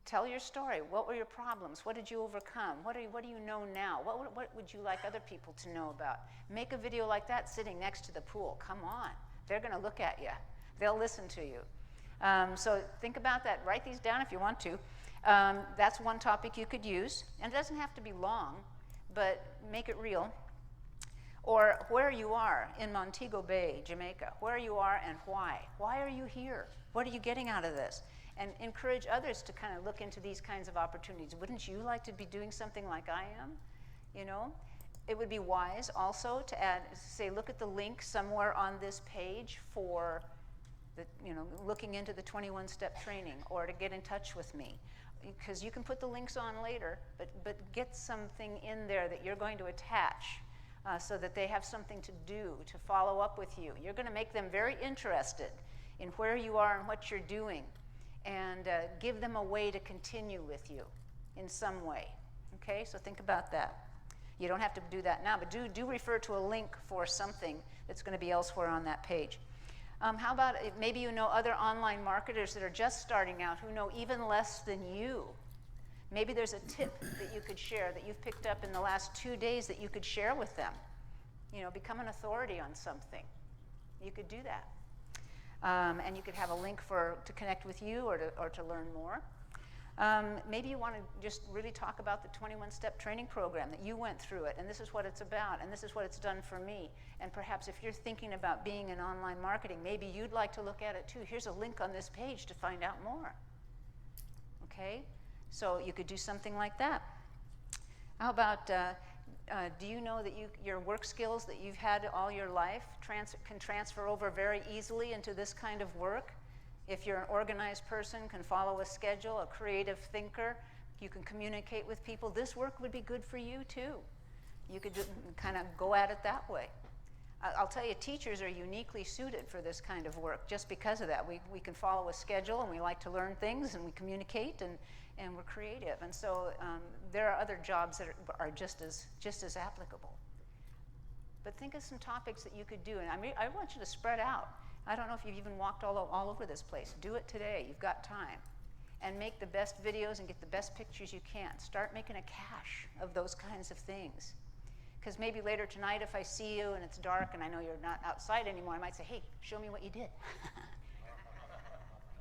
Tell your story. What were your problems? What did you overcome? What do you know now? What would you like other people to know about? Make a video like that sitting next to the pool. Come on. They're going to look at you. They'll listen to you. So think about that. Write these down if you want to. That's one topic you could use. And it doesn't have to be long, but make it real. Or where you are in Montego Bay, Jamaica. Where you are and why. Why are you here? What are you getting out of this? And encourage others to kind of look into these kinds of opportunities. Wouldn't you like to be doing something like I am? You know, it would be wise also to add, say, look at the link somewhere on this page for looking into the 21-step training, or to get in touch with me. Because you can put the links on later, but get something in there that you're going to attach so that they have something to do, to follow up with you. You're going to make them very interested in where you are and what you're doing, and give them a way to continue with you in some way. Okay, so think about that. You don't have to do that now, but do refer to a link for something that's going to be elsewhere on that page. How about maybe you know other online marketers that are just starting out who know even less than you. Maybe there's a tip that you could share that you've picked up in the last 2 days that you could share with them. Become an authority on something. You could do that. And you could have a link to connect with you or to learn more. Maybe you want to just really talk about the 21-step training program, that you went through it, and this is what it's about, and this is what it's done for me. And perhaps if you're thinking about being in online marketing, maybe you'd like to look at it too. Here's a link on this page to find out more. Okay? So you could do something like that. How about, do you know that your work skills that you've had all your life can transfer over very easily into this kind of work? If you're an organized person, can follow a schedule, a creative thinker, you can communicate with people, this work would be good for you too. You could kind of go at it that way. I'll tell you, teachers are uniquely suited for this kind of work just because of that. We can follow a schedule, and we like to learn things, and we communicate, and we're creative. And so there are other jobs that are just as applicable. But think of some topics that you could do. And I want you to spread out. I don't know if you've even walked all over this place. Do it today. You've got time. And make the best videos and get the best pictures you can. Start making a cache of those kinds of things. Because maybe later tonight, if I see you and it's dark and I know you're not outside anymore, I might say, hey, show me what you did.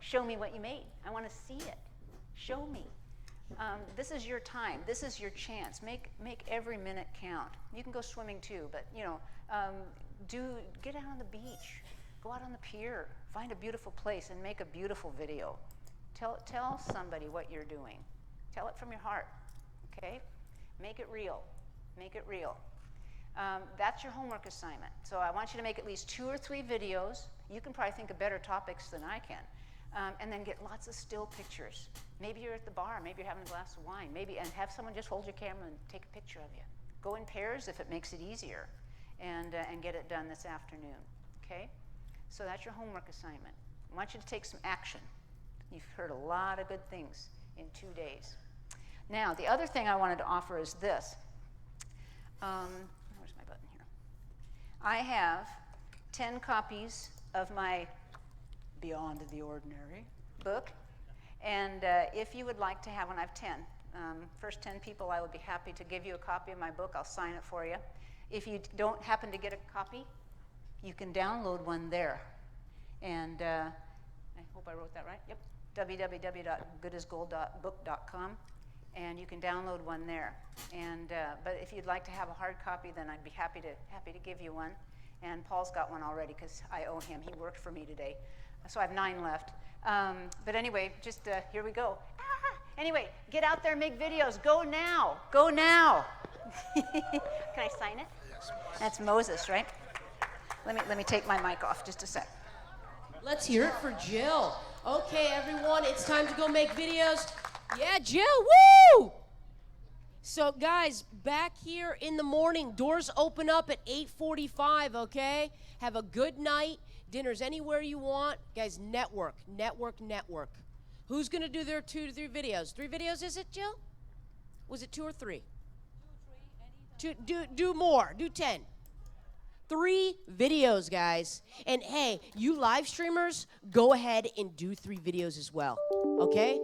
Show me what you made. I want to see it. Show me. This is your time. This is your chance. Make every minute count. You can go swimming too, but you know, get out on the beach, go out on the pier, find a beautiful place and make a beautiful video. Tell somebody what you're doing. Tell it from your heart. Okay? Make it real. Make it real. That's your homework assignment. So I want you to make at least 2 or 3 videos. You can probably think of better topics than I can. And then get lots of still pictures. Maybe you're at the bar, maybe you're having a glass of wine, and have someone just hold your camera and take a picture of you. Go in pairs if it makes it easier, and get it done this afternoon, okay? So that's your homework assignment. I want you to take some action. You've heard a lot of good things in 2 days. Now, the other thing I wanted to offer is this. Where's my button here? I have 10 copies of my Beyond the Ordinary book, and if you would like to have one, I have 10. First 10 people, I would be happy to give you a copy of my book. I'll sign it for you. If you don't happen to get a copy, you can download one there. And I hope I wrote that right. Yep, www.goodasgold.book.com, and you can download one there. And but if you'd like to have a hard copy, then I'd be happy to give you one. And Paul's got one already because I owe him. He worked for me today. So I have 9 left. But anyway, just here we go. Anyway, get out there and make videos. Go now. Go now. Can I sign it? Yes. That's Moses, right? Let me take my mic off just a sec. Let's hear it for Jill. Okay, everyone, it's time to go make videos. Yeah, Jill, woo! So, guys, back here in the morning, doors open up at 8:45, okay? Have a good night. Dinner's anywhere you want. Guys, network. Who's going to do their 2 to 3 videos? 3 videos, is it, Jill? Was it 2 or 3? 2, 3, do more. Do 10. 3 videos, guys. And hey, you live streamers, go ahead and do 3 videos as well, okay?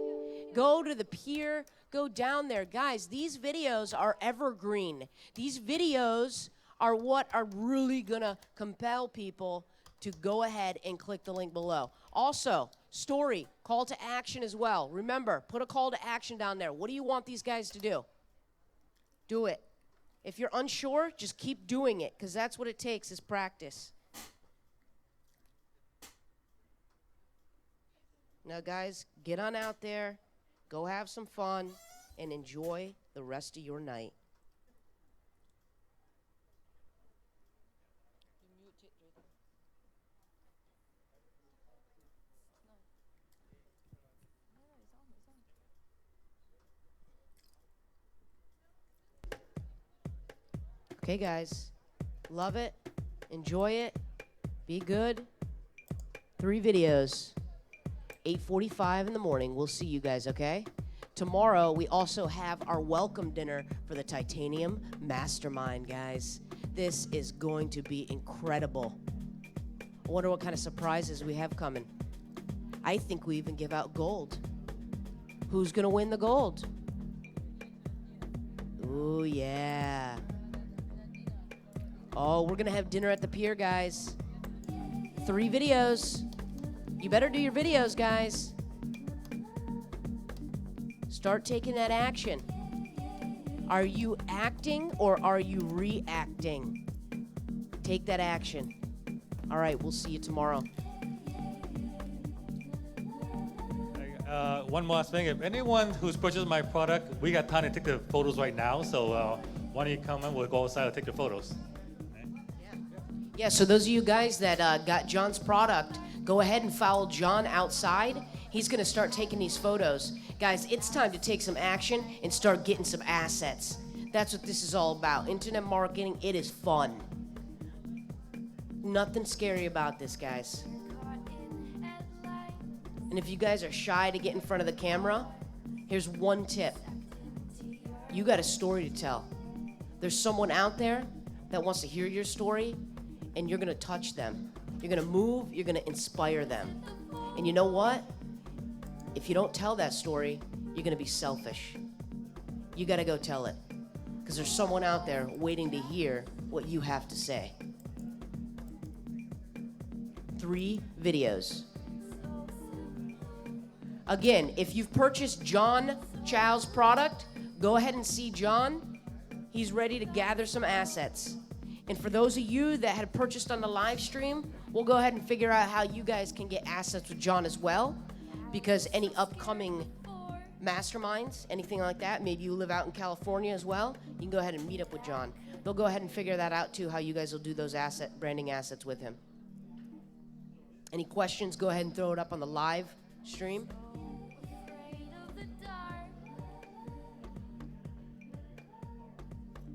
Go to the pier, go down there. Guys, these videos are evergreen. These videos are what are really gonna compel people to go ahead and click the link below. Also, story, call to action as well. Remember, put a call to action down there. What do you want these guys to do? Do it. If you're unsure, just keep doing it, because that's what it takes is practice. Now, guys, get on out there, go have some fun, and enjoy the rest of your night. Okay, guys, love it, enjoy it, be good. 3 videos, 8:45 in the morning. We'll see you guys, okay? Tomorrow, we also have our welcome dinner for the Titanium Mastermind, guys. This is going to be incredible. I wonder what kind of surprises we have coming. I think we even give out gold. Who's gonna win the gold? Ooh, yeah. Oh, we're gonna have dinner at the pier, guys. 3 videos. You better do your videos, guys. Start taking that action. Are you acting or are you reacting? Take that action. All right, we'll see you tomorrow. One last thing. If anyone who's purchased my product, we got time to take the photos right now. So why don't you come in? We'll go outside and take the photos. Yeah, so those of you guys that got John's product, go ahead and follow John outside. He's going to start taking these photos. Guys, it's time to take some action and start getting some assets. That's what this is all about. Internet marketing, it is fun. Nothing scary about this, guys. And if you guys are shy to get in front of the camera, here's one tip. You got a story to tell. There's someone out there that wants to hear your story, and you're gonna touch them. You're gonna move, you're gonna inspire them. And you know what? If you don't tell that story, you're gonna be selfish. You gotta go tell it. because there's someone out there waiting to hear what you have to say. 3 videos. Again, if you've purchased John Chow's product, go ahead and see John. He's ready to gather some assets. And for those of you that had purchased on the live stream, we'll go ahead and figure out how you guys can get assets with John as well, because any upcoming masterminds, anything like that, maybe you live out in California as well, you can go ahead and meet up with John. They'll go ahead and figure that out too, how you guys will do those branding assets with him. Any questions, go ahead and throw it up on the live stream.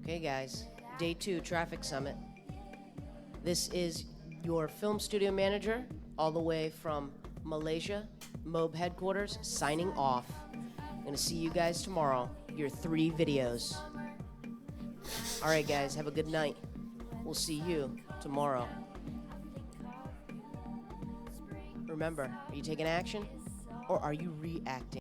Okay guys, day 2 Traffic Summit. This is your film studio manager all the way from Malaysia, MOB headquarters, signing off. I'm gonna see you guys tomorrow, your 3 videos. All right guys, have a good night. We'll see you tomorrow. Remember, are you taking action or are you reacting?